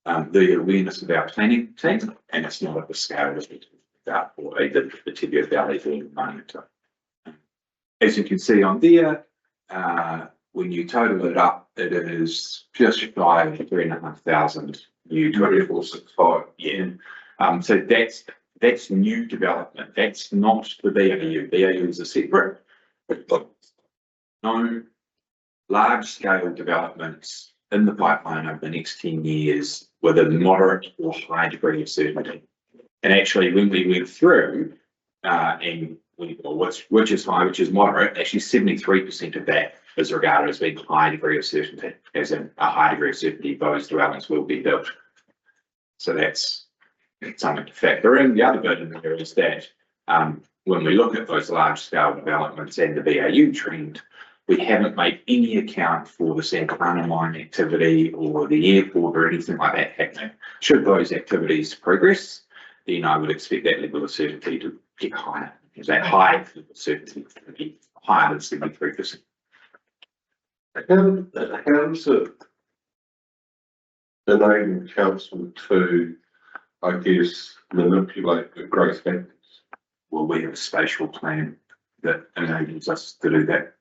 the awareness of our planning team, and it's not at the scale that we talk about for either the Teviot Valley or Maniatoto. As you can see on there, when you total it up, it is just shy of 3,500 new 24/6 year. So that's new development. That's not the BAU. BAU is a separate, but no large scale developments in the pipeline over the next 10 years with a moderate or high degree of certainty. And actually, when we went through, which is high, which is moderate, actually 73% of that is regarded as being high degree of certainty, as in a high degree of certainty those dwellings will be built. So that's something to factor in. The other bit in there is that When we look at those large scale developments and the BAU trend, we haven't made any account for the Santa Clara mine activity or the airport or anything like that happening. Should those activities progress, then I would expect that level of certainty to get higher. That high level of certainty to be higher than 73%. How does it enable council to, I guess, manipulate the growth factors? Well, we have a spatial plan that enables us to do that.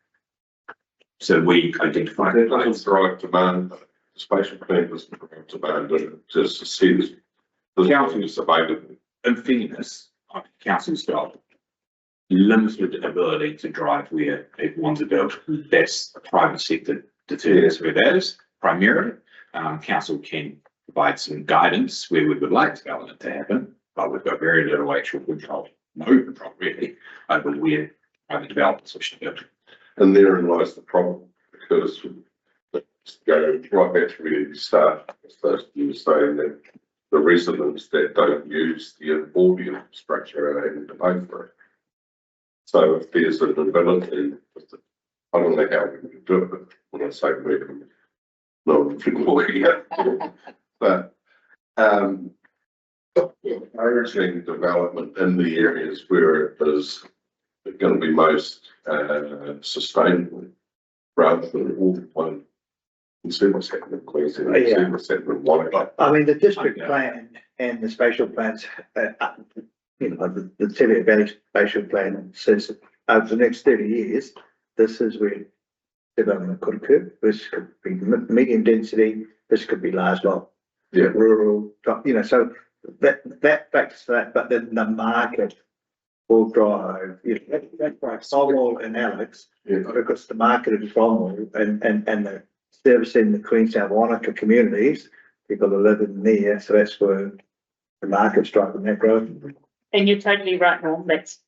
So we identify That doesn't drive demand, the spatial plan doesn't drive demand, it just says the council is available. In fairness, council's got limited ability to drive where it wants to build. That's the private sector determines where that is primarily. Council can provide some guidance where we would like development to happen, but we've got very little actual control, no control really, over where private developers wish to build. And therein lies the problem, because let's go right back to where you start, as you were saying that the residents that don't use all the infrastructure are able to pay for it. So if there's an ability, I don't know how we can do it, but when I say we, no, but encouraging development in the areas where it is going to be most sustainable, rather than all the time. You see what's happening in Queensland, you see what's happening in Wanaka. I mean, the district plan and the spatial plans, you know, the Teviot Valley spatial plan says over the next 30 years, this is where development could occur. This could be medium density, this could be large lot, rural, you know, so that factors that, but then the market will drive, you know, that's why Cromwell and Alex, because the market is Cromwell and the servicing the Queenstown Wanaka communities, people are living there, so that's where the market's driving that growth. And you're totally right, Norm. That's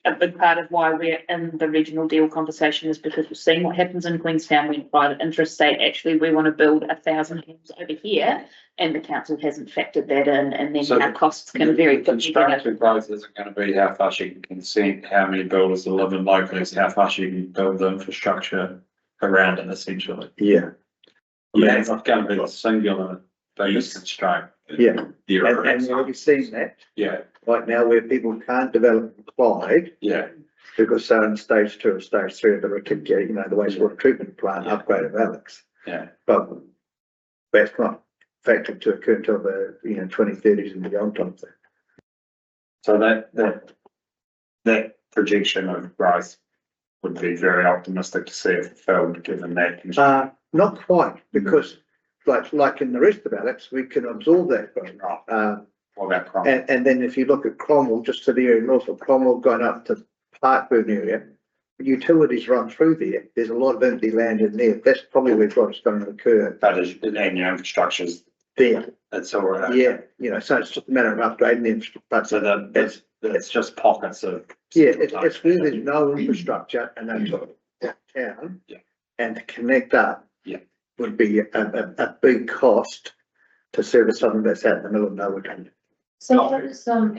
a big part of why we're in the regional deal conversation, is because we're seeing what happens in Queenstown when private interests say, actually, we want to build 1,000 homes over here, and the council hasn't factored that in, and then So our costs can very quickly. Construction growth isn't going to be how fast you can consent, how many builders are living locally, it's how fast you can build the infrastructure around it, essentially. Yeah. Yeah, it's not going to be the singular biggest constraint. Yeah, and we've already seen that. Yeah. Right now, where people can't develop Clyde. Yeah. Because they're in stage 2 or stage 3 of the you know, the wastewater treatment plant upgrade of Alex. Yeah. But that's not factored to occur until the, you know, 2030s and beyond type thing. So that projection of growth would be very optimistic to see it fulfilled, given that. Not quite, because like in the rest of Alex, we can absorb that growth. What about Cromwell? And then if you look at Cromwell, just to the area north of Cromwell, going up to Parkburn area, utilities run through there. There's a lot of empty land in there. That's probably where growth's going to occur. That is, and your infrastructure's there. That's all right. Yeah, you know, so it's just a matter of upgrading the infrastructure. So it's just pockets of. Yeah, it's where there's no infrastructure and that's town. Yeah. And to connect up. Yeah. Would be a big cost to service something that's out in the middle of nowhere. So how does, so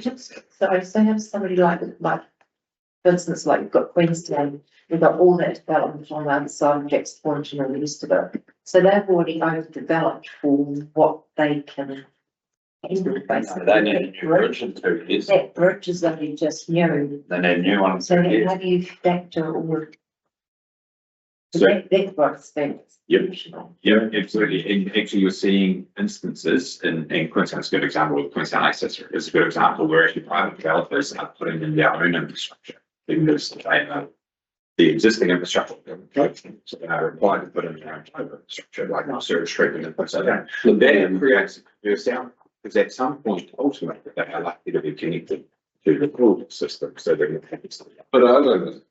how does somebody like, for instance, like you've got Queenstown, we've got all that development on the other side of Jack's Point and all the rest of it. So they've already overdeveloped for what they can handle, basically. They need a new bridge in 2 years. That bridge is only just new. They need a new one in So 2 then years. how do you factor all of So- that growth spends? Yep. Yeah, absolutely. And actually, you're seeing instances, and Queenstown's a good example of Queenstown Access is a good example where actually private developers are putting in their own infrastructure because they know the existing infrastructure. So they are required to put in their own infrastructure, like sewage treatment and things like that. So that creates a sound, because at some point, ultimately, they are likely to be connected to the broad system. So they're But I don't know.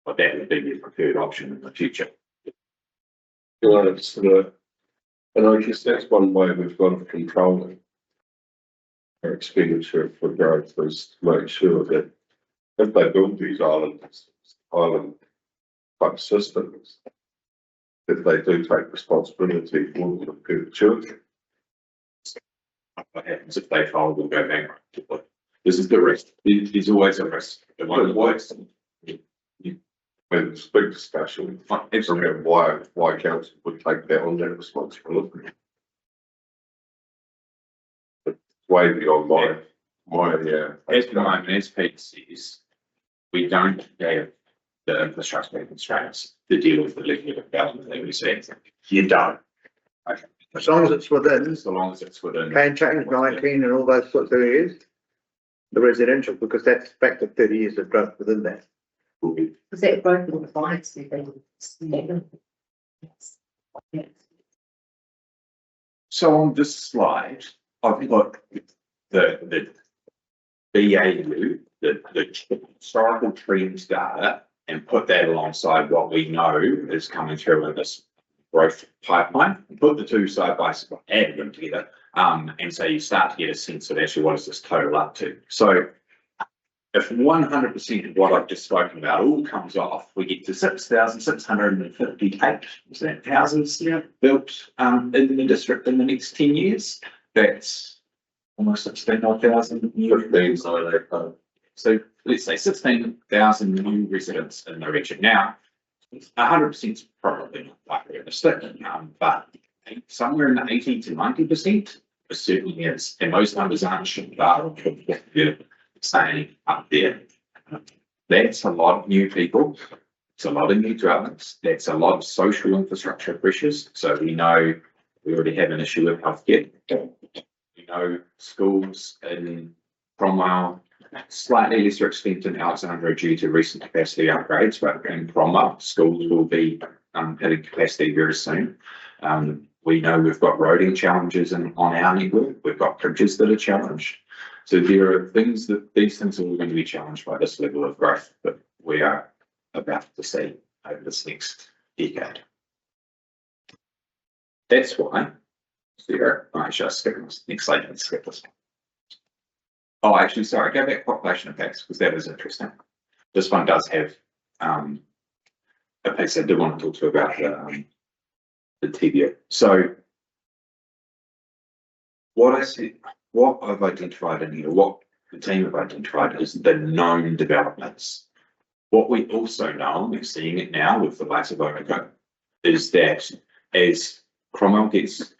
But that would be the preferred option in the future. You know, it's and I guess that's one way we've got of controlling our expenditure for growth, is to make sure that if they build these island type systems, if they do take responsibility for them in perpetuity. What happens if they fold and go bankrupt? This is the risk. There's always a risk. The one that works. When it's a big discussion, it's around why council would take that on that responsibility. It's way beyond my. As the moment, as Pete says, we don't have the infrastructure constraints to deal with the level of development that we see. You don't. Okay. As long as it's within, So long as it's within. can change 19 and all those sorts of areas. The residential, because that's back to 30 years of growth within that. Was that growth in the finance? So on this slide, I've got the BAU, the historical trends data, and put that alongside what we know is coming through in this growth pipeline. Put the two side by side, add them together, and so you start to get a sense of actually what does this total up to. So if 100% of what I've just spoken about all comes off, we get to 6,658 houses built in the district in the next 10 years. That's almost 16,000 new. So let's say 16,000 new residents in the region. Now, 100% is probably not likely to stick, but somewhere in the 80 to 90% it certainly is. And those numbers aren't saying up there. That's a lot of new people. It's a lot of new dwellings. That's a lot of social infrastructure pressures. So we know we already have an issue with healthcare. We know schools in Cromwell, slightly lesser extent in Alexandra due to recent capacity upgrades, but in Cromwell, schools will be hitting capacity very soon. We know we've got roading challenges on our network. We've got bridges that are challenged. So there are things these things are all going to be challenged by this level of growth that we are about to see over this next decade. That's why, I should skip this next slide and skip this. Oh, actually, sorry, go back population impacts because that is interesting. This one does have a piece I did want to talk to you about the Teviot. So what I've identified in here, what the team have identified is the known developments. What we also know, and we're seeing it now with the likes of Omega, is that as Cromwell gets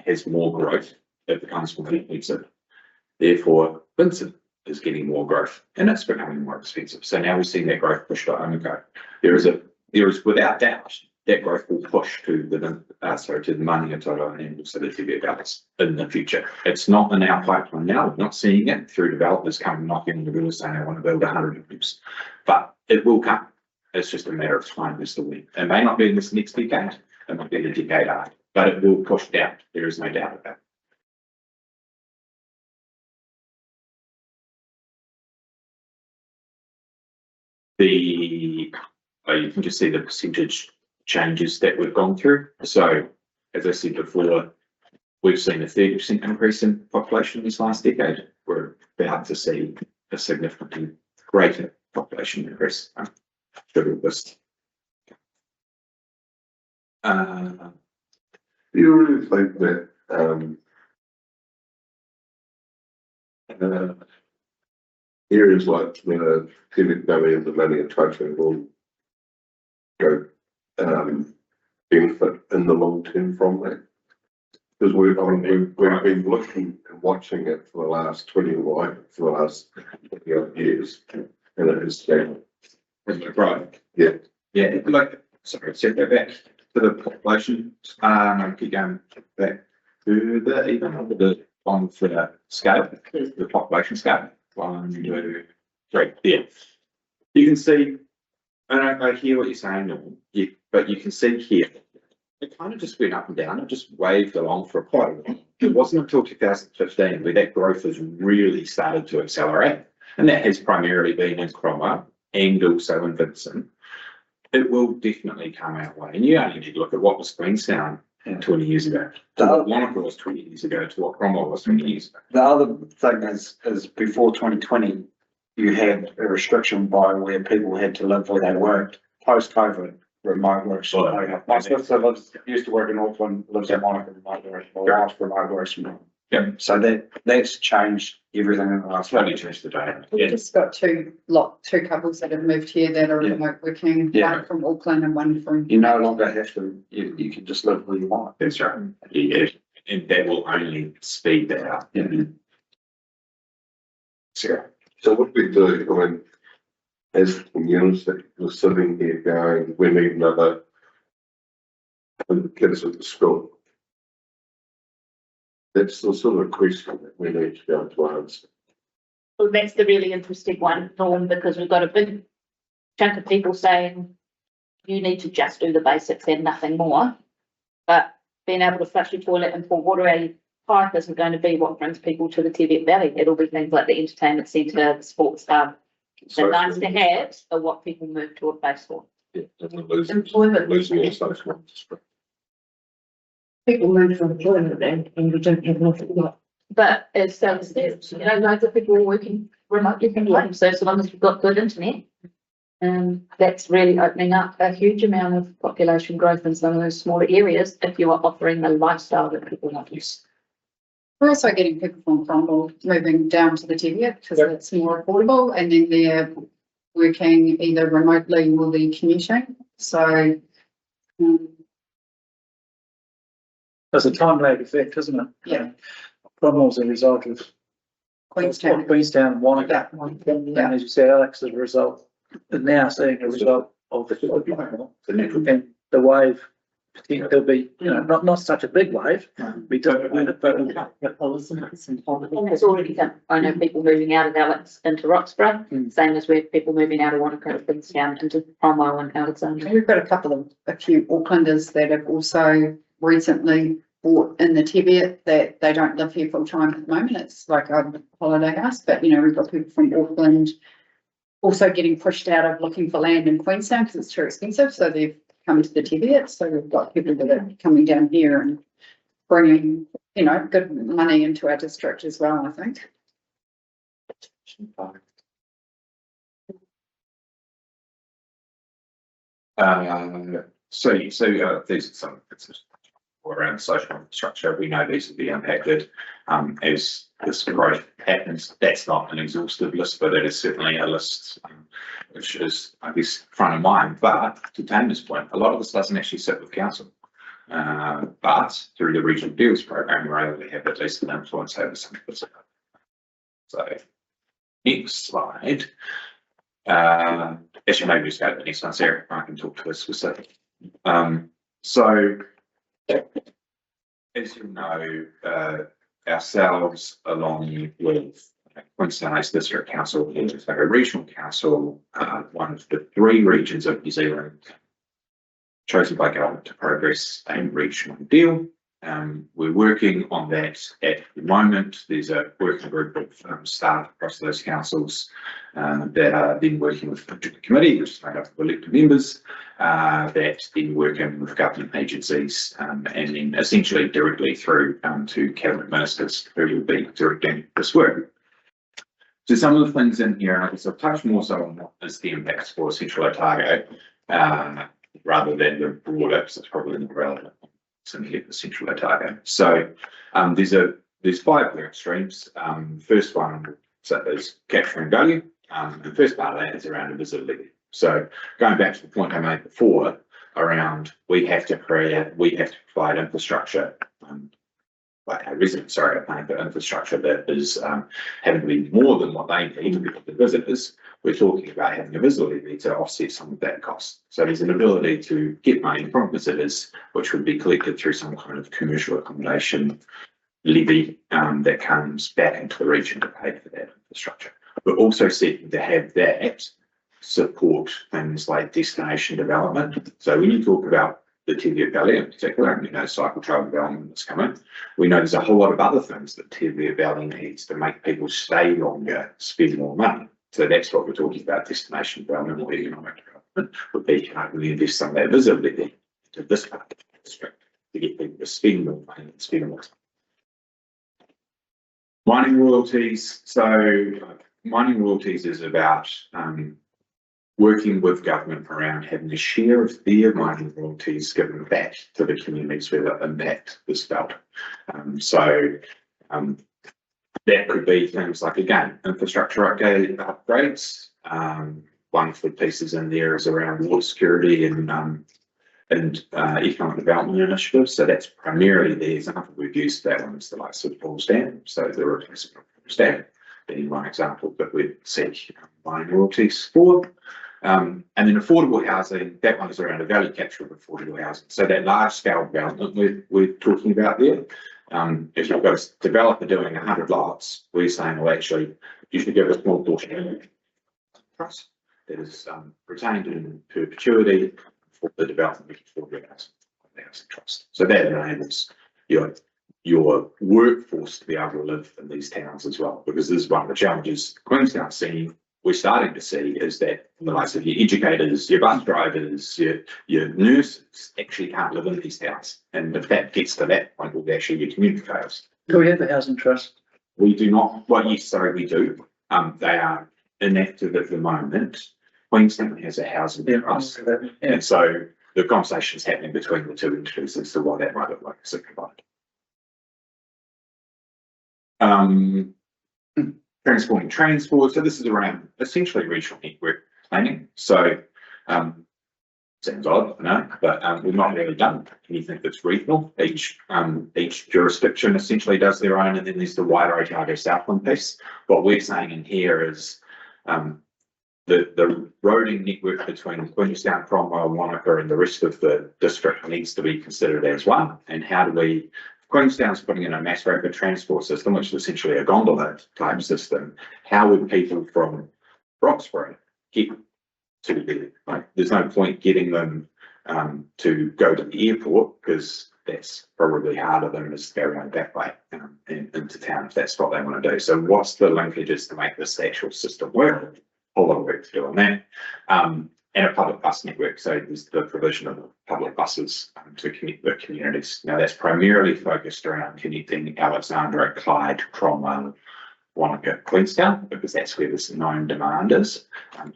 has more growth, it becomes more expensive. Therefore, Vincent is getting more growth and it's becoming more expensive. So now we're seeing that growth push to Omega. There is without doubt that growth will push to the money and total and also the Teviot balance in the future. It's not in our pipeline now. We're not seeing it through developers coming knocking on the door saying I want to build 100 homes, but it will come. It's just a matter of time as to when. It may not be in this next decade. It might be the decade after, but it will push down. There is no doubt about it. You can just see the percentage changes that we've gone through. So, as I said before, we've seen a 30% increase in population this last decade. We're about to see a significantly greater population increase. Do you really think that areas like the Teviot Valley and the Money and Touching will go benefit in the long term from that? Because we've been looking and watching it for the last 20 years, and it is down. Right. Yeah. Yeah. Sorry, so go back to the population. Keep going back to the on for the scale, the population scale. 1, 2, 3. Yeah. You can see, and I hear what you're saying, Norm, but you can see here, it kind of just went up and down. It just waved along for quite a while. It wasn't until 2015 where that growth has really started to accelerate. And that has primarily been in Cromwell and also in Vincent. It will definitely come our way. And you only need to look at what was Queenstown 20 years ago, to what Wanaka was 20 years ago, to what Cromwell was 20 years ago. The other thing is before 2020, you had a restriction by where people had to live where they worked. Post-COVID, remote work. My sister used to work in Auckland, lives in Monaco, remote work, or asked remote work from home. Yeah. So that's changed everything in the last. Totally changed the day. We've just got two couples that have moved here that are Yeah. remote working, Yeah. one from Auckland and one from. You no longer have to, you can just live where you want. That's right. Yeah, and that will only speed that up. Yeah. So what we do, I mean, as a community, we're sitting here going, we need another kids at the school. That's the sort of question that we need to be able to answer. Well, that's the really interesting one, Norm, because we've got a big chunk of people saying you need to just do the basics and nothing more. But being able to flush your toilet and pour water out your pipe isn't going to be what brings people to the Teviot Valley. It'll be things like the entertainment centre, the sports hub. The nice to haves are what people move to a place for. Yeah, and we're losing, Employment. losing our social industry. People move from employment and we don't have enough of that. But as Sal said, you know, loads of people are working remotely from home, so as long as we've got good internet, that's really opening up a huge amount of population growth in some of those smaller areas if you are offering the lifestyle that people want. We're also getting people from Cromwell moving down to the Teviot because it's more affordable, and then they're working either remotely or they're commuting. So, There's a time lag effect, isn't it? Yeah. Cromwell's a result of Queenstown. Queenstown and Wanaka. Yeah. And as you said, Alex, as a result, and now seeing a result of the and the wave, there'll be, you know, not such a big wave. We don't, but And it's already done. I know people moving out of Alex into Roxburgh, same as with people moving out of Wanaka, Queenstown into Cromwell and Alexandra. We've got a few Aucklanders that have also recently bought in the Teviot that they don't live here full time at the moment. It's like a holiday house, but you know, we've got people from Auckland also getting pushed out of looking for land in Queenstown because it's too expensive. So they've come to the Teviot. So we've got people that are coming down here and bringing, you know, good money into our district as well, I think. So these are some around social infrastructure. We know these will be impacted as this growth happens. That's not an exhaustive list, but it is certainly a list which is, I guess, front of mind. But to Tamer's point, a lot of this doesn't actually sit with council. But through the regional deals program, we're able to have at least an influence over some of this. So next slide. Actually, maybe just go to the next one, Sarah. I can talk to a specific. So, as you know, ourselves, along with Queenstown East District Council, a regional council, one of the 3 regions of New Zealand chosen by government to progress a regional deal. We're working on that at the moment. There's a working group of staff across those councils that are then working with the committee, which is made up of elected members, that's then working with government agencies and then essentially directly through to cabinet ministers who will be directing this work. So some of the things in here, and I guess I'll touch more so on what is the impacts for Central Otago rather than the broader, because it's probably more relevant in here for Central Otago. So there's 5 work streams. First one is capturing value. The first part of that is around visibility. So going back to the point I made before around we have to provide infrastructure, like our residents, are paying for infrastructure that is having to be more than what they need because the visitors. We're talking about having a visibility to offset some of that cost. So there's an ability to get money from visitors, which would be collected through some kind of commercial accommodation levy that comes back into the region to pay for that infrastructure. We're also seeking to have that support things like destination development. So when you talk about the Teviot Valley in particular, and you know, cycle trail development that's coming, we know there's a whole lot of other things that Teviot Valley needs to make people stay longer, spend more money. So that's what we're talking about, destination development or economic development, would be, you know, we invest some of that visibility to this part of the district to get people to spend more money and spend more time. Mining royalties. So mining royalties is about working with government around having a share of their mining royalties given back to the communities where the impact is felt. So That could be things like, again, infrastructure upgrades. One of the pieces in there is around water security and economic development initiatives. So that's primarily the example we've used. That one is the likes of Paul's Dam. So the replacement of Paul's Dam being one example that we'd seek buying royalties for. And then affordable housing, that one is around a value capture of affordable housing. So that large scale development we're talking about there. If you've got a developer doing 100 lots, we're saying, well, actually, you should give a small portion of trust that is retained in perpetuity for the development of affordable housing trust. So that enables your workforce to be able to live in these towns as well, because this is one of the challenges Queenstown's seeing. We're starting to see is that the likes of your educators, your bus drivers, your nurses actually can't live in these towns. And if that gets to that point, well, actually your community fails. Do we have a housing trust? We do not. Well, yes, sorry, we do. They are inactive at the moment. Queenstown has a housing trust. And so the conversation is happening between the two entities as to what that might look like as a combined. Transport. So this is around essentially regional network planning. So sounds odd, I know, but we've not really done anything that's regional. Each jurisdiction essentially does their own, and then there's the wider Otago Southland piece. What we're saying in here is the roading network between Queenstown, Cromwell, Wanaka, and the rest of the district needs to be considered as one. And how do we? Queenstown's putting in a mass rapid transport system, which is essentially a gondola type system. How would people from Roxburgh get to the, like, there's no point getting them to go to the airport, because that's probably harder than just go around that way into town if that's what they want to do. So what's the linkages to make this actual system work? A whole lot of work to do on that. And a public bus network. So there's the provision of public buses to connect the communities. Now that's primarily focused around connecting Alexandra, Clyde, Cromwell, Wanaka, Queenstown, because that's where this known demand is.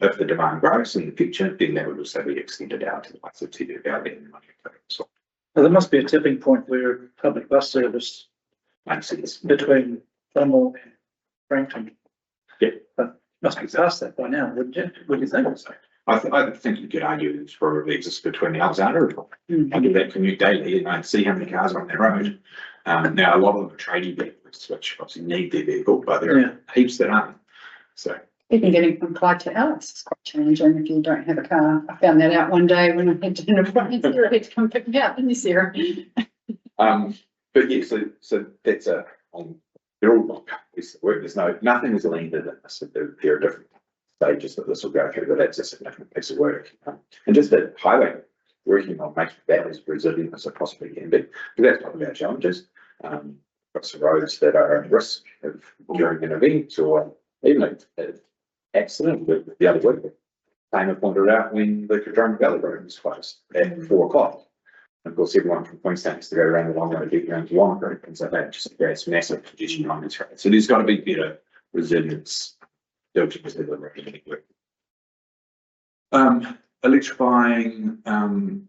If the demand grows in the future, then that would also be extended out to the likes of Teviot Valley and Wanaka. So there must be a tipping point where public bus service makes sense between Cromwell and Frankton. Yeah. But must be past that by now, wouldn't you? Would you think? So I think you could argue it's probably exists between Alexandra and I do that commute daily and I see how many cars are on their road. Now a lot of them are tradie vehicles, which obviously need their vehicle, but there are heaps that aren't. So even getting from Clyde to Alex is quite challenging if you don't have a car. I found that out one day when I had to an appointment. Sarah had to come pick me up, didn't you, Sarah? But yeah, so that's they're all pieces of work. There's nothing is landed in this. There are different stages that this will go through, but that's a significant piece of work. And just the highway, working on making that as resilient as it possibly can be, because that's one of our challenges. Got some roads that are at risk of during an event or even an accident. The other week, Tamer pointed out when the Kadroma Valley Road was closed at 4 o'clock. And of course, everyone from Queenstown has to go around the long road to get around to Wanaka, and so that just creates massive congestion on this road. So there's got to be better resilience. Electrifying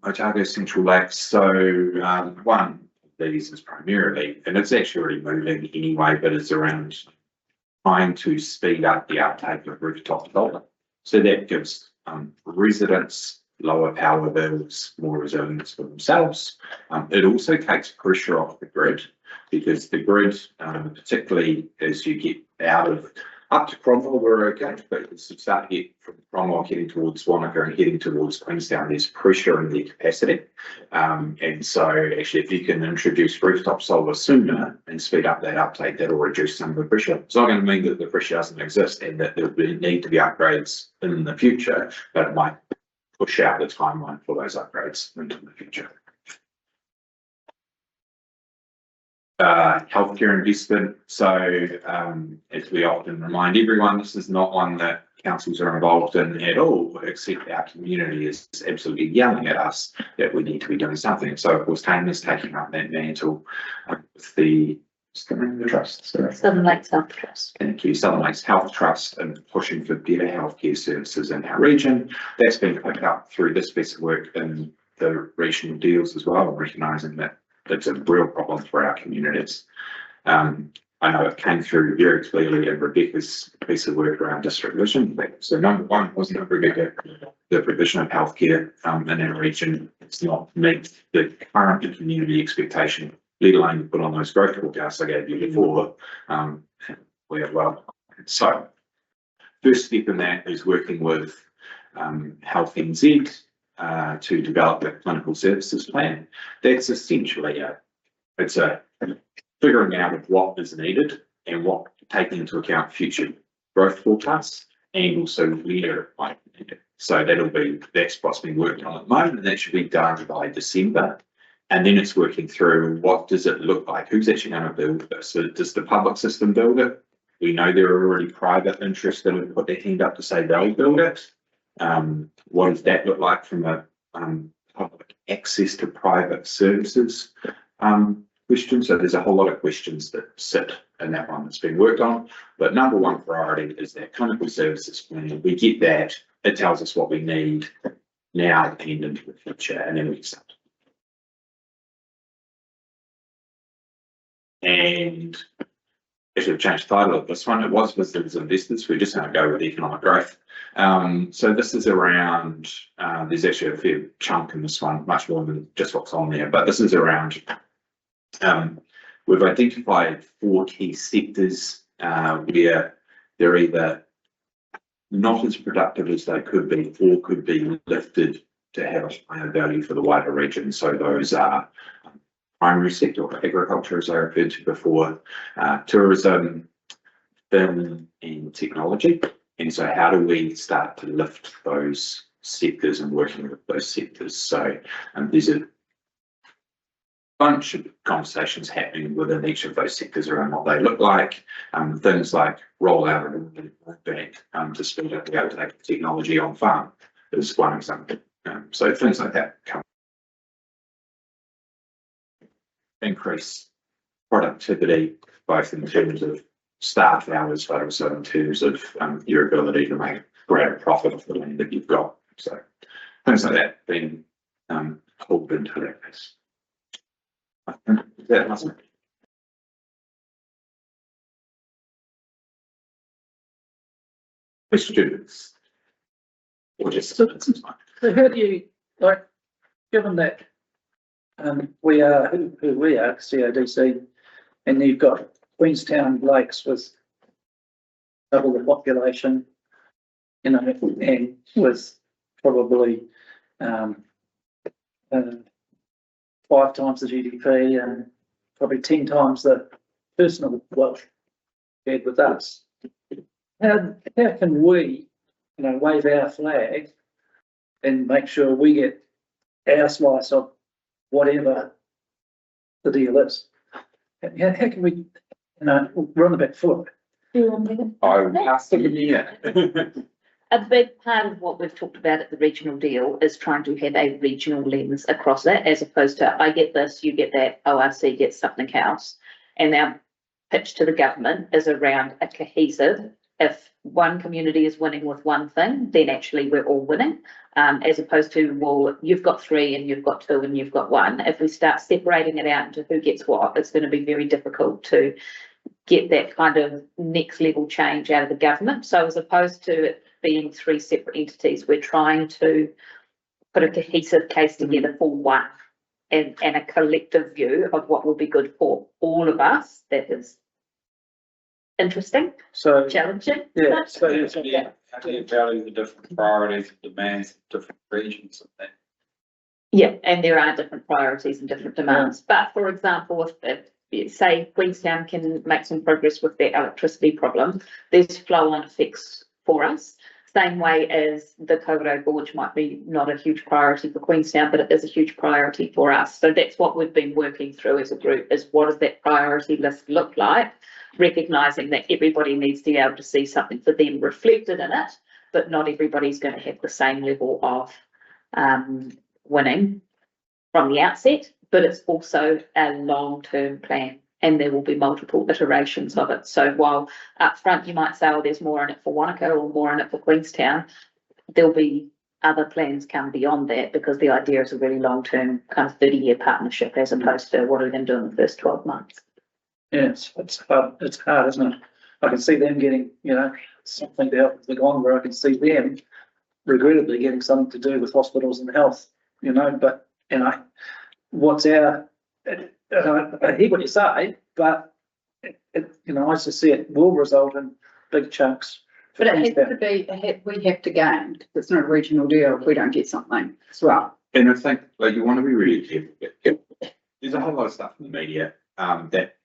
Otago Central Lakes. So one of these is primarily, and it's actually already moving anyway, but it's around trying to speed up the uptake of rooftop development. So that gives residents lower power bills, more resilience for themselves. It also takes pressure off the grid, because the grid, particularly as you get out of up to Cromwell, we're okay, but as you start to get from Cromwell heading towards Wanaka and heading towards Queenstown, there's pressure in their capacity. And so actually, if you can introduce rooftop solar sooner and speed up that uptake, that'll reduce some of the pressure. It's not going to mean that the pressure doesn't exist and that there will need to be upgrades in the future, but it might push out the timeline for those upgrades into the future. Healthcare investment. So as we often remind everyone, this is not one that councils are involved in at all, except our community is absolutely yelling at us that we need to be doing something. So of course, Tamer's taking up that mantle with the trust. Southern Lakes Health Trust. Thank you, Southern Lakes Health Trust, and pushing for better healthcare services in our region. That's been picked up through this piece of work in the regional deals as well, recognising that it's a real problem for our communities. I know it came through very clearly in Rebecca's piece of work around district vision. So number one, wasn't it, Rebecca? The provision of healthcare in our region does not meet the current community expectation, let alone put on those growth forecasts I gave you before. Well, so first step in that is working with Health NZ to develop a clinical services plan. That's essentially it's a figuring out of what is needed and what taking into account future growth forecasts and also where it might be needed. So that's what's been worked on at the moment, and that should be done by December. And then it's working through what does it look like? Who's actually going to build this? So does the public system build it? We know there are already private interests that have put their hand up to say they'll build it. What does that look like from a public access to private services question? So there's a whole lot of questions that sit in that one that's been worked on. But number one priority is that clinical services plan. We get that, it tells us what we need now and into the future, and then we start. And I should have changed the title of this one. It was visitors and investors. We're just going to go with economic growth. So this is around, there's actually a fair chunk in this one, much more than just what's on there, but this is around, we've identified 4 key sectors where they're either not as productive as they could be or could be lifted to have a higher value for the wider region. So those are primary sector or agriculture, as I referred to before, tourism, film and technology. And so how do we start to lift those sectors and working with those sectors? So there's a bunch of conversations happening within each of those sectors around what they look like. Things like rollout of bank to speed up the uptake of technology on farm is one example. So things like that come. Increase productivity, both in terms of staff hours, but also in terms of your ability to make greater profit off the land that you've got. So things like that being pulled into that piece. That mustn't. Questions? Or just So how do you, like, given that we are who we are, CODC, and you've got Queenstown Lakes with double the population, you know, and with probably 5 times the GDP and probably 10 times the personal wealth shared with us. How can we, you know, wave our flag and make sure we get our slice of whatever the deal is? How can we, you know, run the back foot? I passed it again. A big part of what we've talked about at the regional deal is trying to have a regional lens across it, as opposed to I get this, you get that, ORC gets something else. And our pitch to the government is around a cohesive, if one community is winning with one thing, then actually we're all winning. As opposed to, well, you've got 3 and you've got 2 and you've got 1. If we start separating it out into who gets what, it's going to be very difficult to get that kind of next level change out of the government. So as opposed to it being 3 separate entities, we're trying to put a cohesive case together for one and a collective view of what will be good for all of us. That is interesting, So, challenging. yeah, so How do you value the different priorities, demands, of different regions of that? Yeah, and there are different priorities and different demands. But for example, if say Queenstown can make some progress with their electricity problem, there's flow-on effects for us. Same way as the Kawerau Gorge might be not a huge priority for Queenstown, but it is a huge priority for us. So that's what we've been working through as a group, is what does that priority list look like? Recognising that everybody needs to be able to see something for them reflected in it, but not everybody's going to have the same level of winning from the outset. But it's also a long-term plan, and there will be multiple iterations of it. So while up front you might say, oh, there's more in it for Wanaka or more in it for Queenstown, there'll be other plans come beyond that, because the idea is a really long-term kind of 30-year partnership, as opposed to what are we going to do in the first 12 months. Yeah, it's hard, isn't it? I can see them getting, something to help with the Gongora. I can see them regrettably getting something to do with hospitals and health, but, what's our, I hear what you say, but I just see it will result in big chunks. But it has to be, we have to gain, because it's not a regional deal if we don't get something as well. And I think, you want to be really careful. There's a whole lot of stuff in the media, that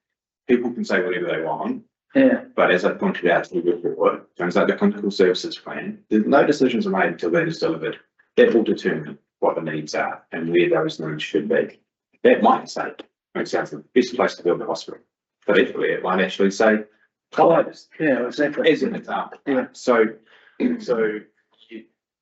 people can say whatever they want. Yeah. But as I pointed out to the report, things like the clinical services plan, no decisions are made until that is delivered. That will determine what the needs are and where those needs should be. That might say, it sounds like the best place to build a hospital. But equally, it might actually say, closed. Yeah, exactly. As an example. Yeah. So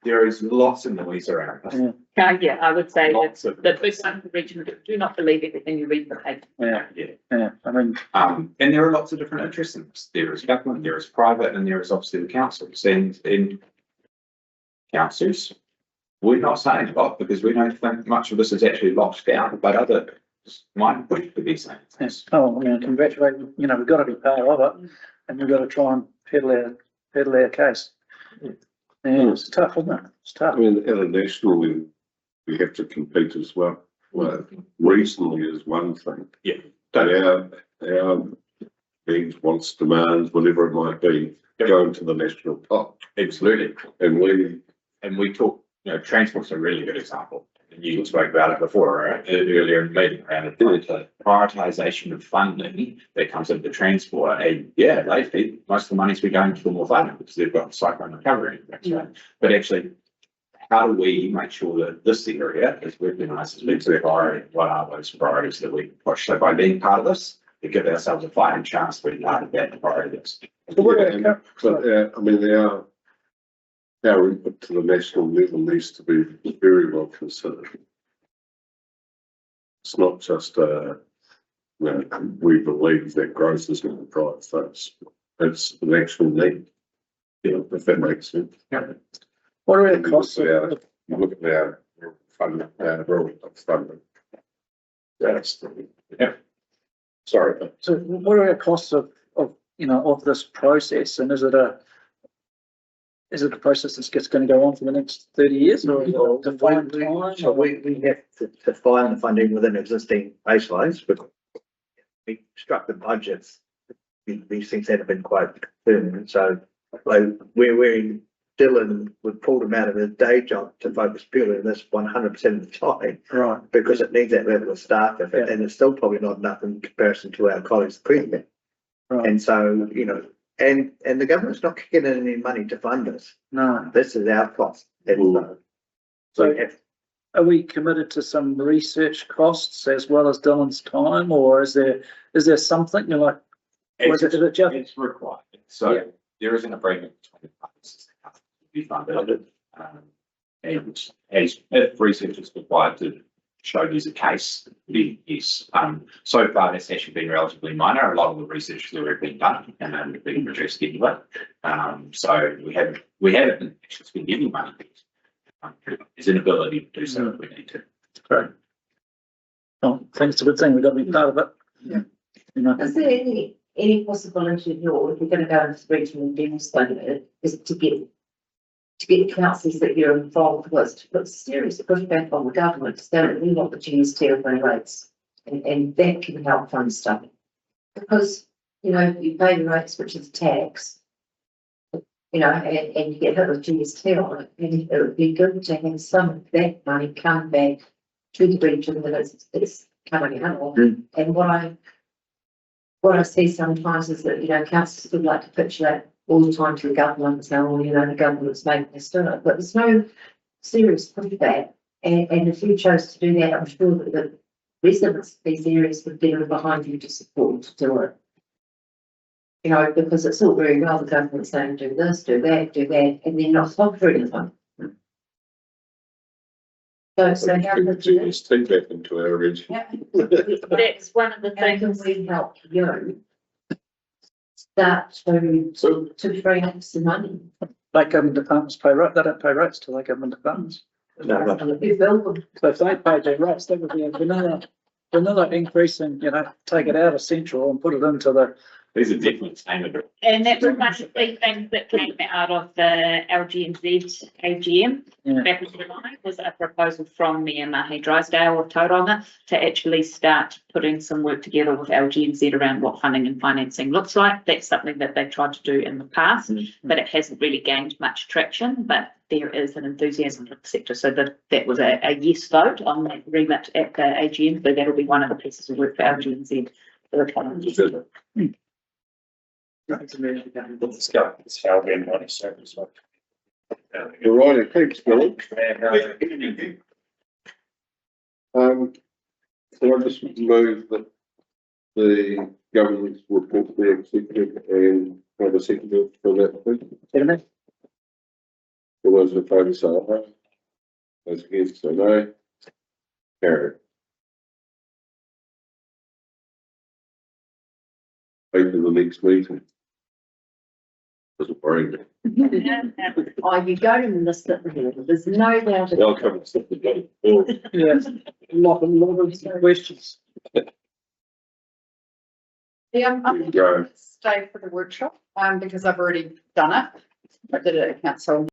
there is lots of noise around this. Yeah, I would say Lots that of- the big one for regional, do not believe everything you read in the paper. Yeah, I mean, And there are lots of different interests in this. There is government, there is private, and there is obviously the councils. And councils, we're not saying a lot because we don't think much of this is actually locked down, but others might wish to be saying things. congratulate, we've got to be part of it, and we've got to try and peddle our case. Yeah, it's tough, isn't it? It's tough. I mean, internationally, we have to compete as well. Well, reasonably is one thing. Yeah. Our needs, wants, demands, whatever it might be, go into the national pot. Absolutely. And we talk, transport's a really good example. You spoke about it before, earlier in the meeting around the prioritisation of funding that comes into transport. And yeah, lately, most of the money's been going to the North Island because they've got cyclone recovery. But actually, how do we make sure that this area is recognised as being a priority? What are those priorities that we push? So by being part of this, we give ourselves a fighting chance to be part of that priority list. Our input to the national level needs to be very well considered. It's not just, we believe that growth is going to drive things. It's an actual need. If that makes sense. Yeah. What are the costs? You look at our funding, rural funding. That's, sorry. So what are the costs of this process, and is it a process that's just going to go on for the next 30 years, or is it a defined time? So we have to find the funding within existing baselines, but we struck the budgets. These things have been quite firm, so we're Dylan would pull them out of his day job to focus purely on this 100% of the time. Right. Because it needs that level of staff, and it's still probably not enough in comparison to our colleagues previous. Right. And so, and the government's not kicking in any money to fund us. No. This is our cost. And so are we committed to some research costs as well as Dylan's time, or is there something or is it just? It's required. So there is an agreement between the parties that have to be funded. And as if research is required to show there's a case, then yes. So far it's actually been relatively minor. A lot of the research has already been done and been produced anyway. So we haven't actually spent any money. There's an ability to do so if we need to. Great. Well, I think it's a good thing. We've got to be part of it. Yeah. Is there any possibility at all, if you're going to go into regional deals, is to get councils that you're involved with to put serious pushback on the government to say that we want the GST open rates, and that can help fund stuff. Because, you pay the rates, which is tax, and you get hit with GST on it, and it would be good to have some of that money come back to the region that it's coming out of. And what I see sometimes is that, councils would like to pitch that all the time to the government and say, the government's making us do it, but there's no serious pushback. And if you chose to do that, I'm sure that the residents of these areas would be behind you to support to do it. Because it's all very well the government saying do this, do that, and then not offering them. So how could you? Just take that into our region. That's one of the How can things. we help you start to free up some money? Like government departments pay rates, they don't pay rates to like government departments. You build them. So if they paid their rates, that would be a banana. another increase in, take it out of central and put it into the, These are definitely sustainable. And that was one of the things that came out of the LGNZ AGM Yeah. back in July, was a proposal from Mayor Mahi Drysdale of Tauranga to actually start putting some work together with LGNZ around what funding and financing looks like. That's something that they've tried to do in the past, but it hasn't really gained much traction, but there is an enthusiasm for the sector. So that was a yes vote on that remit at the AGM, but that'll be one of the pieces of work for LGNZ for the coming year. Let's go. It's how we want to serve as well. All right, thanks, Billy. So I just move that the government's report be accepted and have a second for that, please. All those in favour say aye. Those against say no. Carried. Wait till the next meeting. Doesn't worry me. Oh, you go and list it there, there's no doubt. They'll come and sit the gate. yeah, lot of questions. Yeah, I'm Go. stay for the workshop, because I've already done it. I did it at council